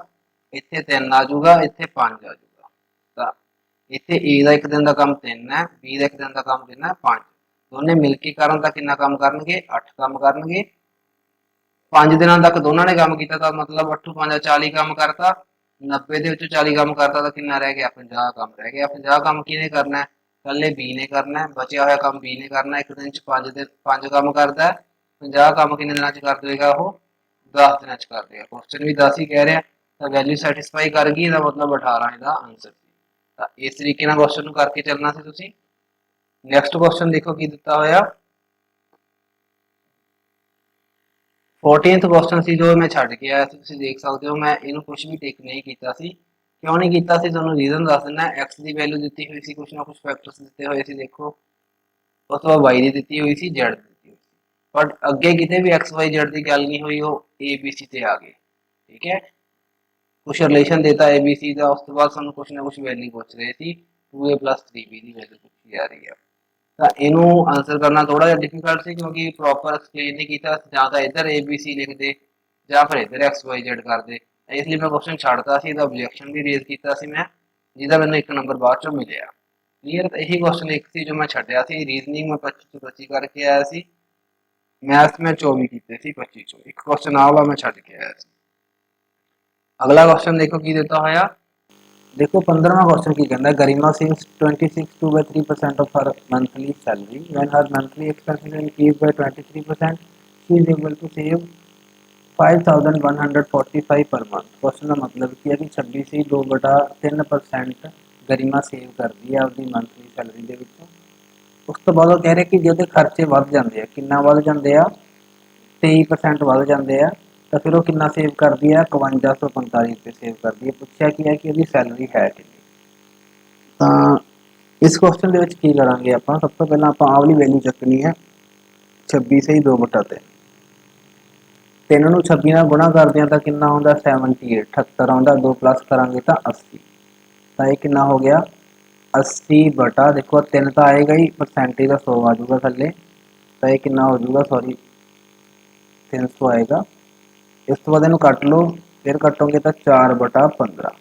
ਇੱਥੇ 3 ਆ ਜਾਊਗਾ, ਇੱਥੇ 5 ਆ ਜਾਊਗਾ। ਤਾਂ ਇੱਥੇ ਏ ਦਾ ਇੱਕ ਦਿਨ ਦਾ ਕੰਮ 3 ਹੈ, ਬੀ ਦਾ ਇੱਕ ਦਿਨ ਦਾ ਕੰਮ ਕਿੰਨਾ? 5। ਦੋਨੇ ਮਿਲ ਕੇ ਕਰਨ ਤਾਂ ਕਿੰਨਾ ਕੰਮ ਕਰਨਗੇ? 8 ਕੰਮ ਕਰਨਗੇ। 5 ਦਿਨਾਂ ਤੱਕ ਦੋਨਾਂ ਨੇ ਕੰਮ ਕੀਤਾ ਤਾਂ ਮਤਲਬ 8 5 40 ਕੰਮ ਕਰਤਾ। 90 ਦੇ ਵਿੱਚੋਂ 40 ਕੰਮ ਕਰਤਾ ਤਾਂ ਕਿੰਨਾ ਰਹਿ ਗਿਆ? 50 ਕੰਮ ਰਹਿ ਗਿਆ। 50 ਕੰਮ ਕਿਹਨੇ ਕਰਨਾ? ਇਕੱਲੇ ਬੀ ਨੇ ਕਰਨਾ। ਬਚਿਆ ਹੋਇਆ ਕੰਮ ਬੀ ਨੇ ਕਰਨਾ। ਇੱਕ ਦਿਨ 'ਚ 5 ਕੰਮ ਕਰਦਾ। 50 ਕੰਮ ਕਿੰਨੇ ਦਿਨਾਂ 'ਚ ਕਰ ਦੇਗਾ ਉਹ? 10 ਦਿਨਾਂ 'ਚ ਕਰ ਦੇਗਾ। ਕੁਐਸਚਨ ਵੀ 10 ਹੀ ਕਹਿ ਰਿਹਾ ਤਾਂ ਵੈਲਿਊ ਸੈਟੀਸਫਾਈ ਕਰ ਗਈ, ਇਹਦਾ ਮਤਲਬ 18 ਇਹਦਾ ਆਨਸਰ ਸੀ। ਤਾਂ ਇਸ ਤਰੀਕੇ ਨਾਲ ਕੁਐਸਚਨ ਨੂੰ ਕਰਕੇ ਚੱਲਣਾ ਸੀ ਤੁਸੀਂ। ਨੈਕਸਟ ਕੁਐਸਚਨ ਦੇਖੋ ਕੀ ਦਿੱਤਾ ਹੋਇਆ। 14th ਕੁਐਸਚਨ ਸੀ ਜੋ ਮੈਂ ਛੱਡ ਕੇ ਆਇਆ ਸੀ, ਤੁਸੀਂ ਦੇਖ ਸਕਦੇ ਹੋ ਮੈਂ ਇਹਨੂੰ ਕੁਝ ਵੀ ਟਿਕ ਨਹੀਂ ਕੀਤਾ ਸੀ। ਕਿਉਂ ਨਹੀਂ ਕੀਤਾ ਸੀ ਤੁਹਾਨੂੰ ਰੀਜ਼ਨ ਦੱਸ ਦਿੰਦਾ। x ਦੀ ਵੈਲਿਊ ਦਿੱਤੀ ਹੋਈ ਸੀ, ਕੁਝ ਨਾ ਕੁਝ ਫੈਕਟਰਸ ਦਿੱਤੇ ਹੋਏ ਸੀ ਦੇਖੋ। ਉਸ ਤੋਂ ਬਾਅਦ y ਦੀ ਦਿੱਤੀ ਹੋਈ ਸੀ, z ਦੀ ਦਿੱਤੀ ਹੋਈ ਸੀ, ਬਟ ਅੱਗੇ ਕਿਤੇ ਵੀ x y z ਦੀ ਗੱਲ ਨਹੀਂ ਹੋਈ, ਉਹ a b c ਤੇ ਆ ਗਏ। ਠੀਕ ਹੈ, ਕੁछ रिलेशन देता है ABC का। उस बाद ਸਾਨੂੰ ਕੁਛ ਨਾ ਕੁਛ ਵੈਲਿਊ ਪੁੱਛ ਰਹੇ ਸੀ। 2a + 3b ਦੀ ਵੈਲਿਊ ਪੁੱਛੀ ਜਾ ਰਹੀ ਹੈ। ਤਾਂ ਇਹਨੂੰ ਆਨਸਰ ਕਰਨਾ ਥੋੜਾ ਜਿਹਾ ਡਿਫਿਕਲਟ ਸੀ, ਕਿਉਂਕਿ ਪ੍ਰੋਪਰ ਐਕਸਪਲੇਨ ਨਹੀਂ ਕੀਤਾ। ਜਾਂ ਤਾਂ ਇੱਧਰ ABC ਲਿਖਦੇ ਜਾਂ ਫਿਰ ਇੱਧਰ XYZ ਕਰਦੇ। ਇਸ ਲਈ ਮੈਂ ਕੁਐਸਚਨ ਛੱਡਤਾ ਸੀ, ਇਹਦਾ ਆਬਜੈਕਸ਼ਨ ਵੀ ਰੇਜ਼ ਕੀਤਾ ਸੀ ਮੈਂ, ਜਿਹਦਾ ਮੈਨੂੰ 1 ਨੰਬਰ ਬਾਅਦ ਚੋਂ ਮਿਲਿਆ। ਕਲੀਅਰ? ਤਾਂ ਇਹੀ ਕੁਐਸਚਨ ਇੱਕ ਸੀ ਜੋ ਮੈਂ ਛੱਡਿਆ ਸੀ। ਰੀਜ਼ਨਿੰਗ ਮੈਂ 25 ਤੋਂ 25 ਕਰਕੇ ਆਇਆ ਸੀ। ਮੈਥ ਮੈਂ 24 ਕੀਤੇ ਸੀ 25 ਚੋਂ। ਇੱਕ ਕੁਐਸਚਨ ਆਹ ਵਾਲਾ ਮੈਂ ਛੱਡ ਕੇ ਆਇਆ ਸੀ। ਅਗਲਾ ਕੁਐਸਚਨ ਦੇਖੋ ਕੀ ਦਿੱਤਾ ਹੋਇਆ। देखो 15वां क्वेश्चन की कहना है Garima Singh 26.3% of her monthly salary when her monthly expenses increase by 23% she is able to save 5145 per month। Question का मतलब ਕੀ ਹੈ ਕਿ 26 से 2/3% गरिमा ਸੇਵ ਕਰਦੀ ਹੈ ਆਪਣੀ ਮੰਥਲੀ ਸੈਲਰੀ ਦੇ ਵਿੱਚੋਂ। ਉਸ ਤੋਂ ਬਾਅਦ ਉਹ ਕਹਿ ਰਿਹਾ ਕਿ ਜੇ ਉਹਦੇ ਖਰਚੇ ਵੱਧ ਜਾਂਦੇ ਆ, ਕਿੰਨਾ ਵੱਧ ਜਾਂਦੇ ਆ? 23% ਵੱਧ ਜਾਂਦੇ ਆ, ਤਾਂ ਫਿਰ ਉਹ ਕਿੰਨਾ ਸੇਵ ਕਰਦੀ ਹੈ? 5145 ਰੁਪਏ ਸੇਵ ਕਰਦੀ ਹੈ। ਪੁੱਛਿਆ ਕੀ ਹੈ ਕਿ ਉਹਦੀ ਸੈਲਰੀ ਹੈ ਕਿੰਨੀ। ਤਾਂ ਇਸ ਕੁਐਸਚਨ ਦੇ ਵਿੱਚ ਕੀ ਕਰਾਂਗੇ ਆਪਾਂ? ਸਭ ਤੋਂ ਪਹਿਲਾਂ ਆਪਾਂ ਆਹ ਵਾਲੀ ਵੈਲਿਊ ਚੱਕਣੀ ਹੈ 26 ਸਹੀ 2/3। 3 ਨੂੰ 26 ਨਾਲ ਗੁਣਾ ਕਰਦੇ ਹਾਂ ਤਾਂ ਕਿੰਨਾ ਆਉਂਦਾ? 78 78 ਆਉਂਦਾ। 2 ਪਲੱਸ ਕਰਾਂਗੇ ਤਾਂ 80। ਤਾਂ ਇਹ ਕਿੰਨਾ ਹੋ ਗਿਆ? 80 ਬਟਾ ਦੇਖੋ 3 ਤਾਂ ਆਏਗਾ ਹੀ, ਪਰਸੈਂਟੇਜ ਦਾ 100 ਆ ਜਾਊਗਾ ਥੱਲੇ, ਤਾਂ ਇਹ ਕਿੰਨਾ ਹੋ ਜਾਊਗਾ? ਸੌਰੀ 300 ਆਏਗਾ। ਇਸ ਤੋਂ ਬਾਅਦ ਇਹਨੂੰ ਕੱਟ ਲਓ, ਫਿਰ ਕੱਟੋਗੇ ਤਾਂ 4/15।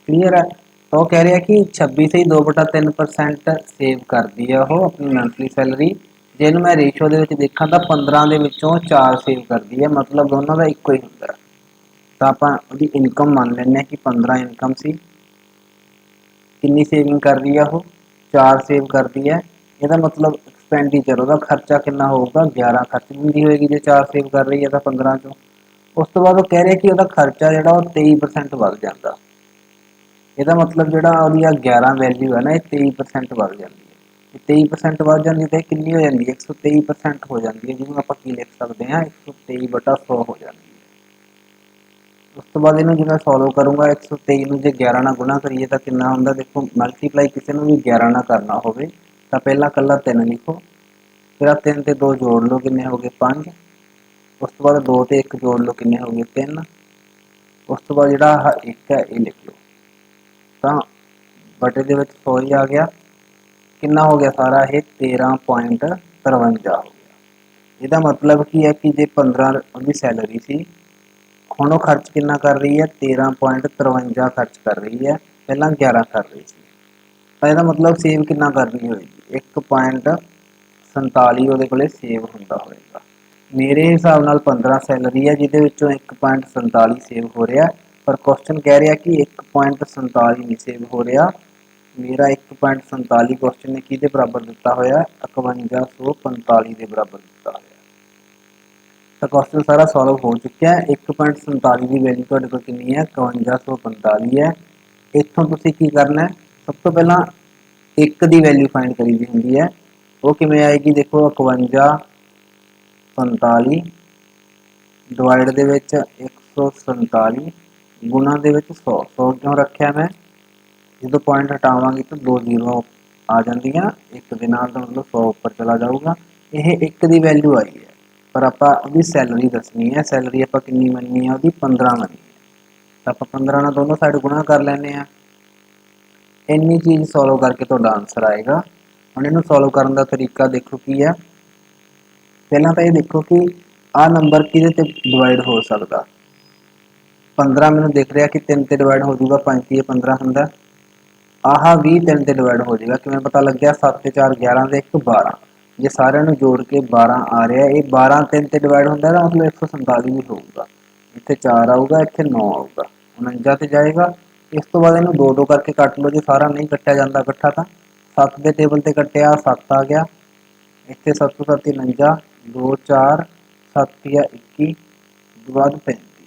ਕਲੀਅਰ ਹੈ? ਤਾਂ ਉਹ ਕਹਿ ਰਿਹਾ ਕਿ 26 ਸਹੀ 2/3% ਸੇਵ ਕਰਦੀ ਹੈ ਉਹ ਆਪਣੀ ਮੰਥਲੀ ਸੈਲਰੀ। ਜੇ ਇਹਨੂੰ ਮੈਂ ਰੇਸ਼ੋ ਦੇ ਵਿੱਚ ਦੇਖਾਂ ਤਾਂ 15 ਦੇ ਵਿੱਚੋਂ 4 ਸੇਵ ਕਰਦੀ ਹੈ, ਮਤਲਬ ਦੋਨਾਂ ਦਾ ਇੱਕੋ ਹੀ ਹੁੰਦਾ। ਤਾਂ ਆਪਾਂ ਉਹਦੀ ਇਨਕਮ ਮੰਨ ਲੈਂਦੇ ਹਾਂ ਕਿ 15 ਇਨਕਮ ਸੀ। ਕਿੰਨੀ ਸੇਵਿੰਗ ਕਰ ਰਹੀ ਹੈ ਉਹ? 4 ਸੇਵ ਕਰਦੀ ਹੈ। ਇਹਦਾ ਮਤਲਬ ਐਕਸਪੈਂਡੀਚਰ ਉਹਦਾ ਖਰਚਾ ਕਿੰਨਾ ਹੋਊਗਾ? 11 ਖਰਚ ਦਿੰਦੀ ਹੋਏਗੀ ਜੇ 4 ਸੇਵ ਕਰ ਰਹੀ ਹੈ ਤਾਂ 15 ਚੋਂ। ਉਸ ਤੋਂ ਬਾਅਦ ਉਹ ਕਹਿ ਰਿਹਾ ਕਿ ਉਹਦਾ ਖਰਚਾ ਜਿਹੜਾ ਉਹ 23% ਵੱਧ ਜਾਂਦਾ। ਇਹਦਾ ਮਤਲਬ ਜਿਹੜਾ ਉਹਦੀ 11 ਵੈਲਿਊ ਹੈ ਨਾ, ਇਹ 23% ਵੱਧ ਜਾਂਦੀ ਹੈ। 23% ਵੱਧ ਜਾਂਦੀ ਤਾਂ ਇਹ ਕਿੰਨੀ ਹੋ ਜਾਂਦੀ ਹੈ? 123% ਹੋ ਜਾਂਦੀ ਹੈ, ਜਿਹਨੂੰ ਆਪਾਂ ਕੀ ਲਿਖ ਸਕਦੇ ਹਾਂ? 123/100 ਹੋ ਜਾਂਦੀ ਹੈ। ਉਸ ਤੋਂ ਬਾਅਦ ਇਹਨੂੰ ਜੇ ਮੈਂ ਸੋਲਵ ਕਰੂੰਗਾ 123 ਨੂੰ ਜੇ 11 ਨਾਲ ਗੁਣਾ ਕਰੀਏ ਤਾਂ ਕਿੰਨਾ ਹੁੰਦਾ? ਦੇਖੋ ਮਲਟੀਪਲਾਈ ਕਿਸੇ ਨੂੰ ਵੀ 11 ਨਾਲ ਕਰਨਾ ਹੋਵੇ ਤਾਂ ਪਹਿਲਾਂ ਇਕੱਲਾ 3 ਲਿਖੋ, ਫਿਰ ਆਹ 3 ਤੇ 2 ਜੋੜ ਲਓ, ਕਿੰਨੇ ਹੋ ਗਏ? 5। ਉਸ ਤੋਂ ਬਾਅਦ 2 ਤੇ 1 ਜੋੜ ਲਓ, ਕਿੰਨੇ ਹੋ ਗਏ? 3। ਉਸ ਤੋਂ ਬਾਅਦ ਜਿਹੜਾ ਆਹ 1 ਹੈ ਇਹ ਲਿਖ ਲਓ, ਤਾਂ ਬਟੇ ਦੇ ਵਿੱਚ 100 ਹੀ ਆ ਗਿਆ। ਕਿੰਨਾ ਹੋ ਗਿਆ ਸਾਰਾ ਇਹ? 13.5 53 ਹੋ ਗਿਆ। ਇਹਦਾ ਮਤਲਬ ਕੀ ਹੈ ਕਿ ਜੇ 15 ਉਹਦੀ ਸੈਲਰੀ ਸੀ, ਹੁਣ ਉਹ ਖਰਚ ਕਿੰਨਾ ਕਰ ਰਹੀ ਹੈ, 13.53 ਖਰਚ ਕਰ ਰਹੀ ਹੈ, ਪਹਿਲਾਂ 11 ਕਰ ਰਹੀ ਸੀ। ਤਾਂ ਇਹਦਾ ਮਤਲਬ ਸੇਵ ਕਿੰਨਾ ਕਰਨੀ ਹੋਏਗੀ, 1.47 ਉਹਦੇ ਕੋਲੇ ਸੇਵ ਹੁੰਦਾ ਹੋਏਗਾ। ਮੇਰੇ ਹਿਸਾਬ ਨਾਲ 15 ਸੈਲਰੀ ਹੈ, ਜਿਹਦੇ ਵਿੱਚੋਂ 1.47 ਸੇਵ ਹੋ ਰਿਹਾ, ਪਰ ਕੁਐਸਚਨ ਕਹਿ ਰਿਹਾ ਕਿ 1.47 ਨਹੀਂ ਸੇਵ ਹੋ ਰਿਹਾ। ਮੇਰਾ 1.47 ਕੁਐਸਚਨ ਨੇ ਕਿਹਦੇ ਬਰਾਬਰ ਦਿੱਤਾ ਹੋਇਆ, 5145 ਦੇ ਬਰਾਬਰ ਦਿੱਤਾ ਹੋਇਆ। ਤਾਂ ਕੁਐਸਚਨ ਸਾਰਾ ਸੋਲਵ ਹੋ ਚੁੱਕਿਆ ਹੈ। 1.47 ਦੀ ਵੈਲਿਊ ਤੁਹਾਡੇ ਕੋਲ ਕਿੰਨੀ ਹੈ, 5145 ਹੈ। ਇੱਥੋਂ ਤੁਸੀਂ ਕੀ ਕਰਨਾ, ਸਭ ਤੋਂ ਪਹਿਲਾਂ 1 ਦੀ ਵੈਲਿਊ ਫਾਈਂਡ ਕਰੀ ਦੀ ਹੁੰਦੀ ਹੈ। ਉਹ ਕਿਵੇਂ ਆਏਗੀ, ਦੇਖੋ 5145 ਡਿਵਾਈਡ ਦੇ ਵਿੱਚ 147 ਗੁਣਾ ਦੇ ਵਿੱਚ 100 ਕਿਉਂ ਰੱਖਿਆ ਮੈਂ, ਜਦੋਂ ਪੁਆਇੰਟ ਹਟਾਵਾਂਗੇ ਤਾਂ 2 ਜ਼ੀਰੋ ਆ ਜਾਂਦੀਆਂ, 1 ਦੇ ਨਾਲ ਤਾਂ ਮਤਲਬ 100 ਉੱਪਰ ਚਲਾ ਜਾਊਗਾ। ਇਹ 1 ਦੀ ਵੈਲਿਊ ਆਈ ਹੈ, ਪਰ ਆਪਾਂ ਉਹਦੀ ਸੈਲਰੀ ਦੱਸਣੀ ਹੈ। ਸੈਲਰੀ ਆਪਾਂ ਕਿੰਨੀ ਮੰਨੀ ਹੈ, ਉਹਦੀ 15 ਮੰਨੀ ਹੈ, ਤਾਂ ਆਪਾਂ 15 ਨਾਲ ਦੋਨੋਂ ਸਾਈਡ ਗੁਣਾ ਕਰ ਲੈਂਦੇ ਹਾਂ। ਇੰਨੀ ਚੀਜ਼ ਸੋਲਵ ਕਰਕੇ ਤੁਹਾਡਾ ਆਨਸਰ ਆਏਗਾ। ਹੁਣ ਇਹਨੂੰ ਸੋਲਵ ਕਰਨ ਦਾ ਤਰੀਕਾ ਦੇਖੋ ਕੀ ਹੈ। ਪਹਿਲਾਂ ਤਾਂ ਇਹ ਦੇਖੋ ਕਿ ਆਹ ਨੰਬਰ ਕਿਹਦੇ ਤੇ ਡਿਵਾਈਡ ਹੋ ਸਕਦਾ। 15 ਮੈਨੂੰ ਦਿਖ ਰਿਹਾ ਕਿ 3 ਤੇ ਡਿਵਾਈਡ ਹੋ ਜਾਊਗਾ, 5 ਤੇ 15 ਹੁੰਦਾ। ਆਹ 20 3 ਤੇ ਡਿਵਾਈਡ ਹੋ ਜਾਏਗਾ, ਕਿਵੇਂ ਪਤਾ ਲੱਗਿਆ, 7 ਤੇ 4 11 ਤੇ 1 12। ਜੇ ਸਾਰਿਆਂ ਨੂੰ ਜੋੜ ਕੇ 12 ਆ ਰਿਹਾ, ਇਹ 12 3 ਤੇ ਡਿਵਾਈਡ ਹੁੰਦਾ ਤਾਂ ਮਤਲਬ 147 ਵੀ ਹੋਊਗਾ। ਇੱਥੇ 4 ਆਊਗਾ, ਇੱਥੇ 9 ਆਊਗਾ, 49 ਤੇ ਜਾਏਗਾ। ਇਸ ਤੋਂ ਬਾਅਦ ਇਹਨੂੰ 2 ਕਰਕੇ ਕੱਟ ਲਓ, ਜੇ ਸਾਰਾ ਨਹੀਂ ਕੱਟਿਆ ਜਾਂਦਾ ਇਕੱਠਾ ਤਾਂ 7 ਦੇ ਟੇਬਲ ਤੇ ਕੱਟਿਆ, 7 ਆ ਗਿਆ। ਇੱਥੇ 7 7 49, 2 4 7 ਜਾਂ 21 ਤੋਂ ਬਾਅਦ 35,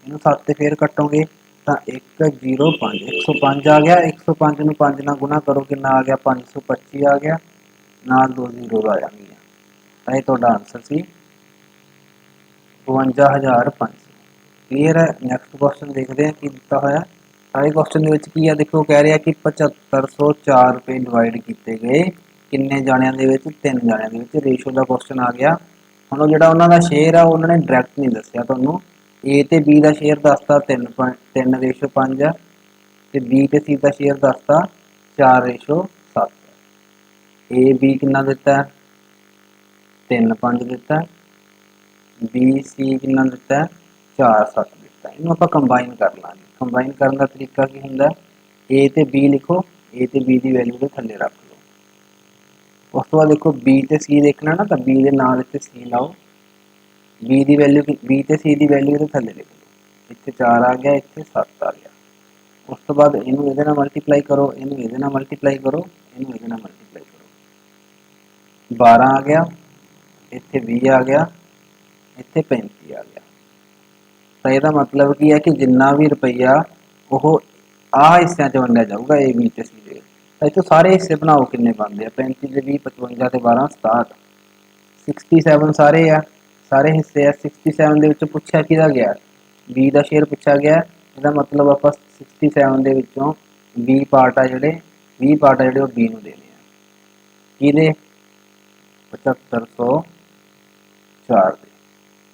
ਇਹਨੂੰ 7 ਤੇ ਫੇਰ ਕੱਟੋਗੇ ਤਾਂ 1 0 5 105 ਆ ਗਿਆ। 105 ਨੂੰ 5 ਨਾਲ ਗੁਣਾ ਕਰੋ, ਕਿੰਨਾ ਆ ਗਿਆ, 525 ਆ ਗਿਆ, ਨਾਲ 2 ਜ਼ੀਰੋ ਆ ਜਾਣਗੀਆਂ। ਤਾਂ ਇਹ ਤੁਹਾਡਾ ਆਨਸਰ ਸੀ 52500। ਕਲੀਅਰ ਹੈ। ਨੈਕਸਟ ਕੁਐਸਚਨ ਦੇਖਦੇ ਹਾਂ ਕੀ ਦਿੱਤਾ ਹੋਇਆ। ਸਾਰੇ ਕੁਐਸਚਨ ਦੇ ਵਿੱਚ ਕੀ ਆ, ਦੇਖੋ ਕਹਿ ਰਿਹਾ ਕਿ 7504 ਰੁਪਏ ਡਿਵਾਈਡ ਕੀਤੇ ਗਏ ਕਿੰਨੇ ਜਾਣਿਆਂ ਦੇ ਵਿੱਚ, 3 ਜਾਣਿਆਂ ਦੇ ਵਿੱਚ। ਰੇਸ਼ੋ ਦਾ ਕੁਐਸਚਨ ਆ ਗਿਆ। ਹੁਣ ਉਹ ਜਿਹੜਾ ਉਹਨਾਂ ਦਾ ਸ਼ੇਅਰ ਆ, ਉਹਨਾਂ ਨੇ ਡਾਇਰੈਕਟ ਨਹੀਂ ਦੱਸਿਆ ਤੁਹਾਨੂੰ। A ਤੇ B ਦਾ ਸ਼ੇਅਰ ਦੱਸਤਾ 3:5 ਹੈ, ਤੇ B ਤੇ C ਦਾ ਸ਼ੇਅਰ ਦੱਸਤਾ 4:7। A B ਕਿੰਨਾ ਦਿੱਤਾ, 3:5 ਦਿੱਤਾ। B C ਕਿੰਨਾ ਦਿੱਤਾ, 4:7 ਦਿੱਤਾ। ਇਹਨੂੰ ਆਪਾਂ ਕੰਬਾਈਨ ਕਰ ਲਾਂਗੇ। ਕੰਬਾਈਨ ਕਰਨ ਦਾ ਤਰੀਕਾ ਕੀ ਹੁੰਦਾ, A ਤੇ B ਲਿਖੋ, A ਤੇ B ਦੀ ਵੈਲਿਊ ਦੇ ਥੱਲੇ ਰੱਖ ਲਓ। ਉਸ ਤੋਂ ਬਾਅਦ ਦੇਖੋ B ਤੇ C ਦੇਖਣਾ ਨਾ, ਤਾਂ B ਦੇ ਨਾਲ ਇੱਥੇ C ਲਾਓ। B ਦੀ ਵੈਲਿਊ, B ਤੇ C ਦੀ ਵੈਲਿਊ ਦੇ ਥੱਲੇ ਲਿਖ ਲਓ। ਇੱਥੇ 4 ਆ ਗਿਆ, ਇੱਥੇ 7 ਆ ਗਿਆ। ਉਸ ਤੋਂ ਬਾਅਦ ਇਹਨੂੰ ਇਹਦੇ ਨਾਲ ਮਲਟੀਪਲਾਈ ਕਰੋ, ਇਹਨੂੰ ਇਹਦੇ ਨਾਲ ਮਲਟੀਪਲਾਈ ਕਰੋ, ਇਹਨੂੰ ਇਹਦੇ ਨਾਲ ਮਲਟੀਪਲਾਈ ਕਰੋ। 12 ਆ ਗਿਆ, ਇੱਥੇ 20 ਆ ਗਿਆ, ਇੱਥੇ 35 ਆ ਗਿਆ। ਤਾਂ ਇਹਦਾ ਮਤਲਬ ਕੀ ਹੈ ਕਿ ਜਿੰਨਾ ਵੀ ਰੁਪਈਆ ਉਹ ਆਹ ਹਿੱਸਿਆਂ 'ਚ ਵੰਡਿਆ ਜਾਊਗਾ, A B ਤੇ C ਦੇ। ਤਾਂ ਇੱਥੋਂ ਸਾਰੇ ਹਿੱਸੇ ਬਣਾਓ, ਕਿੰਨੇ ਬਣਦੇ ਆ, 35 ਤੇ 20 55 ਤੇ 12 67। 67 ਸਾਰੇ ਆ, ਸਾਰੇ ਹਿੱਸੇ ਆ। 67 ਦੇ ਵਿੱਚੋਂ ਪੁੱਛਿਆ ਕਿਹਦਾ ਗਿਆ, B ਦਾ ਸ਼ੇਅਰ ਪੁੱਛਿਆ ਗਿਆ। ਇਹਦਾ ਮਤਲਬ ਆਪਾਂ 67 ਦੇ ਵਿੱਚੋਂ 20 ਪਾਰਟ ਆ ਜਿਹੜੇ, 20 ਪਾਰਟ ਆ ਜਿਹੜੇ ਉਹ B ਨੂੰ ਦੇਣੇ ਆ। ਕਿਹਦੇ, 7504 ਦੇ।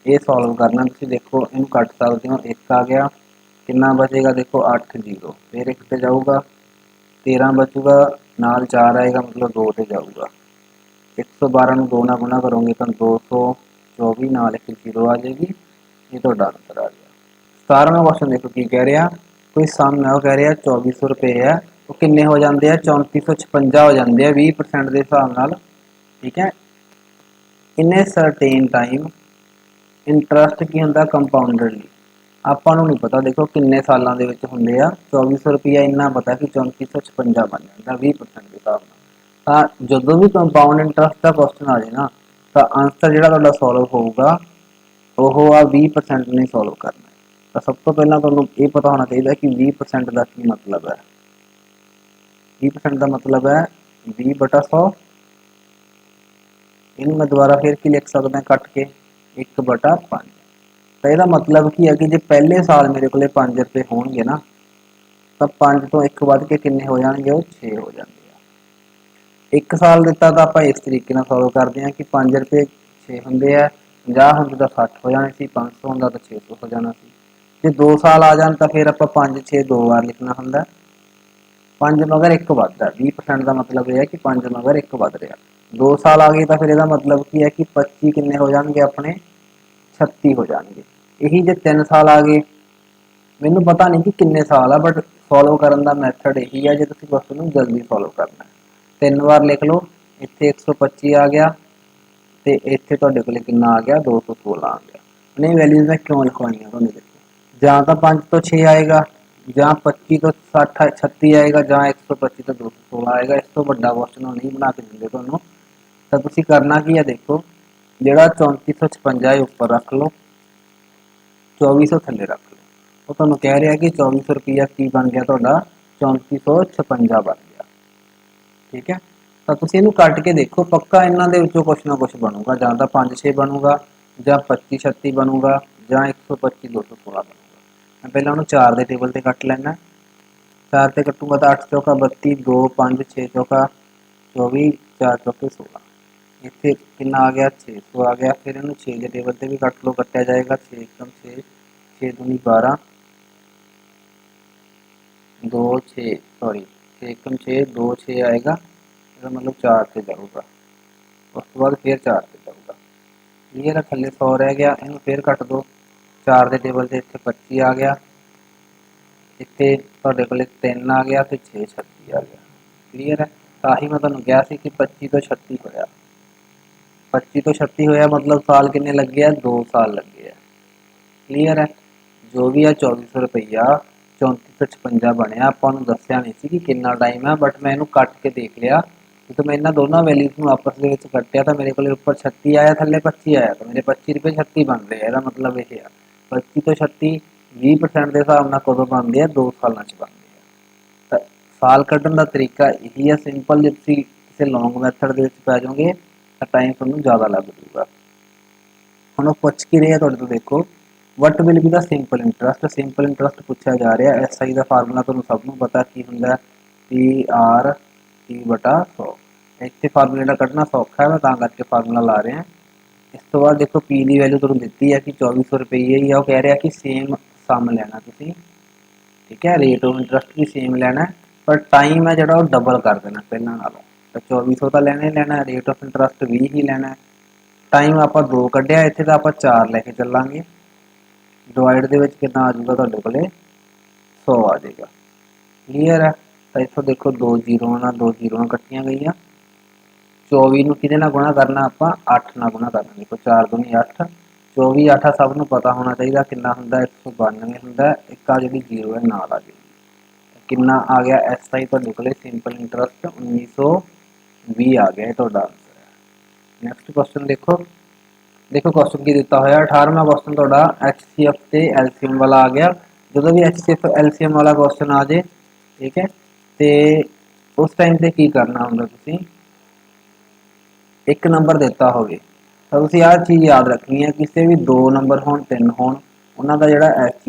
ਇਹ ਸੋਲਵ ਕਰਨਾ ਤੁਸੀਂ। ਦੇਖੋ ਇਹਨੂੰ ਕੱਟ ਸਕਦੇ ਹੋ, 1 ਆ ਗਿਆ, ਕਿੰਨਾ ਬਚੇਗਾ, ਦੇਖੋ 8 0, ਫਿਰ 1 ਤੇ ਜਾਊਗਾ, 13 ਬਚੂਗਾ, ਨਾਲ 4 ਆਏਗਾ, ਮਤਲਬ 2 ਤੇ ਜਾਊਗਾ। 112 ਨੂੰ 2 ਨਾਲ ਗੁਣਾ ਕਰੋਗੇ ਤਾਂ 224, ਨਾਲ 1 0 ਆ ਜਾਏਗੀ। ਇਹ ਤੁਹਾਡਾ ਆਨਸਰ ਆ ਗਿਆ। 17ਵਾਂ ਕੁਐਸਚਨ ਦੇਖੋ ਕੀ ਕਹਿ ਰਿਹਾ, ਕੋਈ ਸਮ ਹੈ, ਉਹ ਕਹਿ ਰਿਹਾ 2400 ਰੁਪਏ ਹੈ, ਉਹ ਕਿੰਨੇ ਹੋ ਜਾਂਦੇ ਆ, 3456 ਹੋ ਜਾਂਦੇ ਆ 20% ਦੇ ਹਿਸਾਬ ਨਾਲ। ਠੀਕ ਹੈ। ਇਨ ਏ ਸਰਟੇਨ ਟਾਈਮ, ਇੰਟਰਸਟ ਕੀ ਹੁੰਦਾ, ਕੰਪਾਊਂਡਰਲੀ। ਆਪਾਂ ਨੂੰ ਨਹੀਂ ਪਤਾ ਦੇਖੋ ਕਿੰਨੇ ਸਾਲਾਂ ਦੇ ਵਿੱਚ ਹੁੰਦੇ ਆ। 2400 ਰੁਪਇਆ ਇੰਨਾ ਪਤਾ ਕਿ 3456 ਬਣ ਜਾਂਦਾ 20% ਦੇ ਹਿਸਾਬ ਨਾਲ। ਤਾਂ ਜਦੋਂ ਵੀ ਕੰਪਾਊਂਡ ਇੰਟਰਸਟ ਦਾ ਕੁਐਸਚਨ ਆ ਜਾਏ ਨਾ, ਤਾਂ ਆਨਸਰ ਜਿਹੜਾ ਤੁਹਾਡਾ ਸੋਲਵ ਹੋਊਗਾ ਉਹ ਆ 20% ਨਹੀਂ ਸੋਲਵ ਕਰਨਾ। ਤਾਂ ਸਭ ਤੋਂ ਪਹਿਲਾਂ ਤੁਹਾਨੂੰ ਇਹ ਪਤਾ ਹੋਣਾ ਚਾਹੀਦਾ ਕਿ 20% ਦਾ ਕੀ ਮਤਲਬ ਹੈ। 20% ਦਾ ਮਤਲਬ ਹੈ 20/100। ਇਹਨੂੰ ਮੈਂ ਦੁਬਾਰਾ ਫਿਰ ਕੀ ਲਿਖ ਸਕਦਾ ਕੱਟ ਕੇ, 1/5। ਤਾਂ ਇਹਦਾ ਮਤਲਬ ਕੀ ਹੈ ਕਿ ਜੇ ਪਹਿਲੇ ਸਾਲ ਮੇਰੇ ਕੋਲੇ 5 ਰੁਪਏ ਹੋਣਗੇ ਨਾ, ਤਾਂ 5 ਤੋਂ 1 ਵੱਧ ਕੇ ਕਿੰਨੇ ਹੋ ਜਾਣਗੇ, ਉਹ 6 ਹੋ ਜਾਣਗੇ। 1 ਸਾਲ ਦਿੱਤਾ ਤਾਂ ਆਪਾਂ ਇਸ ਤਰੀਕੇ ਨਾਲ ਸੋਲਵ ਕਰਦੇ ਹਾਂ ਕਿ 5 ਰੁਪਏ 6 ਹੁੰਦੇ ਆ, 50 ਹੁੰਦੇ ਤਾਂ 60 ਹੋ ਜਾਣੇ ਸੀ, 500 ਹੁੰਦਾ ਤਾਂ 600 ਹੋ ਜਾਣਾ ਸੀ। ਜੇ 2 ਸਾਲ ਆ ਜਾਣ ਤਾਂ ਫਿਰ ਆਪਾਂ 5 6 2 ਵਾਰ ਲਿਖਣਾ ਹੁੰਦਾ। 5 ਮਗਰ 1 ਵੱਧਦਾ, 20% ਦਾ ਮਤਲਬ ਇਹ ਹੈ ਕਿ 5 ਮਗਰ 1 ਵੱਧ ਰਿਹਾ। 2 साल आ गए तो फिर ਇਹਦਾ मतलब की है कि 25 किन्ने हो जाएंगे अपने 36 हो जाएंगे। यही जो 3 साल आ गए, मैनू पता नहीं कि किन्ने साल है, बट फॉलो करने का मैथड यही है जो तुम क्वेश्चन में जल्दी फॉलो करना है। 3 बार लिख लो, इतने 125 आ गया तो इतने तुहाडे कोल कितना आ गया 216 आ गया। नहीं वैल्यूज मैं क्यों लिखवाई तुहानू देखो, जां तो 5 तो 6 आएगा, जां 25 तो 60 36 आएगा, जां 125 तो 216 आएगा। इस तो बड़ा क्वेश्चन नहीं बना के देंगे तुहानू। तो तुसीं करना की है देखो, जिहड़ा 3456 है उपर रख लो, 2400 थले रख लो। वो तुहानू कह रहा कि 2400 रुपया की बन गया तुहाडा 3456 बन गया। ठीक है, तो तुसीं इहनू कट के देखो, पक्का इन्हां दे विचों कुछ ना कुछ बनूगा, जां तां 5-6 बनूगा, जां 25-36 बनूगा, जां 125-216 बनूगा। मैं पहले उन्होंने 4 के टेबल से कट लेना। 4 से कट्टूंगा तो 8 चौका 32, 2 5 6 चौका 24, 4 चौके 16। इतने कितना आ गया 600 आ गया। फिर इन्होंने 6 के टेबल से भी कट लो, कट्या जाएगा 6 एकम 6, 6 दूनी 12, 2 6 सॉरी 6 एकम 6, 2 6 आएगा, इसका मतलब 4 से जाऊगा। उस तो बाद फिर 4 से जाऊगा। क्लीयर है, थले 100 रह गया, इनू फिर कट दो। 4 के टेबल से इतने 25 आ गया, इतने तुहाडे कोल 3 आ गया, तो 6 36 आ गया। क्लीयर है, ताही मैं तुहानू कहा सी कि 25 तो 36 होया। 25 तो 36 होया मतलब साल किन्ने लगे आ, 2 साल लगे आ। क्लीयर है, जो भी है 2400 रुपया 3456 बनया। आपां नूं दस्सिया नहीं सी कि कितना टाइम है, बट मैं इनू कट के देख लिया। तो मैं इन्हां दोनों वैल्यूज नूं आपस दे विच कट्टिया तो मेरे को उपर 36 आया, थले 25 आया, तो मेरे 25 रुपये 36 बन रहे। इसका मतलब यह है 25 तो 36 20% के हिसाब नाल कदों बनते हैं, 2 सालों च बनते हैं। तो साल कड्ढण का तरीका यही है, सिंपल। जो तुसीं किसी लॉन्ग मैथड दे विच पै जाओगे तो टाइम तुहानूं ज़्यादा लग जूगा। ਹੁਣ ਉਹ ਪੁੱਛ ਕੀ ਰਿਹਾ ਤੁਹਾਡੇ ਤੋਂ ਦੇਖੋ, what will be the simple interest. Simple interest ਪੁੱਛਿਆ ਜਾ ਰਿਹਾ। ਐਸਆਈ ਦਾ ਫਾਰਮੂਲਾ ਤੁਹਾਨੂੰ ਸਭ ਨੂੰ ਪਤਾ ਕੀ ਹੁੰਦਾ, ਪੀ ਆਰ ਟੀ ਬਟਾ 100। ਇੱਥੇ ਫਾਰਮੂਲੇ ਦਾ ਕੱਢਣਾ ਸੌਖਾ ਹੈ, ਮੈਂ ਤਾਂ ਕਰਕੇ ਫਾਰਮੂਲਾ ਲਾ ਰਿਹਾ। ਇਸ ਤੋਂ ਬਾਅਦ ਦੇਖੋ ਪੀ ਦੀ ਵੈਲਿਊ ਤੁਹਾਨੂੰ ਦਿੱਤੀ ਹੈ ਕਿ 2400 ਰੁਪਏ ਹੀ ਆ। ਉਹ ਕਹਿ ਰਿਹਾ ਕਿ ਸੇਮ ਸਮ ਲੈਣਾ ਤੁਸੀਂ, ਠੀਕ ਹੈ, ਰੇਟ ਆਫ ਇੰਟਰਸਟ ਵੀ ਸੇਮ ਲੈਣਾ, ਪਰ ਟਾਈਮ ਹੈ ਜਿਹੜਾ ਉਹ ਡਬਲ ਕਰ ਦੇਣਾ ਪਹਿਲਾਂ ਨਾਲੋਂ। ਤਾਂ 2400 ਤਾਂ ਲੈਣਾ ਹੀ ਲੈਣਾ, ਰੇਟ ਆਫ ਇੰਟਰਸਟ 20 ਹੀ ਲੈਣਾ। टाइम आप 2 कढ़िया, इतने तो आप 4 लैके चलांगे। डिवाइड के कितना आ जाऊगा तुहाडे कोले 100 आ जाएगा। क्लीयर है, तो इतों देखो 2 जीरो ना 2 जीरो कट्टिया गई। 24 कि गुणा करना, आप 8 ना गुणा करना। देखो 4 दूनी 8, 24 8 सब नूं पता होना चाहिए कितना होंदा, 192 होंदा। एक आ जी जीरो है नाल आ जाएगी, कितना आ गया एस आई तुहाडे कोले सिंपल इंटरस्ट 1920 आ गया। तुहाडा आंसर है। नैक्सट क्वेश्चन देखो, देखो क्वेश्चन की दिता होया 18वां क्वेश्चन तुहाडा एचसीएफ ते एलसीएम वाला आ गया। जो भी एचसीएफ एलसीएम वाला क्वेश्चन आ जाए, ठीक है, तो उस टाइम से की करना होंगे, तुसीं एक नंबर देता होवे तो तुसीं आह चीज़ याद रखनी है, किसी भी 2 नंबर होण 3 होण, उन्हां दा जिहड़ा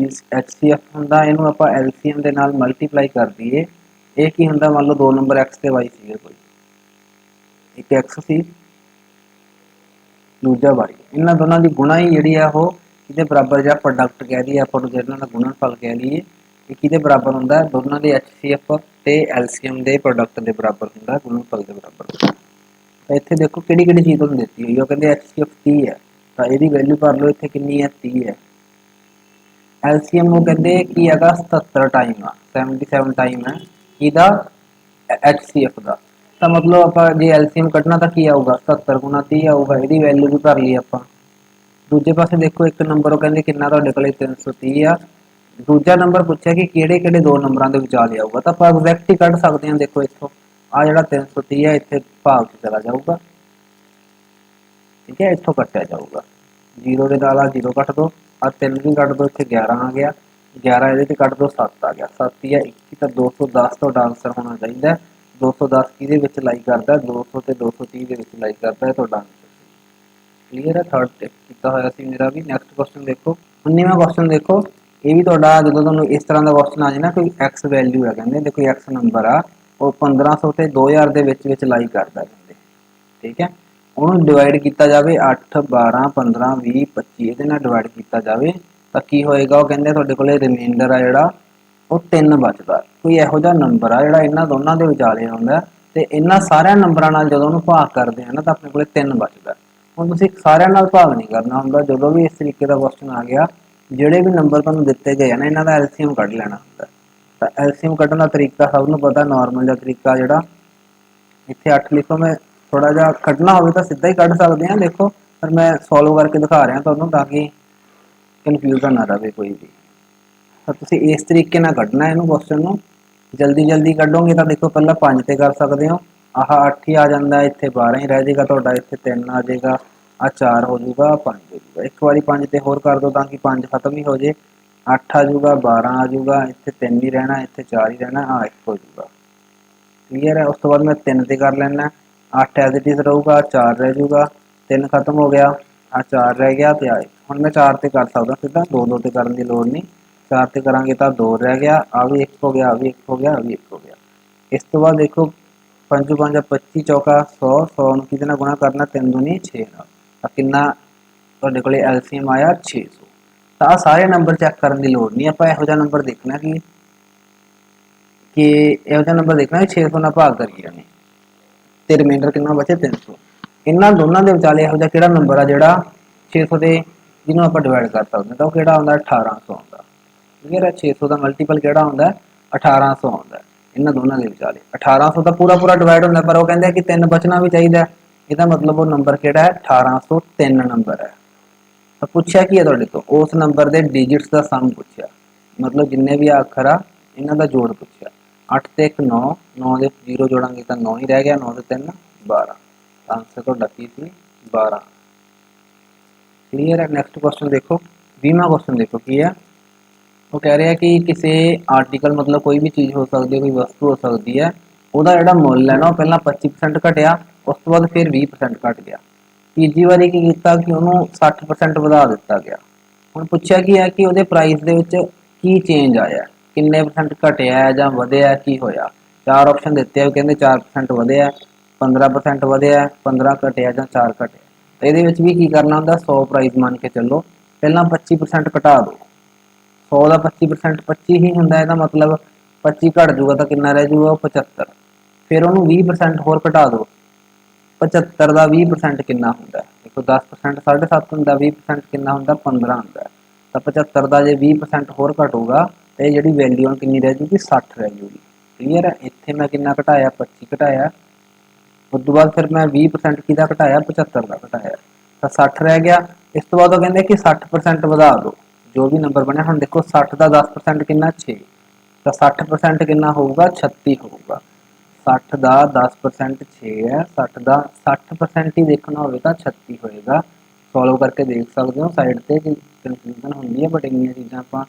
एचसीएफ हुंदा इहनूं आपां एलसीएम दे नाल मल्टीप्लाई कर दईए। ये की हुंदा, मान लो 2 नंबर एक्स ते वाई सीगे, कोई एक एक्स सी दूजा वाई, इन्होंने दोनों की गुणाई जी है वो कि बराबर, या प्रोडक्ट कह दीए आप जिन्होंने गुणनफल कह लीए, कि बराबर होंगे दोनों के एचसीएफ ते एलसीएम के प्रोडक्ट के बराबर होंगे, गुणनफल के बराबर। तो इतने देखो कि चीज़ तुम दी हुई है, कहते एचसीएफ 30 है, तो यही वैल्यू कर लो इतने कि है 30 है। एलसीएम वो कहते कि है 77 टाइम आ, 77 टाइम है कि एचसीएफ का। तो मतलब आप जो एलसीएम कढ़ना तो की आऊगा 77 गुणा 30 आऊगा, यही वैल्यू भी भर ली आप। दूजे पासे देखो एक नंबर कहते कि तुहाडे कोल 330 आ, दूजा नंबर पूछा कि किहड़े-किहड़े 2 नंबरों के विचाले आऊगा, तो आप एग्जैक्ट ही कढ़ सकते हैं। देखो इतों आ जो 330 है इतने भाग से चला जाऊगा, ठीक है, इतों कट्टिया जाऊगा। जीरो के नाल जीरो कट दो, आ 3 भी कट दो, इतने 11 आ गया, 11 ये कट दो 7 आ गया, 7 ही है 21, तो 210 तुहाडा आंसर होना चाहिए। 210 कि लाई करता, 200 तो 230 के लाई करता है तुहाडा आंसर। क्लीयर है, थर्ड किया होया सी मेरा भी। नैक्सट क्वेश्चन देखो, 19वां क्वेश्चन देखो, ये भी तुहाडा जो तुहानूं इस तरह का क्वेश्चन आ जाए ना, कोई एक्स वैल्यू है, कहते देखो एक्स नंबर आ वो 1500 तो 2000 के विच लाई करता है, ठीक है, उन्होंने डिवाइड किया जाए 8 12 15 20 25 ये डिवाइड किया जाए तो की होएगा, वो कहते तुहाडे कोल रिमाइंडर आ जिहड़ा वो 3 बचदा। कोई इहो जिहा नंबर आ जिहड़ा इन्हां दोनों के विचाले आउंदा ਤੇ ਇਹਨਾਂ ਸਾਰਿਆਂ ਨੰਬਰਾਂ ਨਾਲ ਜਦੋਂ ਉਹਨੂੰ ਭਾਗ ਕਰਦੇ ਆ ਨਾ ਤਾਂ ਆਪਣੇ ਕੋਲੇ 3 ਬਚਦਾ। ਹੁਣ ਤੁਸੀਂ ਸਾਰਿਆਂ ਨਾਲ ਭਾਗ ਨਹੀਂ ਕਰਨਾ ਹੁੰਦਾ, ਜਦੋਂ ਵੀ ਇਸ ਤਰੀਕੇ ਦਾ ਕੁਐਸਚਨ ਆ ਗਿਆ ਜਿਹੜੇ ਵੀ ਨੰਬਰ ਤੁਹਾਨੂੰ ਦਿੱਤੇ ਗਏ ਆ ਨਾ ਇਹਨਾਂ ਦਾ ਐਲਸੀਐਮ ਕੱਢ ਲੈਣਾ ਹੁੰਦਾ। ਤਾਂ ਐਲਸੀਐਮ ਕੱਢਣ ਦਾ ਤਰੀਕਾ ਸਭ ਨੂੰ ਪਤਾ, ਨਾਰਮਲ ਜਿਹਾ ਤਰੀਕਾ ਜਿਹੜਾ ਇੱਥੇ 8 ਲਿਖੋ, ਮੈਂ ਥੋੜਾ ਜਿਹਾ ਕੱਢਣਾ ਹੋਵੇ ਤਾਂ ਸਿੱਧਾ ਹੀ ਕੱਢ ਸਕਦੇ ਆ ਦੇਖੋ, ਪਰ ਮੈਂ ਸੋਲਵ ਕਰਕੇ ਦਿਖਾ ਰਿਹਾ ਤੁਹਾਨੂੰ ਤਾਂ ਕਿ ਕਨਫਿਊਜ਼ਨ ਨਾ ਰਹੇ ਕੋਈ ਵੀ। ਤਾਂ ਤੁਸੀਂ ਇਸ ਤਰੀਕੇ ਨਾਲ ਕੱਢਣਾ ਇਹਨੂੰ ਕੁਐਸਚਨ ਨੂੰ, ਜਲਦੀ ਜਲਦੀ ਕੱਢੋਗੇ ਤਾਂ ਦੇਖੋ ਪਹਿਲਾਂ 5 ਤੇ ਕਰ ਸਕਦੇ ਹੋ, ਆਹ 8 ਹੀ ਆ ਜਾਂਦਾ, ਇੱਥੇ 12 ਹੀ ਰਹਿ ਜਾਏਗਾ ਤੁਹਾਡਾ, ਇੱਥੇ 3 ਆ ਜਾਏਗਾ, ਆ 4 ਹੋ ਜਾਊਗਾ, 5 ਹੋ ਜਾਊਗਾ। ਇੱਕ ਵਾਰੀ 5 ਤੇ ਹੋਰ ਕਰ ਦਿਓ ਤਾਂ ਕਿ 5 ਖਤਮ ਹੀ ਹੋ ਜੇ, 8 ਆ ਜਾਊਗਾ, 12 ਆ ਜਾਊਗਾ, ਇੱਥੇ 3 ਹੀ ਰਹਿਣਾ, ਇੱਥੇ 4 ਹੀ ਰਹਿਣਾ, ਆ 1 ਹੋ ਜਾਊਗਾ। ਕਲੀਅਰ ਹੈ। ਉਸ ਤੋਂ ਬਾਅਦ ਮੈਂ 3 ਤੇ ਕਰ ਲੈਣਾ, 8 ਐਜ਼ ਇਟ ਇਜ਼ ਰਹੂਗਾ, 4 ਰਹਿ ਜਾਊਗਾ, 3 ਖਤਮ ਹੋ ਗਿਆ, ਆ 4 ਰਹਿ ਗਿਆ ਤੇ ਆ 1। ਹੁਣ ਮੈਂ 4 ਤੇ ਕਰ ਸਕਦਾ ਸਿੱਧਾ, 2 ਤੇ ਕਰਨ ਦੀ ਲੋੜ ਨਹੀਂ, 4 ਤੇ ਕਰਾਂਗੇ ਤਾਂ 2 ਰਹਿ ਗਿਆ, ਆ ਵੀ 1 ਹੋ ਗਿਆ, ਆ ਵੀ 1 ਹੋ ਗਿਆ, ਆ ਵੀ 1 ਹੋ ਗਿਆ। ਇਸ ਤੋਂ ਬਾਅਦ ਦੇਖੋ 5 5 25 ਚੌਕਾ 100, 100 ਨੂੰ ਕਿਹਦੇ ਨਾਲ ਗੁਣਾ ਕਰਨਾ, 3 ਦੂਣੀ 6 ਨਾਲ, ਤਾਂ ਕਿੰਨਾ ਤੁਹਾਡੇ ਕੋਲੇ ਐਲਸੀਐਮ ਆਇਆ 600। ਤਾਂ ਆਹ ਸਾਰੇ ਨੰਬਰ ਚੈੱਕ ਕਰਨ ਦੀ ਲੋੜ ਨਹੀਂ, ਆਪਾਂ ਇਹੋ ਜਿਹਾ ਨੰਬਰ ਦੇਖਣਾ ਕਿ ਇਹੋ ਜਿਹਾ ਨੰਬਰ ਦੇਖਣਾ 600 ਨਾਲ ਭਾਗ ਕਰੀਏ ਨੇ ਤੇ ਰਿਮਾਈਂਡਰ ਕਿੰਨਾ ਬਚੇ 300। ਇਹਨਾਂ ਦੋਨਾਂ ਦੇ ਵਿਚਾਲੇ ਇਹੋ ਜਿਹਾ ਕਿਹੜਾ ਨੰਬਰ ਆ ਜਿਹੜਾ 600 ਦੇ ਜਿਹਨੂੰ ਆਪਾਂ ਡਿਵਾਈਡ ਕਰ ਸਕਦੇ, ਤਾਂ ਉਹ ਕਿਹੜਾ ਆਉਂਦਾ 1800 ਆਉਂਦਾ। ਕਲੀਅਰ ਹੈ। 600 ਦਾ ਮਲਟੀਪਲ ਕਿਹੜਾ ਆਉਂਦਾ 1800 ਆਉਂਦਾ ਇਹਨਾਂ ਦੋਨਾਂ ਦੇ ਵਿਚਾਲੇ। 1800 ਤਾਂ ਪੂਰਾ ਪੂਰਾ ਡਿਵਾਈਡ ਹੁੰਦਾ, ਪਰ ਉਹ ਕਹਿੰਦੇ ਕਿ 3 ਬਚਣਾ ਵੀ ਚਾਹੀਦਾ, ਇਹਦਾ ਮਤਲਬ ਉਹ ਨੰਬਰ ਕਿਹੜਾ ਹੈ 1803 ਨੰਬਰ ਹੈ। ਤਾਂ ਪੁੱਛਿਆ ਕੀ ਹੈ ਤੁਹਾਡੇ ਤੋਂ, ਉਸ ਨੰਬਰ ਦੇ ਡਿਜਿਟਸ ਦਾ ਸਮ ਪੁੱਛਿਆ, ਮਤਲਬ ਜਿੰਨੇ ਵੀ ਅੱਖਰ ਆ ਇਹਨਾਂ ਦਾ ਜੋੜ ਪੁੱਛਿਆ। 8 ਤੇ 1 9, 9 ਦੇ 0 ਜੋੜਾਂਗੇ ਤਾਂ 9 ਹੀ ਰਹਿ ਗਿਆ, 9 ਦੇ 3 12, ਤਾਂ ਆਨਸਰ ਤੁਹਾਡਾ ਕੀ ਸੀ 12। ਕਲੀਅਰ ਹੈ। ਨੈਕਸਟ ਕੁਐਸਚਨ ਦੇਖੋ, 20ਵਾਂ ਕੁਐਸਚਨ ਦੇਖੋ ਕੀ ਹੈ। ਉਹ ਕਹਿ ਰਿਹਾ ਕਿ ਕਿਸੇ ਆਰਟੀਕਲ ਮਤਲਬ ਕੋਈ ਵੀ ਚੀਜ਼ ਹੋ ਸਕਦੀ ਹੈ, ਕੋਈ ਵਸਤੂ ਹੋ ਸਕਦੀ ਹੈ, ਉਹਦਾ ਜਿਹੜਾ ਮੁੱਲ ਹੈ ਨਾ ਉਹ ਪਹਿਲਾਂ 25% ਘਟਿਆ, ਉਸ ਤੋਂ ਬਾਅਦ ਫਿਰ 20% ਘਟ ਗਿਆ। ਤੀਜੀ ਵਾਰੀ ਕੀ ਕੀਤਾ ਕਿ ਉਹਨੂੰ 60% ਵਧਾ ਦਿੱਤਾ ਗਿਆ। ਹੁਣ ਪੁੱਛਿਆ ਕੀ ਹੈ ਕਿ ਉਹਦੇ ਪ੍ਰਾਈਸ ਦੇ ਵਿੱਚ ਕੀ ਚੇਂਜ ਆਇਆ, ਕਿੰਨੇ ਪਰਸੈਂਟ ਘਟਿਆ ਜਾਂ ਵਧਿਆ, ਕੀ ਹੋਇਆ। 4 ਆਪਸ਼ਨ ਦਿੱਤੇ ਆ, ਕਹਿੰਦੇ 4% ਵਧਿਆ, 15% ਵਧਿਆ, 15 ਘਟਿਆ ਜਾਂ 4 ਘਟਿਆ। ਇਹਦੇ ਵਿੱਚ ਵੀ ਕੀ ਕਰਨਾ ਹੁੰਦਾ, 100 ਪ੍ਰਾਈਸ ਮੰਨ ਕੇ ਚੱਲੋ, ਪਹਿਲਾਂ 25% ਘਟਾ ਦਿਓ। 100 ਦਾ 25% 25 ਹੀ ਹੁੰਦਾ, ਇਹਦਾ ਮਤਲਬ 25 ਘਟ ਜੂਗਾ ਤਾਂ ਕਿੰਨਾ ਰਹਿ ਜੂਗਾ 75। ਫਿਰ ਉਹਨੂੰ 20% ਹੋਰ ਘਟਾ ਦਿਓ, 75 ਦਾ 20% ਕਿੰਨਾ ਹੁੰਦਾ ਦੇਖੋ, 10% 7.5 ਹੁੰਦਾ, 20% ਕਿੰਨਾ ਹੁੰਦਾ 15 ਹੁੰਦਾ। ਤਾਂ 75 ਦਾ ਜੇ 20% ਹੋਰ ਘਟੂਗਾ ਤੇ ਜਿਹੜੀ ਵੈਲਿਊ ਕਿੰਨੀ ਰਹਿ ਜੂਗੀ 60 ਰਹਿ ਜੂਗੀ। ਕਲੀਅਰ ਹੈ। ਇੱਥੇ ਮੈਂ ਕਿੰਨਾ ਘਟਾਇਆ 25 ਘਟਾਇਆ, ਉਸ ਤੋਂ ਬਾਅਦ ਫਿਰ ਮੈਂ 20% ਕਿਹਦਾ ਘਟਾਇਆ 75 ਦਾ ਘਟਾਇਆ, ਤਾਂ 60 ਰਹਿ ਗਿਆ। ਇਸ ਤੋਂ ਬਾਅਦ ਉਹ ਕਹਿੰਦੇ ਕਿ 60% ਵਧਾ ਦਿਓ, ਜੋ ਵੀ ਨੰਬਰ ਬਣਿਆ। ਹੁਣ ਦੇਖੋ 60 ਦਾ 10% ਕਿੰਨਾ 6, ਤਾਂ 60% ਕਿੰਨਾ ਹੋਊਗਾ 36 ਹੋਊਗਾ। 60 ਦਾ 10% 6 ਹੈ, 60 ਦਾ 60% ਹੀ ਦੇਖਣਾ ਹੋਵੇ ਤਾਂ 36 ਹੋਏਗਾ। ਸੋਲਵ ਕਰਕੇ ਦੇਖ ਸਕਦੇ ਹੋ ਸਾਈਡ ਤੇ, ਕਿ ਕਨਫਿਊਜ਼ਨ ਹੁੰਦੀ ਹੈ ਬਟ ਇੰਨੀਆਂ ਚੀਜ਼ਾਂ ਆਪਾਂ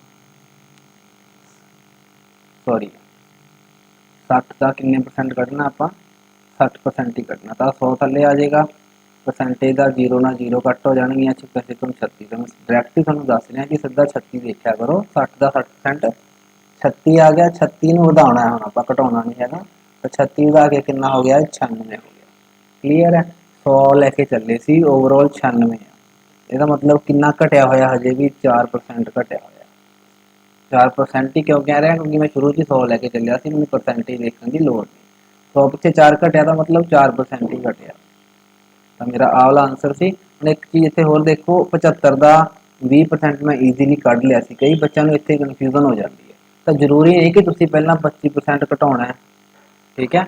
ਸੌਰੀ 60 ਦਾ ਕਿੰਨੇ ਪਰਸੈਂਟ ਕੱਢਣਾ ਆਪਾਂ 60% ਹੀ ਕੱਢਣਾ, ਤਾਂ 100 ਥੱਲੇ ਆ ਜਾਏਗਾ। ਪਰਸੈਂਟੇਜ ਦਾ 0 ਨਾਲ 0 ਕੱਟ ਹੋ ਜਾਣਗੀਆਂ, 36 ਤੋਂ 36 ਤੋਂ ਡਾਇਰੈਕਟ ਹੀ ਤੁਹਾਨੂੰ ਦੱਸ ਰਿਹਾ ਕਿ ਸਿੱਧਾ 36 ਦੇਖਿਆ ਕਰੋ। 60 ਦਾ 60% 36 ਆ ਗਿਆ, 36 ਨੂੰ ਵਧਾਉਣਾ ਹੈ, ਹੁਣ ਆਪਾਂ ਘਟਾਉਣਾ ਨਹੀਂ ਹੈਗਾ, ਤਾਂ 36 ਵਧਾ ਕੇ ਕਿੰਨਾ ਹੋ ਗਿਆ 96 ਹੋ ਗਿਆ। ਕਲੀਅਰ ਹੈ। 100 ਲੈ ਕੇ ਚੱਲੇ ਸੀ, ਓਵਰਆਲ 96 ਆ, ਇਹਦਾ ਮਤਲਬ ਕਿੰਨਾ ਘਟਿਆ ਹੋਇਆ, ਹਜੇ ਵੀ 4% ਘਟਿਆ ਹੋਇਆ। 4% ਹੀ ਕਿਉਂ ਕਹਿ ਰਿਹਾ, ਕਿਉਂਕਿ ਮੈਂ ਸ਼ੁਰੂ 'ਚ 100 ਲੈ ਕੇ ਚੱਲਿਆ ਸੀ, ਮੈਨੂੰ ਪਰਸੈਂਟੇਜ ਦੇਖਣ ਦੀ ਲੋੜ ਨਹੀਂ। 100 ਪਿੱਛੇ 4 ਘਟਿਆ ਤਾਂ ਮਤਲਬ 4% ਹੀ ਘਟਿਆ, ਤਾਂ ਮੇਰਾ ਆਹ ਵਾਲਾ ਆਨਸਰ ਸੀ। ਹੁਣ ਇੱਕ ਚੀਜ਼ ਇੱਥੇ ਹੋਰ ਦੇਖੋ, 75 ਦਾ 20% ਮੈਂ ਈਜ਼ੀਲੀ ਕੱਢ ਲਿਆ ਸੀ। ਕਈ ਬੱਚਿਆਂ ਨੂੰ ਇੱਥੇ ਕਨਫਿਊਜ਼ਨ ਹੋ ਜਾਂਦੀ ਹੈ, ਤਾਂ ਜ਼ਰੂਰੀ ਨਹੀਂ ਕਿ ਤੁਸੀਂ ਪਹਿਲਾਂ 25% ਘਟਾਉਣਾ ਹੈ, ਠੀਕ ਹੈ,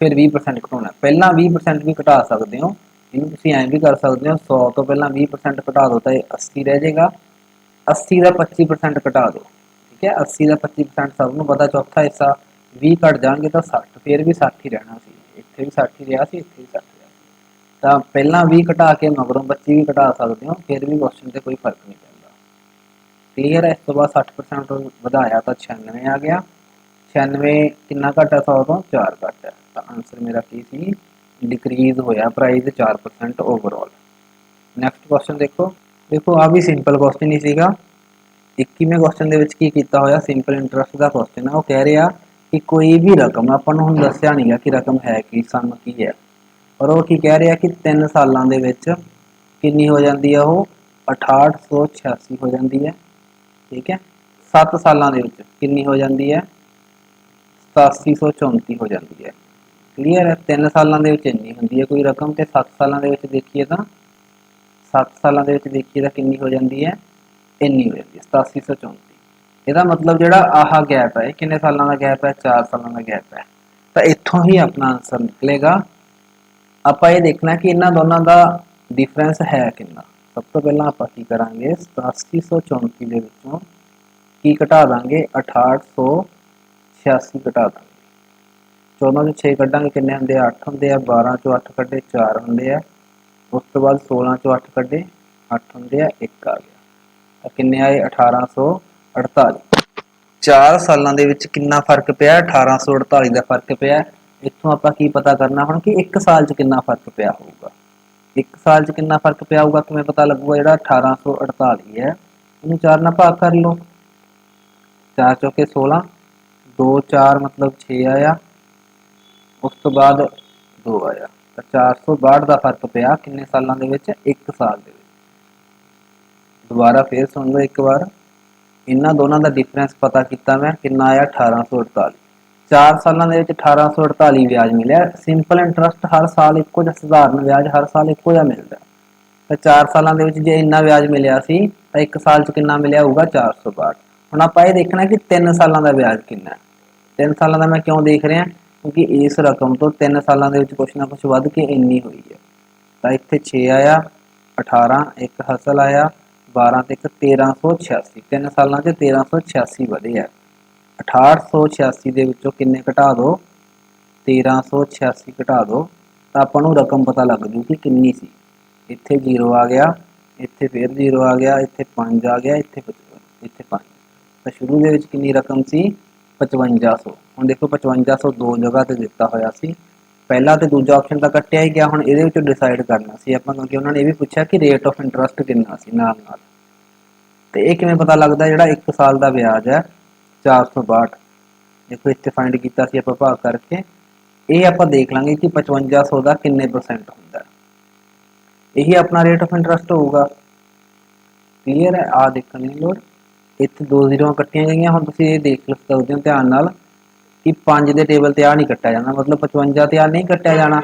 ਫਿਰ 20% ਘਟਾਉਣਾ। ਪਹਿਲਾਂ 20% ਵੀ ਘਟਾ ਸਕਦੇ ਹੋ, ਇਹਨੂੰ ਤੁਸੀਂ ਐਂ ਵੀ ਕਰ ਸਕਦੇ ਹੋ, 100 ਤੋਂ ਪਹਿਲਾਂ 20% ਘਟਾ ਦਿਓ ਤਾਂ ਇਹ 80 ਰਹਿ ਜਾਏਗਾ। 80 ਦਾ 25% ਘਟਾ ਦਿਓ, ਠੀਕ ਹੈ, 80 ਦਾ 25% ਸਭ ਨੂੰ ਪਤਾ, ਚੌਥਾ ਹਿੱਸਾ 20 ਘਟ ਜਾਣਗੇ ਤਾਂ 60, ਫਿਰ ਵੀ 60 ਹੀ ਰਹਿਣਾ ਸੀ, ਇੱਥੇ ਵੀ 60 ਹੀ ਰਿਹਾ ਸੀ, ਇੱਥੇ ਵੀ 60 ਰਿਹਾ ਸੀ। ਤਾਂ ਪਹਿਲਾਂ 20 ਘਟਾ ਕੇ ਮਗਰੋਂ 25 ਵੀ ਘਟਾ ਸਕਦੇ ਹੋ, ਫਿਰ ਵੀ ਕੁਐਸਚਨ ਤੇ ਕੋਈ ਫਰਕ ਨਹੀਂ ਪੈਂਦਾ। ਕਲੀਅਰ ਹੈ। ਇਸ ਤੋਂ ਬਾਅਦ 60% ਵਧਾਇਆ ਤਾਂ 96 ਆ ਗਿਆ, 96 ਕਿੰਨਾ ਘੱਟ ਹੈ 100 ਤੋਂ 4 ਘੱਟ ਹੈ, ਤਾਂ ਆਨਸਰ ਮੇਰਾ ਕੀ ਸੀ ਡਿਕਰੀਜ਼ ਹੋਇਆ ਪ੍ਰਾਈਸ 4% ਓਵਰਆਲ। ਨੈਕਸਟ ਕੁਐਸਚਨ ਦੇਖੋ, ਦੇਖੋ ਆ ਵੀ ਸਿੰਪਲ ਕੁਐਸਚਨ ਹੀ ਸੀਗਾ। 21ਵੇਂ ਕੁਐਸਚਨ ਦੇ ਵਿੱਚ ਕੀ ਕੀਤਾ ਹੋਇਆ, ਸਿੰਪਲ ਇੰਟਰਸਟ ਦਾ ਕੁਐਸਚਨ ਹੈ। ਉਹ ਕਹਿ ਰਿਹਾ ਕਿ ਕੋਈ ਵੀ ਰਕਮ, ਆਪਾਂ ਨੂੰ ਹੁਣ ਦੱਸਿਆ ਨਹੀਂ ਗਾ ਕਿ ਰਕਮ ਹੈ ਕੀ, ਸਮ ਕੀ ਹੈ, ਪਰ ਉਹ ਕੀ ਕਹਿ ਰਿਹਾ ਕਿ 3 ਸਾਲਾਂ ਦੇ ਵਿੱਚ ਕਿੰਨੀ ਹੋ ਜਾਂਦੀ ਹੈ, ਉਹ 6886 ਹੋ ਜਾਂਦੀ ਹੈ, ਠੀਕ ਹੈ। 7 ਸਾਲਾਂ ਦੇ ਵਿੱਚ ਕਿੰਨੀ ਹੋ ਜਾਂਦੀ ਹੈ 8734 ਹੋ ਜਾਂਦੀ ਹੈ। क्लीयर है। 3 ਸਾਲਾਂ ਦੇ ਵਿੱਚ ਇੰਨੀ ਹੁੰਦੀ ਹੈ ਕੋਈ ਰਕਮ, ਤੇ 7 ਸਾਲਾਂ ਦੇ ਵਿੱਚ ਦੇਖੀਏ ਤਾਂ 7 ਸਾਲਾਂ ਦੇ ਵਿੱਚ ਦੇਖੀਏ ਤਾਂ ਕਿੰਨੀ ਹੋ ਜਾਂਦੀ ਹੈ, ਇੰਨੀ ਹੋ ਜਾਂਦੀ ਹੈ 8734। ਇਹਦਾ ਮਤਲਬ ਜਿਹੜਾ ਆਹ ਗੈਪ ਹੈ, ਇਹ ਕਿੰਨੇ ਸਾਲਾਂ ਦਾ ਗੈਪ ਹੈ, 4 ਸਾਲਾਂ ਦਾ ਗੈਪ ਹੈ। ਤਾਂ ਇੱਥੋਂ ਹੀ ਆਪਣਾ ਆਨਸਰ ਨਿਕਲੇਗਾ। ਆਪਾਂ ਇਹ ਦੇਖਣਾ ਕਿ ਇਹਨਾਂ ਦੋਨਾਂ ਦਾ डिफरेंस है कितना। सब तो पहला आप की करा 8734 ਦੇ ਵਿੱਚੋਂ ਕੀ ਘਟਾ ਦਾਂਗੇ, 6886 ਘਟਾ ਦਾਂਗੇ। 14 ਚੋਂ 6 ਕੱਢਾਂਗੇ ਕਿੰਨੇ ਹੁੰਦੇ ਆ, 8 ਹੁੰਦੇ ਆ। 12 ਚੋਂ 8 ਕੱਢੇ 4 ਹੁੰਦੇ ਆ। ਉਸ ਤੋਂ ਬਾਅਦ 16 ਚੋਂ 8 ਕੱਢੇ 8 ਹੁੰਦੇ ਆ, 1 ਆ ਗਿਆ। ਤਾਂ ਕਿੰਨੇ ਆਏ, 1848। 4 ਸਾਲਾਂ ਦੇ ਵਿੱਚ ਕਿੰਨਾ ਫਰਕ ਪਿਆ, 1848 ਦਾ ਫਰਕ ਪਿਆ। ਇੱਥੋਂ ਆਪਾਂ ਕੀ ਪਤਾ ਕਰਨਾ ਹੁਣ ਕਿ 1 ਸਾਲ 'ਚ ਕਿੰਨਾ ਫਰਕ ਪਿਆ ਹੋਊਗਾ। 1 ਸਾਲ 'ਚ ਕਿੰਨਾ ਫਰਕ ਪਿਆ ਹੋਊਗਾ ਕਿਵੇਂ ਪਤਾ ਲੱਗੂਗਾ। ਜਿਹੜਾ 1848 ਹੈ ਇਹਨੂੰ 4 ਨਾਲ ਭਾਗ ਕਰ ਲਓ। 4 ਚੌਕੇ 16, 2 4 मतलब 6 आया। उस तो बाद 2 आया। तो 462 का फर्क पिया किन्ने सालों के विच, 1 साल दे विच। दोबारा फिर सुन लो एक बार, इन्हां दोनों का डिफरेंस पता किया मैं, किन्ना आया 1848। 4 सालों के विच 1848 ब्याज मिले। सिंपल इंटरस्ट हर साल एको जिहा, सधारण ब्याज हर साल एको जिहा मिलदा। तो 4 सालों के विच जे इन्ना ब्याज मिलिया सी तो 1 साल च किन्ना मिलिया होऊगा, 462। ਹੁਣ ਆਪਾਂ ਇਹ देखना कि 3 ਸਾਲਾਂ ਦਾ ਵਿਆਜ ਕਿੰਨਾ ਹੈ। 3 ਸਾਲਾਂ ਦਾ मैं क्यों देख रहा, क्योंकि इस रकम तो 3 ਸਾਲਾਂ ਦੇ ਵਿੱਚ कुछ ना कुछ ਵੱਧ ਕੇ ਇੰਨੀ ਹੋਈ है। तो इत्थे 6 आया, 18 एक हासिल आया, 12 ਤੇ 1 1386। 3 ਸਾਲਾਂ 'ਚ 1386 ਵਧੇ ਆ। 6886 ਦੇ ਵਿੱਚੋਂ ਕਿੰਨੇ ਘਟਾ ਦਿਓ, 1386 ਘਟਾ ਦਿਓ ਤਾਂ ਆਪਾਂ ਨੂੰ ਰਕਮ ਪਤਾ ਲੱਗ ਜੂ ਕਿ ਕਿੰਨੀ ਸੀ। ਇੱਥੇ 0 ਆ ਗਿਆ, ਇੱਥੇ ਫਿਰ 0 ਆ ਗਿਆ, ਇੱਥੇ 5 ਆ ਗਿਆ, ਇੱਥੇ 5। ਤਾਂ ਸ਼ੁਰੂ ਦੇ ਵਿੱਚ ਕਿੰਨੀ ਰਕਮ ਸੀ, 5500। ਹੁਣ ਦੇਖੋ 5500 ਦੋ ਜਗ੍ਹਾ ਤੇ ਦਿੱਤਾ ਹੋਇਆ ਸੀ। ਪਹਿਲਾ ਤੇ ਦੂਜਾ ਆਪਸ਼ਨ ਤਾਂ ਕੱਟਿਆ ਹੀ ਗਿਆ। ਹੁਣ ਇਹਦੇ ਵਿੱਚੋਂ ਡਿਸਾਈਡ ਕਰਨਾ ਸੀ ਆਪਾਂ, ਕਿਉਂਕਿ ਉਹਨਾਂ ਨੇ ਇਹ ਵੀ ਪੁੱਛਿਆ ਕਿ ਰੇਟ ਆਫ ਇੰਟਰਸਟ ਕਿੰਨਾ ਸੀ ਨਾਲ ਨਾਲ। ਤੇ ਇਹ ਕਿਵੇਂ ਪਤਾ ਲੱਗਦਾ, ਜਿਹੜਾ 1 ਸਾਲ ਦਾ ਵਿਆਜ ਹੈ 462, ਦੇਖੋ ਇੱਥੇ ਫਾਈਂਡ ਕੀਤਾ ਸੀ ਆਪਾਂ ਭਾਗ ਕਰਕੇ। ਇਹ ਆਪਾਂ ਦੇਖ ਲਾਂਗੇ ਕਿ 5500 ਦਾ ਕਿੰਨੇ % ਹੁੰਦਾ। ਇਹੀ ਆਪਣਾ ਰੇਟ ਆਫ ਇੰਟਰਸਟ ਹੋਊਗਾ। ਕਲੀਅਰ ਹੈ, ਆ ਦੇਖਣ ਦੀ ਲੋੜ। ਇੱਥੇ 2 ਜ਼ੀਰੋਆਂ ਕੱਟੀਆਂ ਗਈਆਂ। ਹੁਣ ਤੁਸੀਂ ਇਹ ਦੇਖ ਸਕਦੇ ਹੋ ਧਿਆਨ ਨਾਲ कि 5 ਦੇ ਟੇਬਲ ਤੇ ਆ ਨਹੀਂ ਕੱਟਿਆ ਜਾਣਾ, मतलब 55 ਤੇ ਆ ਨਹੀਂ ਕੱਟਿਆ ਜਾਣਾ।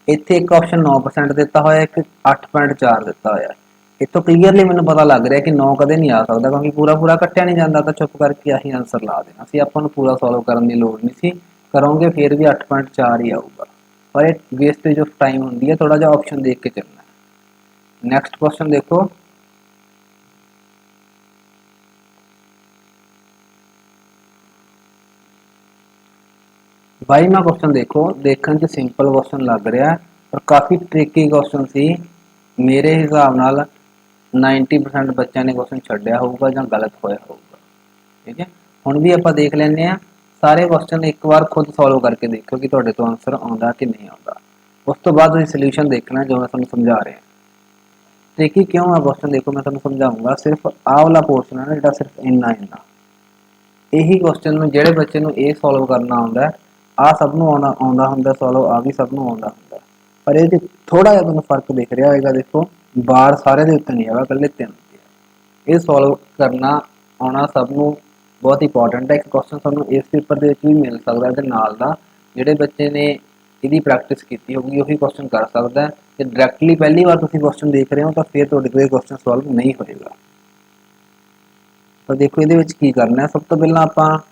ਇੱਥੇ ਇੱਕ ਆਪਸ਼ਨ 9% ਦਿੱਤਾ ਹੋਇਆ, ਇੱਕ 8.4 ਦਿੱਤਾ ਹੋਇਆ। ਇੱਥੋਂ ਕਲੀਅਰਲੀ ਮੈਨੂੰ ਪਤਾ ਲੱਗ ਰਿਹਾ ਕਿ 9 ਕਦੇ ਨਹੀਂ ਆ ਸਕਦਾ, ਕਿਉਂਕਿ ਪੂਰਾ ਕੱਟਿਆ ਨਹੀਂ ਜਾਂਦਾ। ਤਾਂ ਚੁੱਪ ਕਰਕੇ ਆਹੀ ਆਨਸਰ ਲਾ ਦੇਣਾ ਸੀ, ਆਪਾਂ ਨੂੰ ਪੂਰਾ ਸੋਲਵ ਕਰਨ ਦੀ ਲੋੜ ਨਹੀਂ ਸੀ। ਕਰੋਗੇ ਫਿਰ ਵੀ 8.4 ਹੀ ਆਊਗਾ, ਪਰ ਇਹ ਵੇਸਟੇਜ ਆਫ ਟਾਈਮ ਹੁੰਦੀ ਹੈ। ਥੋੜਾ ਜਿਹਾ ਆਪਸ਼ਨ ਦੇਖ ਕੇ ਚੱਲਣਾ। ਨੈਕਸਟ ਕੁਐਸਚਨ ਦੇਖੋ, बाईवां क्वेश्चन देखो। देखने च सिंपल क्वेश्चन लग रहा पर काफ़ी ट्रिकी क्वेश्चन सी। मेरे हिसाब नाल 90% बच्चों ने क्वेश्चन छड्डिया होगा या गलत होया होगा। ठीक है, हुण भी आपां देख लैंदे आ सारे क्वेश्चन एक बार खुद सॉल्व करके देखो कि तुहाडे तो आंसर आउंदा कि नहीं आउंदा। उस तो बाद तुसीं सोल्यूशन देखना जो मैं तुहानूं समझा रहा। ट्रिकी क्यों है क्वेश्चन, देखो मैं तुहानूं समझाऊंगा। सिर्फ आह वाला पोर्शन है ना जिहड़ा, सिर्फ इन्ना यही क्वेश्चन में जिहड़े बच्चे नूं ये सॉल्व करना आउंदा है, आ सब नूं आउंदा हुंदा सॉल्व, आ भी सब नूं आउंदा हुंदा। पर ये थोड़ा जिहा तुहानूं फर्क दिख रहा होगा। देखो बार सारे दे उत्ते नहीं हैगा, कल्ले 3 ते। ये सॉल्व करना आउणा सब नूं बहुत इंपॉर्टेंट है। एक क्वेश्चन तुहानूं इस पेपर दे विच भी मिल सकदा है, नाल दा जिहड़े बच्चे ने ਇਹਦੀ प्रैक्टिस की होगी ਉਹੀ क्वेश्चन कर सकता है। तो डायरैक्टली पहली बार तुसीं क्वेश्चन देख रहे हो तो फिर तुहाडे कोल क्वेश्चन सॉल्व नहीं होएगा। तो देखो ये की करना है, सब तो पहला आप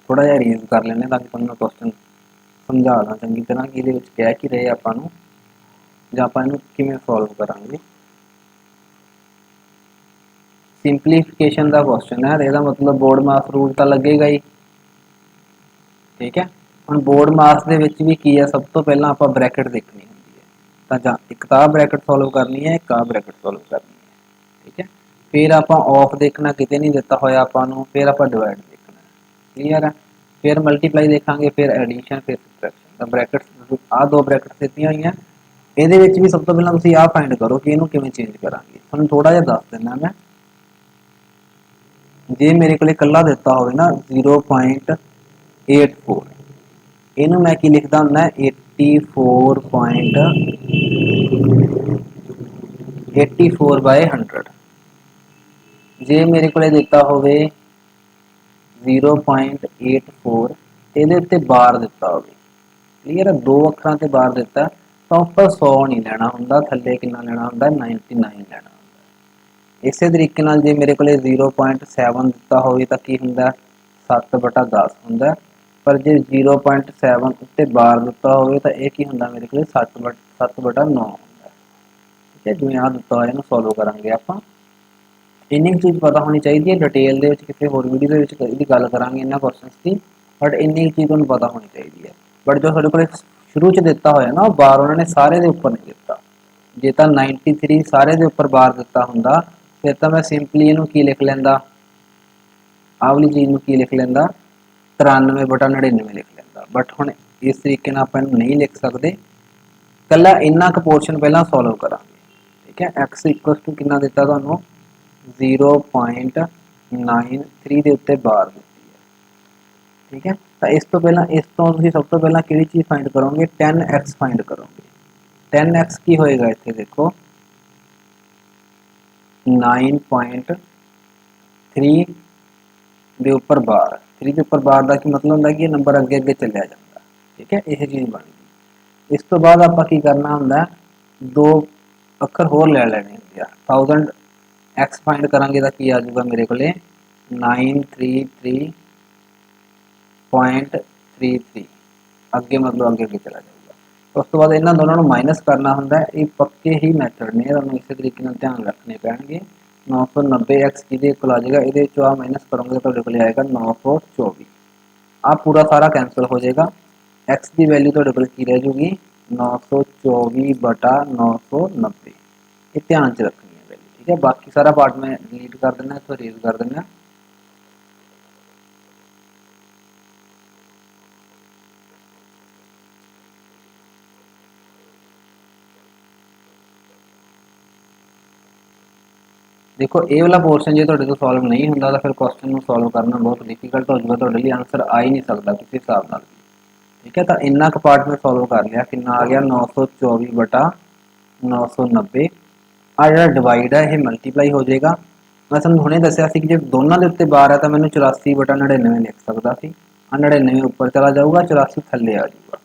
थोड़ा जिहा रीज कर लें ताकि तुहानूं क्वेश्चन समझा दा चंगी तरह कि ये कह की रहे आपां नूं जां आपां इहनूं किवें सॉल्व करांगे। सिंपलीफिकेशन का क्वेश्चन है, इसका मतलब बोर्ड मास रूल तो लगेगा ही। ठीक है, हम बोर्ड मास के भी की है, सब तो पहला आप ब्रैकेट देखनी होंगी है। तो एक तो ब्रैकेट सॉल्व करनी है, एक ब्रैकेट सॉल्व करनी है। ठीक है, फिर आप ऑफ देखना, कितने नहीं दिता होया आपां, फिर आप डिवाइड देखना। क्लीयर है, फिर मल्टीप्लाई देखांगे, फिर एडिशन, फिर सबट्रैक्शन। ब्रैकेट आ 2 ब्रैकेट दित्तियां हुई हैं। ये भी सब तो पहला तुसीं आ फाइंड करो कि इहनूं किवें चेंज करांगे। तुहानूं थोड़ा जिहा दस दिना मैं, जे मेरे को कल्ला दिता हो ना 0.84, इनू मैं की लिखता हूँ 84/100। जे मेरे को दिता हो 0.84 ये उत्ते बार दिता हो, क्लीयर है। 2 ਅੱਖਰਾਂ ਤੇ ਬਾਰ ਦਿੱਤਾ ਤਾਂ ਉੱਪਰ 100 ਨਹੀਂ ਲੈਣਾ ਹੁੰਦਾ, ਥੱਲੇ ਕਿੰਨਾ ਲੈਣਾ ਹੁੰਦਾ 99 ਲੈਣਾ ਹੁੰਦਾ। ਇਸੇ ਤਰੀਕੇ ਨਾਲ ਜੇ ਮੇਰੇ ਕੋਲੇ 0.7 ਦਿੱਤਾ ਹੋਵੇ ਤਾਂ ਕੀ ਹੁੰਦਾ 7/10 ਹੁੰਦਾ, ਪਰ ਜੇ 0.7 ਉੱਤੇ ਬਾਰ ਦਿੱਤਾ ਹੋਵੇ ਤਾਂ ਇਹ ਕੀ ਹੁੰਦਾ ਮੇਰੇ ਕੋਲੇ 7/9 ਹੁੰਦਾ। ਠੀਕ ਹੈ, ਜਿਵੇਂ ਆਹ ਦਿੱਤਾ ਹੋਇਆ ਇਹਨੂੰ ਸੋਲਵ ਕਰਾਂਗੇ ਆਪਾਂ। ਇੰਨੀ ਕੁ ਚੀਜ਼ ਪਤਾ ਹੋਣੀ ਚਾਹੀਦੀ ਹੈ, ਡਿਟੇਲ ਦੇ ਵਿੱਚ ਕਿਸੇ ਹੋਰ ਵੀਡੀਓ ਦੇ ਵਿੱਚ ਇਹਦੀ ਗੱਲ ਕਰਾਂਗੇ ਇਹਨਾਂ ਕੁਐਸਚਨਸ ਦੀ, ਬਟ ਇੰਨੀ ਕੁ ਚੀਜ਼ ਤੁਹਾਨੂੰ ਪਤਾ ਹੋਣੀ ਚਾਹੀਦੀ ਹੈ। ਬਟ ਜੋ ਸਾਡੇ ਕੋਲ ਸ਼ੁਰੂ 'ਚ ਦਿੱਤਾ ਹੋਇਆ ਨਾ ਉਹ ਬਾਰ ਉਹਨਾਂ ਨੇ ਸਾਰੇ ਦੇ ਉੱਪਰ ਨਹੀਂ ਦਿੱਤਾ। ਜੇ ਤਾਂ 93 ਸਾਰੇ ਦੇ ਉੱਪਰ ਬਾਰ ਦਿੱਤਾ ਹੁੰਦਾ ਫਿਰ ਤਾਂ ਮੈਂ ਸਿੰਪਲੀ ਇਹਨੂੰ ਕੀ ਲਿਖ ਲੈਂਦਾ, ਆਹ ਵਾਲੀ ਚੀਜ਼ ਨੂੰ ਕੀ ਲਿਖ ਲੈਂਦਾ 93/99 ਲਿਖ ਲੈਂਦਾ। ਬਟ ਹੁਣ ਇਸ ਤਰੀਕੇ ਨਾਲ ਆਪਾਂ ਇਹਨੂੰ ਨਹੀਂ ਲਿਖ ਸਕਦੇ, ਇਕੱਲਾ ਇੰਨਾ ਕੁ ਪੋਰਸ਼ਨ ਪਹਿਲਾਂ ਸੋਲਵ ਕਰਾਂਗੇ। ਠੀਕ ਹੈ, x = ਕਿੰਨਾ ਦਿੱਤਾ ਤੁਹਾਨੂੰ 0.93 ਦੇ ਉੱਤੇ ਬਾਰ ਦਿੱਤੀ ਹੈ। ਠੀਕ ਹੈ, ਤਾਂ ਇਸ ਤੋਂ ਪਹਿਲਾਂ ਤੁਸੀਂ ਸਭ ਤੋਂ ਪਹਿਲਾਂ ਕਿਹੜੀ ਚੀਜ਼ ਫਾਈਂਡ ਕਰੋਗੇ 10x ਫਾਈਂਡ ਕਰੋਗੇ। 10x ਕੀ ਹੋਏਗਾ ਇੱਥੇ ਦੇਖੋ 9.3 ਦੇ ਉੱਪਰ ਬਾਰ, 3 ਦੇ ਉੱਪਰ ਬਾਰ ਦਾ ਕੀ ਮਤਲਬ ਹੁੰਦਾ ਕਿ ਇਹ ਨੰਬਰ ਅੱਗੇ ਅੱਗੇ ਚੱਲਿਆ ਜਾਂਦਾ। ਠੀਕ ਹੈ, ਇਹ ਚੀਜ਼ ਬਣ ਗਈ। ਇਸ ਤੋਂ ਬਾਅਦ ਆਪਾਂ ਕੀ ਕਰਨਾ ਹੁੰਦਾ 2 ਅੱਖਰ ਹੋਰ ਲੈ ਲੈਣੇ ਹੁੰਦੇ ਆ। 1000 x ਫਾਈਂਡ ਕਰਾਂਗੇ ਤਾਂ ਕੀ ਆ ਜਾਊਗਾ ਮੇਰੇ ਕੋਲੇ 933.33 ਅੱਗੇ ਮਤਲਬ ਅੱਗੇ ਅੱਗੇ ਚਲਾ ਜਾਊਗਾ। ਉਸ ਤੋਂ ਬਾਅਦ ਇਹਨਾਂ ਦੋਨਾਂ ਨੂੰ ਮਾਈਨਸ ਕਰਨਾ ਹੁੰਦਾ। ਇਹ ਪੱਕੇ ਹੀ ਮੈਥਡ ਨੇ, ਤੁਹਾਨੂੰ ਇਸੇ ਤਰੀਕੇ ਨਾਲ ਧਿਆਨ ਰੱਖਣੇ ਪੈਣਗੇ। 990x ਕਿਹਦੇ ਕੋਲ ਆ ਜਾਏਗਾ, ਇਹਦੇ ਵਿੱਚੋਂ ਆ ਮਾਈਨਸ ਕਰੋਗੇ ਤੁਹਾਡੇ ਕੋਲ ਆਏਗਾ 924। ਆ ਪੂਰਾ ਸਾਰਾ ਕੈਂਸਲ ਹੋ ਜਾਏਗਾ। x ਦੀ ਵੈਲਿਊ ਤੁਹਾਡੇ ਕੋਲ ਕੀ ਰਹਿ ਜੂਗੀ 924/990। ਇਹ ਧਿਆਨ 'ਚ ਰੱਖਣੀ ਹੈ ਵੈਲਿਊ। ਠੀਕ ਹੈ, ਬਾਕੀ ਸਾਰਾ ਪਾਰਟ ਮੈਂ ਡਿਲੀਟ ਕਰ ਦਿੰਦਾ, ਇੱਥੋਂ ਰੇਜ਼ ਕਰ ਦਿੰਦਾ। देखो ये वाला पोर्शन जो ਤੁਹਾਡੇ ਤੋਂ सॉल्व नहीं ਹੁੰਦਾ ਤਾਂ ਫਿਰ क्वेश्चन ਨੂੰ सॉल्व करना बहुत डिफिकल्ट हो जाएगा, ਤੁਹਾਡੇ ਲਈ आंसर आ ही नहीं सकता किसी हिसाब ਨਾਲ। ठीक है, तो इन्ना क पार्ट में सॉल्व कर लिया। कितना आ गया 924/990। आ ਜਿਹੜਾ डिवाइड है ये मल्टीप्लाई हो जाएगा। मैं ਤੁਹਾਨੂੰ ਹੁਣੇ ਦੱਸਿਆ ਸੀ कि ਜੇ ਦੋਨਾਂ ਦੇ ਉੱਤੇ ਬਾਰ है तो मैंने 84/99 लिख सकता ਸੀ। 99 ऊपर चला जाऊगा, 84 थल्ले आ जाऊगा।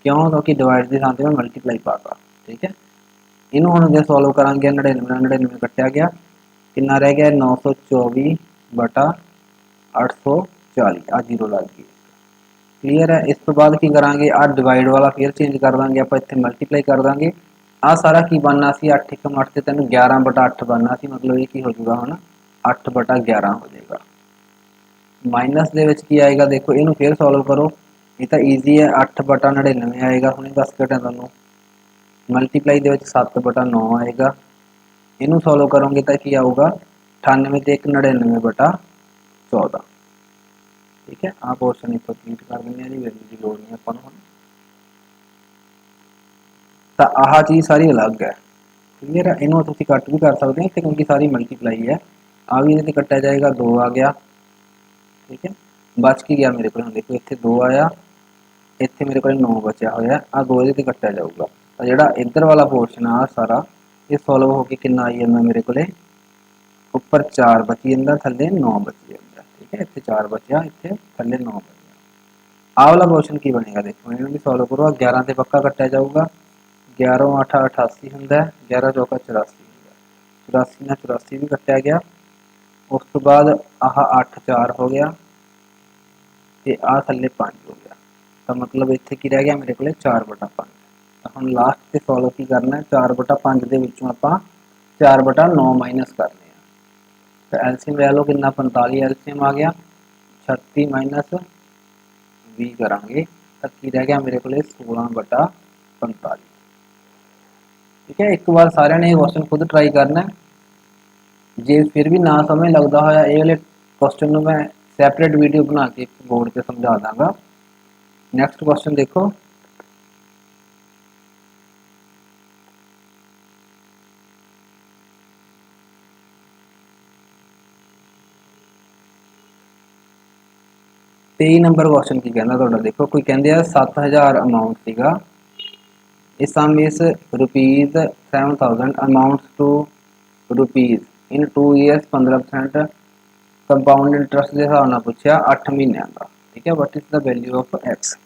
क्यों, क्योंकि डिवाइड के साथ में मल्टीप्लाई पाता। ठीक है, इन्हों हम जो सॉल्व करांगे 99 कट्टिया गया, कितना रह गया 924/840 आ 0 लग गई। क्लीयर है। इस तो बाद की करांगे आ डिवाइड वाला फिर चेंज कर देंगे, आप इतने मल्टीप्लाई कर देंगे। आ सारा की बनना सी 8 × 8 से 3 11/8 बनना सी, मतलब ये की हो जाएगा हम 8/11 हो जाएगा। माइनस दे विच की आएगा देखो, इनू फिर सॉल्व करो, ये तो ईजी है 8/99 आएगा। हमने 10 घटा तुहानू मल्टीप्लाई दे विच 7/9 आएगा। इनू सॉल्व करोगे तो की आऊगा 98 ते 99/14। ठीक है, आ पोर्शन इतो क्लीट कर देंगे जी, वैल्यू की लोड़ नहीं अपन हुण। तो आह चीज़ सारी अलग है। क्लीयर है, इनू तुसीं कट भी कर सकते हैं इत्थे क्योंकि सारी मल्टीप्लाई है। आ भी इहदे कट्टिया जाएगा 2 आ गया। ठीक है, बच की गया मेरे को देखो इत्थे 2 आया, इत्थे मेरे को 9 बचा होया। आ 2 इहदे ते कट्टिया जाऊगा तो जिहड़ा इधर वाला पोर्शन आ सारा ये सॉल्व होकर कितना आई जाता मेरे को ऊपर 4 बची जाता, थले 9 बची जाता। ठीक है, इतने 4 बचा, इतने थले 9 बचा। आ वाला क्वेश्चन की बनेगा देखो, इन्होंने भी सॉल्व करो। 11 से पक्का कट्टिया जाऊगा, 11 8 88 होंगे, 11 चौका 84 होंगे, 84 में 84 भी कट्टिया गया। उस तो बाद आह 8 4 हो गया, तो आ थले 5 हो गया। तो मतलब इतने की रह गया मेरे को 4/5। हम लास्ट से सॉल्व की करना है 4/5 के विचों आपां 4/9 माइनस करने हैं। तो एलसीएम ले लो कितना 45 एलसीएम आ गया, 36 माइनस 20 करांगे तो की रह गया मेरे को 16/45। ठीक है, एक बार सारे ने क्वेश्चन खुद ट्राई करना है। जे फिर भी ना समझ लगता होया ये वाले क्वेश्चन मैं सैपरेट वीडियो बना के बोर्ड से समझा दाँगा। नैक्सट क्वेश्चन देखो, तेई नंबर क्वेश्चन की कहना थोड़ा देखो, कोई कहते हैं 7000 अमाउंट सीगा, इस sum is ₹7000 amount to rupees in 2 years 15% compound interest के हिसाब से पूछा 8 महीनों का। ठीक है, what is the value of x.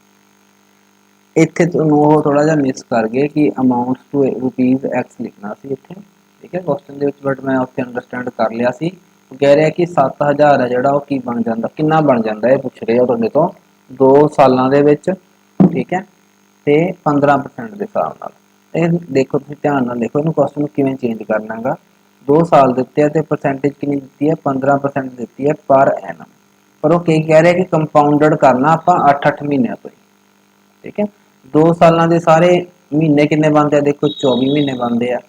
ਇੱਥੇ ਤੁਹਾਨੂੰ ਉਹ ਥੋੜਾ ਜਿਹਾ ਮਿਸ ਕਰ ਗਏ ਕਿ ਅਮਾਉਂਟ ਟੂ ਰੁਪੀਜ਼ x ਲਿਖਣਾ ਸੀ ਇੱਥੇ, ਠੀਕ ਹੈ ਕੁਐਸਚਨ ਦੇ ਵਿੱਚ, ਬਟ ਮੈਂ ਉੱਥੇ ਅੰਡਰਸਟੈਂਡ ਕਰ ਲਿਆ ਸੀ। ਉਹ ਕਹਿ ਰਿਹਾ ਕਿ 7000 ਹੈ ਜਿਹੜਾ ਉਹ ਕੀ ਬਣ ਜਾਂਦਾ, ਕਿੰਨਾ ਬਣ ਜਾਂਦਾ, ਇਹ ਪੁੱਛ ਰਹੇ ਹੋ ਤੁਹਾਡੇ ਤੋਂ 2 ਸਾਲਾਂ ਦੇ ਵਿੱਚ, ਠੀਕ ਹੈ, ਤੇ 15% ਦੇ ਹਿਸਾਬ ਨਾਲ। ਇਹ ਦੇਖੋ ਤੁਸੀਂ ਧਿਆਨ ਨਾਲ ਦੇਖੋ, ਇਹਨੂੰ ਕੁਐਸਚਨ ਨੂੰ ਕਿਵੇਂ ਚੇਂਜ ਕਰਨਾ ਹੈਗਾ। 2 ਸਾਲ ਦਿੱਤੇ ਆ ਤੇ ਪਰਸੈਂਟੇਜ ਕਿੰਨੀ ਦਿੱਤੀ ਹੈ, 15% ਦਿੱਤੀ ਹੈ ਪਰ ਐਨਮ, ਪਰ ਉਹ ਕੀ ਕਹਿ ਰਿਹਾ ਕਿ ਕੰਪਾਊਂਡਡ ਕਰਨਾ ਆਪਾਂ 8-8 ਮਹੀਨਿਆਂ ਤੋਂ, ਠੀਕ ਹੈ। 2 ਸਾਲਾਂ ਦੇ ਸਾਰੇ ਮਹੀਨੇ ਕਿੰਨੇ ਬਣਦੇ ਆ, ਦੇਖੋ 24 ਮਹੀਨੇ ਬਣਦੇ ਆ।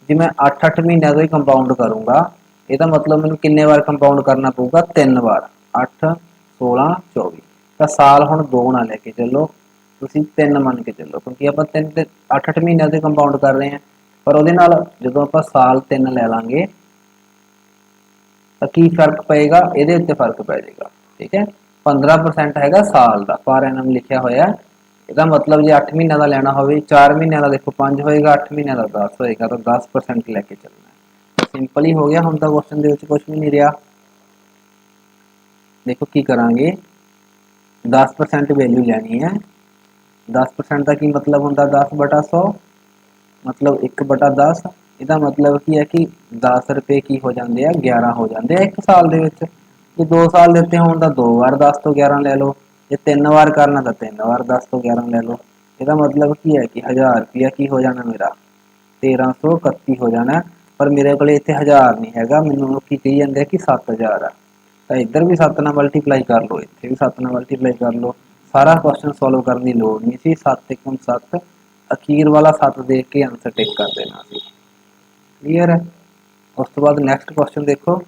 ਜੇ ਮੈਂ 8-8 ਮਹੀਨਿਆਂ ਤੋਂ ਹੀ ਕੰਪਾਊਂਡ ਕਰੂੰਗਾ, ਇਹਦਾ ਮਤਲਬ ਮੈਨੂੰ ਕਿੰਨੇ ਵਾਰ ਕੰਪਾਊਂਡ ਕਰਨਾ ਪਊਗਾ, 3 ਵਾਰ, 8 16 24। ਤਾਂ ਸਾਲ ਹੁਣ 2 ਨਾ ਲੈ ਕੇ ਚੱਲੋ, ਤੁਸੀਂ 3 ਮੰਨ ਕੇ ਚੱਲੋ, ਕਿਉਂਕਿ ਆਪਾਂ 3 ਤੇ 8-8 ਮਹੀਨਿਆਂ ਤੇ ਕੰਪਾਊਂਡ ਕਰ ਰਹੇ ਹਾਂ। ਪਰ ਉਹਦੇ ਨਾਲ ਜਦੋਂ ਆਪਾਂ ਸਾਲ 3 ਲੈ ਲਾਂਗੇ ਤਾਂ ਕੀ ਫਰਕ ਪਏਗਾ, ਇਹਦੇ ਉੱਤੇ ਫਰਕ ਪੈ ਜਾਏਗਾ, ਠੀਕ ਹੈ। 15% ਹੈਗਾ ਸਾਲ ਦਾ, ਪਰ ਐਨਮ ਲਿਖਿਆ ਹੋਇਆ, ਇਹਦਾ ਮਤਲਬ ਜੇ 8 ਮਹੀਨਿਆਂ ਦਾ ਲੈਣਾ ਹੋਵੇ, 4 ਮਹੀਨਿਆਂ ਦਾ ਦੇਖੋ 5 ਹੋਏਗਾ, 8 ਮਹੀਨਿਆਂ ਦਾ 10 ਹੋਏਗਾ, ਤਾਂ 10% ਲੈ ਕੇ ਚੱਲਣਾ। ਸਿੰਪਲ ਹੀ ਹੋ ਗਿਆ, ਹੁਣ ਤਾਂ ਕੁਐਸਚਨ ਦੇ ਵਿੱਚ ਕੁਝ ਵੀ ਨਹੀਂ ਰਿਹਾ। ਦੇਖੋ ਕੀ ਕਰਾਂਗੇ, 10% ਵੈਲਿਊ ਲੈਣੀ ਹੈ। 10% ਦਾ ਕੀ ਮਤਲਬ ਹੁੰਦਾ, 10/100 ਮਤਲਬ 1/10। ਇਹਦਾ ਮਤਲਬ ਕੀ ਹੈ ਕਿ 10 ਰੁਪਏ ਕੀ ਹੋ ਜਾਂਦੇ ਆ, 11 ਹੋ ਜਾਂਦੇ ਆ 1 ਸਾਲ ਦੇ ਵਿੱਚ। ਜੇ 2 ਸਾਲ ਦਿੱਤੇ ਹੋਣ ਤਾਂ 2 ਵਾਰ 10 ਤੋਂ 11 ਲੈ ਲਓ, ਜੇ 3 ਵਾਰ ਕਰਨਾ ਤਾਂ 3 ਵਾਰ 10 ਤੋਂ 11 ਲੈ ਲਓ। ਇਹਦਾ ਮਤਲਬ ਕੀ ਹੈ ਕਿ 1000 ਰੁਪਇਆ ਕੀ ਹੋ ਜਾਣਾ ਮੇਰਾ, 1331 ਹੋ ਜਾਣਾ। ਪਰ ਮੇਰੇ ਕੋਲ ਇੱਥੇ 1000 ਨਹੀਂ ਹੈਗਾ, ਮੈਨੂੰ ਕੀ ਕਹੀ ਜਾਂਦੇ ਆ ਕਿ 7000 ਆ, ਤਾਂ ਇੱਧਰ ਵੀ 7 ਨਾਲ ਮਲਟੀਪਲਾਈ ਕਰ ਲਓ, ਇੱਥੇ ਵੀ 7 ਨਾਲ ਮਲਟੀਪਲਾਈ ਕਰ ਲਓ। ਸਾਰਾ ਕੁਐਸਚਨ ਸੋਲਵ ਕਰਨ ਦੀ ਲੋੜ ਨਹੀਂ ਸੀ, 7 × 7, ਅਖੀਰ ਵਾਲਾ 7 ਦੇਖ ਕੇ ਆਂਸਰ ਟਿਕ ਕਰ ਦੇਣਾ ਸੀ। ਕਲੀਅਰ ਹੈ। ਉਸ ਤੋਂ ਬਾਅਦ ਨੈਕਸਟ ਕੁਐਸਚਨ ਦੇਖੋ,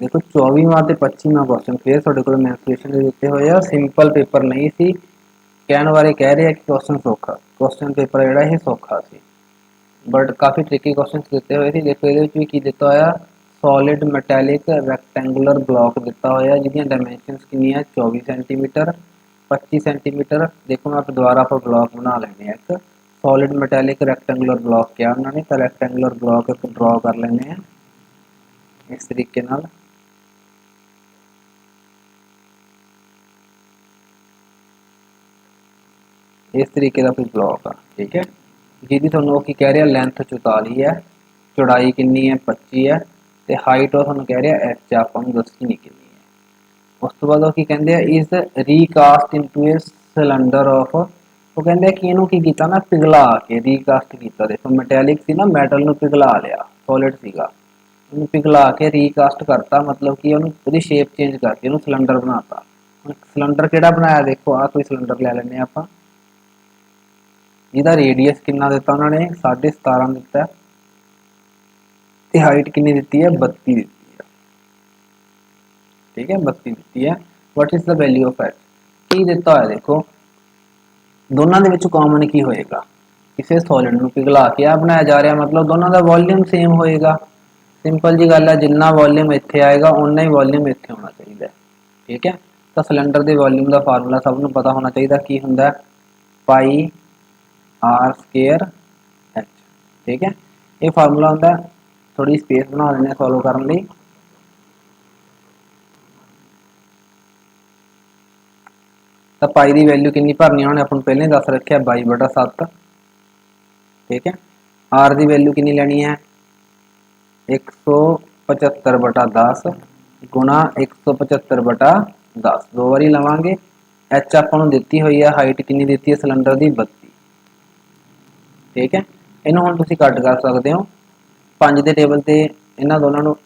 ਦੇਖੋ 24ਵਾਂ ਤੇ 25ਵਾਂ ਕੁਐਸਚਨ ਫੇਰ ਤੁਹਾਡੇ ਕੋਲ ਮੈਂਸੂਰੇਸ਼ਨ ਦੇ ਦਿੱਤੇ ਹੋਏ ਆ, ਸਿੰਪਲ ਪੇਪਰ ਨਹੀਂ ਸੀ। ਕਹਿਣ ਬਾਰੇ ਕਹਿ ਰਹੇ ਆ ਕਿ ਕੁਐਸਚਨ ਸੌਖਾ, ਕੁਐਸਚਨ ਪੇਪਰ ਜਿਹੜਾ ਇਹ ਸੌਖਾ ਸੀ, ਬਟ ਕਾਫੀ ਟ੍ਰਿਕੀ ਕੁਐਸਚਨ ਦਿੱਤੇ ਹੋਏ ਸੀ। ਦੇਖੋ ਇਹਦੇ ਵਿੱਚ ਵੀ ਕੀ ਦਿੱਤਾ ਹੋਇਆ, ਸੋਲਿਡ ਮੈਟੈਲਿਕ ਰੈਕਟੈਂਗੂਲਰ ਬਲੌਕ ਦਿੱਤਾ ਹੋਇਆ, ਜਿਹਦੀਆਂ ਡਾਇਮੈਂਸ਼ਨਸ ਕਿੰਨੀਆਂ, 24 ਸੈਂਟੀਮੀਟਰ, 25 ਸੈਂਟੀਮੀਟਰ। ਦੇਖੋ ਮੈਂ ਦੁਬਾਰਾ ਆਪਾਂ ਬਲੌਕ ਬਣਾ ਲੈਂਦੇ ਹਾਂ, ਇੱਕ ਸੋਲਿਡ ਮੈਟੈਲਿਕ ਰੈਕਟੈਂਗੂਲਰ ਬਲੌਕ ਕਿਹਾ ਉਹਨਾਂ ਨੇ, ਤਾਂ ਰੈਕਟੈਂਗੂਲਰ ਬਲੌਕ ਇੱਕ ਡਰਾਅ ਕਰ ਲੈਂਦੇ ਹਾਂ ਇਸ ਤਰੀਕੇ ਨਾਲ। ਇਸ ਤਰੀਕੇ ਦਾ ਕੋਈ ਬਲੌਕ ਆ, ਠੀਕ ਹੈ, ਜਿਹਦੀ ਤੁਹਾਨੂੰ ਉਹ ਕੀ ਕਹਿ ਰਿਹਾ, ਲੈਂਥ 44 ਹੈ, ਚੌੜਾਈ ਕਿੰਨੀ ਹੈ, 25 ਹੈ, ਤੇ ਹਾਈਟ ਉਹ ਤੁਹਾਨੂੰ ਕਹਿ ਰਿਹਾ h, ਆਪਾਂ ਨੂੰ ਦੱਸਣੀ ਨਹੀਂ ਕਿੰਨੀ ਹੈ। ਉਸ ਤੋਂ ਬਾਅਦ ਉਹ ਕੀ ਕਹਿੰਦੇ ਆ, is recast into a cylinder of, ਉਹ ਕਹਿੰਦੇ ਕਿ ਇਹਨੂੰ ਕੀ ਕੀਤਾ ਨਾ, ਪਿਘਲਾ ਕੇ ਰੀਕਾਸਟ ਕੀਤਾ। ਦੇਖੋ ਮੈਟੈਲਿਕ ਸੀ ਨਾ, ਮੈਟਲ ਨੂੰ ਪਿਘਲਾ ਲਿਆ, ਸੋਲਿਡ ਸੀਗਾ, ਉਹਨੂੰ ਪਿਘਲਾ ਕੇ ਰੀਕਾਸਟ ਕਰਤਾ, ਮਤਲਬ ਕਿ ਉਹਨੂੰ ਉਹਦੀ ਸ਼ੇਪ ਚੇਂਜ ਕਰਕੇ ਉਹਨੂੰ ਸਿਲੰਡਰ ਬਣਾਤਾ। ਹੁਣ ਸਿਲੰਡਰ ਕਿਹੜਾ ਬਣਾਇਆ, ਦੇਖੋ ਆਹ ਕੋਈ ਸਿਲੰਡਰ ਲੈ ਲੈਂਦੇ ਆਪਾਂ, ਜਿਹਦਾ ਰੇਡੀਅਸ ਕਿੰਨਾ ਦਿੱਤਾ ਉਹਨਾਂ ਨੇ, 17.5 ਦਿੱਤਾ, ਤੇ ਹਾਈਟ ਕਿੰਨੀ ਦਿੱਤੀ ਹੈ, 32 ਦਿੱਤੀ ਹੈ, ਠੀਕ ਹੈ 32 ਦਿੱਤੀ ਹੈ। What is the value of H, ਕੀ ਦਿੱਤਾ ਹੋਇਆ, ਦੇਖੋ ਦੋਨਾਂ ਦੇ ਵਿੱਚ ਕਾਮਨ ਕੀ ਹੋਏਗਾ, ਕਿਸੇ ਸੋਲਿਡ ਨੂੰ ਪਿਘਲਾ ਕੇ ਆ ਬਣਾਇਆ ਜਾ ਰਿਹਾ, ਮਤਲਬ ਦੋਨਾਂ ਦਾ ਵੋਲਿਊਮ ਸੇਮ ਹੋਏਗਾ। ਸਿੰਪਲ ਜੀ ਗੱਲ ਹੈ, ਜਿੰਨਾ ਵੋਲਿਊਮ ਇੱਥੇ ਆਏਗਾ ਉਨਾ ਹੀ ਵੋਲਿਊਮ ਇੱਥੇ ਹੋਣਾ ਚਾਹੀਦਾ, ਠੀਕ ਹੈ। ਤਾਂ ਸਿਲੰਡਰ ਦੇ ਵੋਲਿਊਮ ਦਾ ਫਾਰਮੂਲਾ ਸਭ ਨੂੰ ਪਤਾ ਹੋਣਾ ਚਾਹੀਦਾ, ਕੀ ਹੁੰਦਾ, ਪਾਈ r² h, ਠੀਕ ਹੈ। ਇਹ ਫਾਰਮੂਲਾ ਹੁੰਦਾ, ਥੋੜੀ ਸਪੇਸ ਬਣਾ ਲੈਂਦੇ ਹਾਂ ਸੋਲਵ ਕਰਨ ਲਈ। ਤਾਂ ਪਾਈ ਦੀ ਵੈਲਿਊ ਕਿੰਨੀ ਭਰਨੀ, ਉਹਨੇ ਆਪਾਂ ਨੂੰ ਪਹਿਲਾਂ ਹੀ ਦੱਸ ਰੱਖਿਆ 22/7, ਠੀਕ ਹੈ। ਆਰ ਦੀ ਵੈਲਿਊ ਕਿੰਨੀ ਲੈਣੀ ਹੈ, 175/10 ਗੁਣਾ 175/10, 2 ਵਾਰੀ ਲਵਾਂਗੇ। ਐਚ ਆਪਾਂ ਨੂੰ ਦਿੱਤੀ ਹੋਈ ਹੈ, ਹਾਈਟ ਕਿੰਨੀ ਦਿੱਤੀ ਹੈ ਸਿਲੰਡਰ ਦੀ, 32, ਠੀਕ ਹੈ। ਇਹਨੂੰ ਹੁਣ ਤੁਸੀਂ ਕੱਟ ਕਰ ਸਕਦੇ ਹੋ 5 ਦੇ ਟੇਬਲ ਤੇ, ਇਹਨਾਂ ਦੋਨਾਂ ਨੂੰ,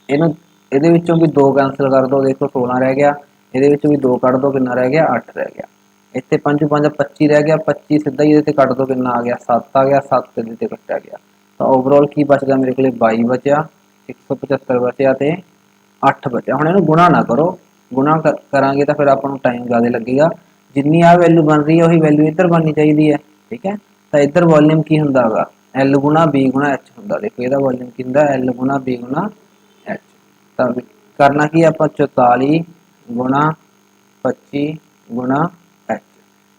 ਇਹਦੇ ਵਿੱਚੋਂ ਵੀ 2 ਕੈਂਸਲ ਕਰ ਦਿਓ, ਦੇਖੋ 16 ਰਹਿ ਗਿਆ, ਇਹਦੇ ਵਿੱਚ ਵੀ 2 ਕੱਢ ਦਿਓ, ਕਿੰਨਾ ਰਹਿ ਗਿਆ, 8 ਰਹਿ ਗਿਆ। ਇੱਥੇ 5 × 5 25 ਰਹਿ ਗਿਆ, 25 ਸਿੱਧਾ ਹੀ ਇਹਦੇ ਤੇ ਕੱਟ ਦਿਓ, ਕਿੰਨਾ ਆ ਗਿਆ, 7 ਆ ਗਿਆ, 7 ਇਹਦੇ ਤੇ ਕੱਟਿਆ ਗਿਆ, ਤਾਂ ਓਵਰਆਲ ਕੀ ਬਚਦਾ ਮੇਰੇ ਕੋਲ, 22 ਬਚਿਆ, 175 ਬਚਿਆ ਤੇ 8 ਬਚਿਆ। ਹੁਣ ਇਹਨੂੰ ਗੁਣਾ ਨਾ ਕਰੋ, ਗੁਣਾ ਕਰਾਂਗੇ ਤਾਂ ਫਿਰ ਆਪਾਂ ਨੂੰ ਟਾਈਮ ਜ਼ਿਆਦਾ ਲੱਗੇਗਾ। ਜਿੰਨੀ ਆ ਵੈਲਿਊ ਬਣ ਰਹੀ ਹੈ ਉਹੀ ਵੈਲਿਊ ਇੱਧਰ ਬਣਨੀ ਚਾਹੀਦੀ ਹੈ, ਠੀਕ ਹੈ। ਤਾਂ ਇੱਧਰ ਵੋਲਿਊਮ ਕੀ ਹੁੰਦਾ ਹੈਗਾ, L × B × H ਹੁੰਦਾ। ਦੇਖੋ ਇਹਦਾ ਵੋਲਿਊਮ ਕੀ ਹੁੰਦਾ, L × B × H। ਤਾਂ ਕਰਨਾ ਕੀ ਆਪਾਂ, 44 × 25 × H,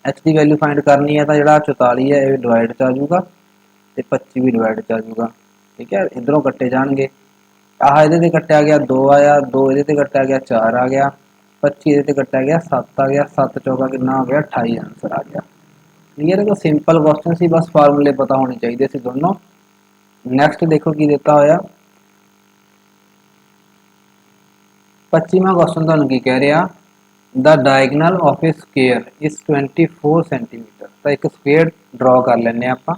H ਦੀ ਵੈਲਿਊ ਫਾਈਂਡ ਕਰਨੀ ਹੈ, ਤਾਂ ਜਿਹੜਾ 44 ਹੈ ਇਹ ਡਿਵਾਈਡ 'ਚ ਆ ਜਾਊਗਾ, ਤੇ 25 ਵੀ ਡਿਵਾਈਡ 'ਚ ਆ ਜਾਊਗਾ, ਠੀਕ ਹੈ। ਇੱਧਰੋਂ ਕੱਟੇ ਜਾਣਗੇ, ਆਹ ਇਹਦੇ ਤੇ ਕੱਟਿਆ ਗਿਆ 2 ਆਇਆ, 2 ਇਹਦੇ ਤੇ ਕੱਟਿਆ ਗਿਆ 4 ਆ ਗਿਆ, 25 ਇਹਦੇ ਤੇ ਕੱਟਿਆ ਗਿਆ 7 ਆ ਗਿਆ, 7 ਚੌका ਕਿੰਨਾ ਹੋ ਗਿਆ 28 ਆंसर ਆ ਗਿਆ। क्लियर है। तो सिंपल क्वेश्चन सी, बस फार्मूले पता होने चाहिए सी दोनों। नेक्स्ट देखो की देता होया 25वां क्वेश्चन तुहानू की कह रहा, the diagonal of A square is 24 centimetre. तो एक स्क्वेयर ड्रॉ कर लेने आप,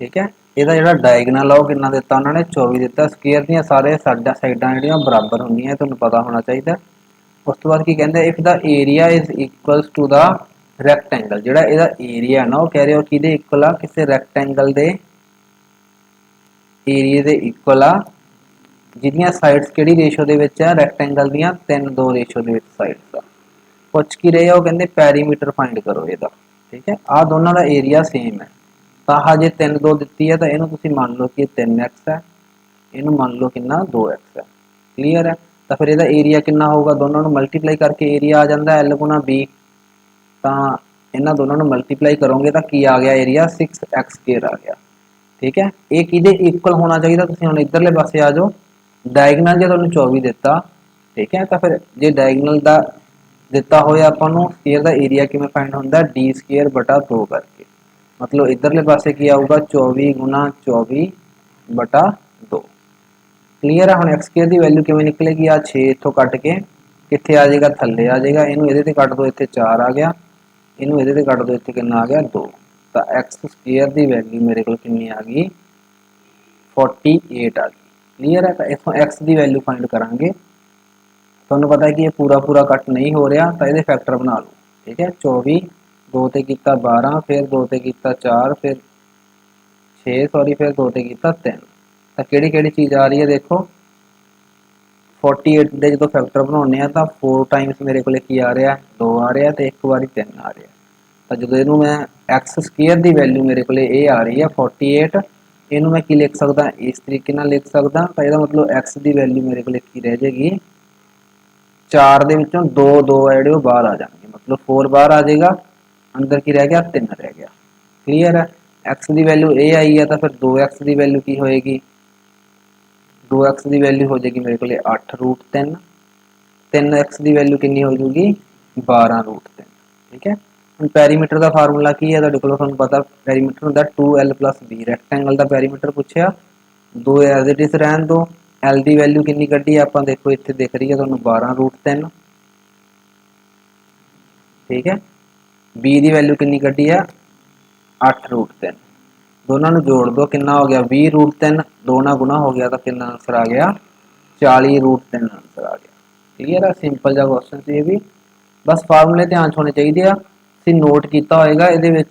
ठीक है। ਇਹਦਾ ਜਿਹੜਾ ਡਾਇਗਨਲ ਆ ਉਹ ਕਿੰਨਾ ਦਿੱਤਾ ਉਹਨਾਂ ਨੇ 24 ਦਿੱਤਾ। ਸਕੁਅਰ ਦੀਆਂ ਸਾਰੇ ਸਾਈਡਾਂ ਜਿਹੜੀਆਂ ਬਰਾਬਰ ਹੁੰਦੀਆਂ ਤੁਹਾਨੂੰ ਪਤਾ ਹੋਣਾ ਚਾਹੀਦਾ। ਉਸ ਤੋਂ ਬਾਅਦ ਕੀ ਕਹਿੰਦੇ, if the area is equals to the rectangle, ਜਿਹੜਾ ਇਹਦਾ ਏਰੀਆ ਨਾ ਉਹ ਕਹਿ ਰਹੇ ਹੋ ਕਿਹਦੇ ਇਕੁਅਲ ਆ, ਕਿਸੇ ਰੈਕਟੈਂਗਲ ਦੇ ਏਰੀਆ ਦੇ ਇਕੁਅਲ ਆ, ਜਿਹਦੀਆਂ ਸਾਈਡਸ ਕਿਹੜੀ ਰੇਸ਼ੋ ਦੇ ਵਿੱਚ ਆ, ਰੈਕਟੈਂਗਲ ਦੀਆਂ 3:2 ਰੇਸ਼ੋ ਦੇ ਵਿੱਚ ਸਾਈਡਸ ਆ। ਪੁੱਛ ਕੀ ਰਹੇ ਆ, ਉਹ ਕਹਿੰਦੇ ਪੈਰੀਮੀਟਰ ਫਾਈਂਡ ਕਰੋ ਇਹਦਾ, ਠੀਕ ਹੈ। ਆ ਦੋਨਾਂ ਦਾ ਏਰੀਆ ਸੇਮ ਹੈ, ਤਾਂ ਹਜੇ 3:2 ਦਿੱਤੀ ਹੈ ਤਾਂ ਇਹਨੂੰ ਤੁਸੀਂ ਮੰਨ ਲਓ ਕਿ 3x ਹੈ, ਇਹਨੂੰ ਮੰਨ ਲਓ ਕਿੰਨਾ 2x ਹੈ। ਕਲੀਅਰ ਹੈ। ਤਾਂ ਫਿਰ ਇਹਦਾ ਏਰੀਆ ਕਿੰਨਾ ਹੋਊਗਾ, ਦੋਨਾਂ ਨੂੰ ਮਲਟੀਪਲਾਈ ਕਰਕੇ ਏਰੀਆ ਆ ਜਾਂਦਾ L ਗੁਣਾ B। ਤਾਂ ਇਹਨਾਂ ਦੋਨਾਂ ਨੂੰ ਮਲਟੀਪਲਾਈ ਕਰੋਗੇ ਤਾਂ ਕੀ ਆ ਗਿਆ, ਏਰੀਆ 6x² ਆ ਗਿਆ, ਠੀਕ ਹੈ। ਇਹ ਕਿਹਦੇ ਇਕੁਅਲ ਹੋਣਾ ਚਾਹੀਦਾ, ਤੁਸੀਂ ਹੁਣ ਇਧਰਲੇ ਪਾਸੇ ਆ ਜਾਓ। ਡਾਇਗਨਲ ਜੇ ਤੁਹਾਨੂੰ 24 ਦਿੱਤਾ, ਠੀਕ ਹੈ, ਤਾਂ ਫਿਰ ਜੇ ਡਾਇਗਨਲ ਦਾ ਦਿੱਤਾ ਹੋਇਆ ਆਪਾਂ ਨੂੰ ਸਕੁਅਰ ਦਾ ਏਰੀਆ ਕਿਵੇਂ ਫਾਈਂਡ ਹੁੰਦਾ, d² ਬਟਾ 2 ਕਰਕੇ। मतलब इधरले पासे की आऊगा 24 गुना 24 बटा 2। क्लीयर है। हम x² की वैल्यू किमें निकलेगी, आ 6 इतों कट के कितने आ जाएगा, थले आ जाएगा। इनू ये कट दो, इतने 4 आ गया, इनू ये कट दो, इतने कितना आ गया 2। तो x² की वैल्यू मेरे को कितनी आ गई 48 आ गई। क्लीयर है। तो इतों x की वैल्यू फाइंड करांगे। तुहानू पता है कि ये पूरा पूरा कट नहीं हो रहा, तो ये फैक्टर बना लो, ठीक है। 24 2 ते कीता 12, फिर 2 ते कीता 4, फिर 6 सॉरी, फिर 2 ते कीता 3। तो किहड़ी किहड़ी चीज़ आ रही है देखो, 48 दे जो फैक्टर बनाने हैं तो 4 टाइम्स मेरे को की आ रहा है 2 आ रहा है, तो एक बारी 3 आ रहा है। तो जो इनू मैं x² की वैल्यू मेरे को आ रही है 48, इनू मैं की लिख सकता इस तरीके नाल लिख सकता। तो यह मतलब x की वैल्यू मेरे को की रह जाएगी 4 दे विचों 2 2 है जिहड़े बाहर आ जाएंगे, मतलब 4 बाहर आ जाएगा, अंदर की रह गया 3 रह गया। क्लीयर है। x की वैल्यू ए आई है, तो फिर 2x की वैल्यू की होएगी, 2x की वैल्यू हो जाएगी मेरे को 8√3, 3x की वैल्यू कितनी हो जाएगी 12√3, ठीक है। हम पैरीमीटर का फार्मूला की है, तुहानू पता पैरीमीटर होंदा 2l + b। रैक्टेंगल का पैरीमीटर पूछा, 2 एज इट इज रहन दो। l की वैल्यू कितनी कड्डी आप देखो, इतने दिख रही है तुहानू 12√3, ठीक है। b की वैल्यू कितनी कड्डी है 8√3। दोनों को जोड़ दो, कितना हो गया 20√3, 2 ना गुना हो गया तो कितना आंसर आ गया 40√3 आंसर आ गया। क्लीयर है। सिंपल जहा क्वेश्चन से, ये भी बस फार्मूले ध्यान होने चाहिए। ਅਸੀਂ नोट किया होएगा ये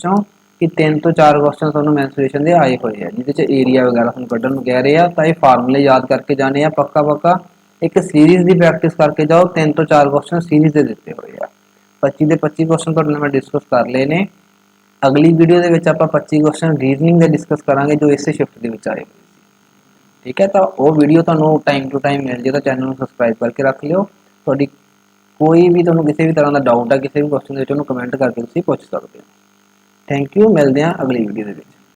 कि 3 ਤੋਂ 4 क्वेश्चन ਤੁਹਾਨੂੰ मैंसुरेशन के आए हुए हैं, जिसे एरिया वगैरह ਤੁਹਾਨੂੰ ਕੱਢਣ कह रहे हैं। तो ये फार्मूले याद करके जाने हैं पक्का पक्का। एक सीरीज़ की प्रैक्टिस करके जाओ, 3 ਤੋਂ 4 क्वेश्चन सीरीज़ के दिते हुए हैं। 25 ਦੇ 25 क्वेश्चन ਤੁਹਾਡੇ ਨਾਲ मैं डिस्कस कर ले ने। अगली वीडियो के विच आपां 25 क्वेश्चन रीजनिंग के डिस्कस करांगे जो इस शिफ्ट के विच आए हुए सी, ठीक है। तो वो वीडियो तुहानू टाइम टू टाइम मिल जाए तो चैनल को सबसक्राइब करके रख लियो। तुहाडी कोई भी तुहानू किसी भी तरह का डाउट है किसी भी क्वेश्चन के कमेंट करके तुसीं पुछ सकते हो। थैंक यू, मिलते हैं अगली वीडियो के विच।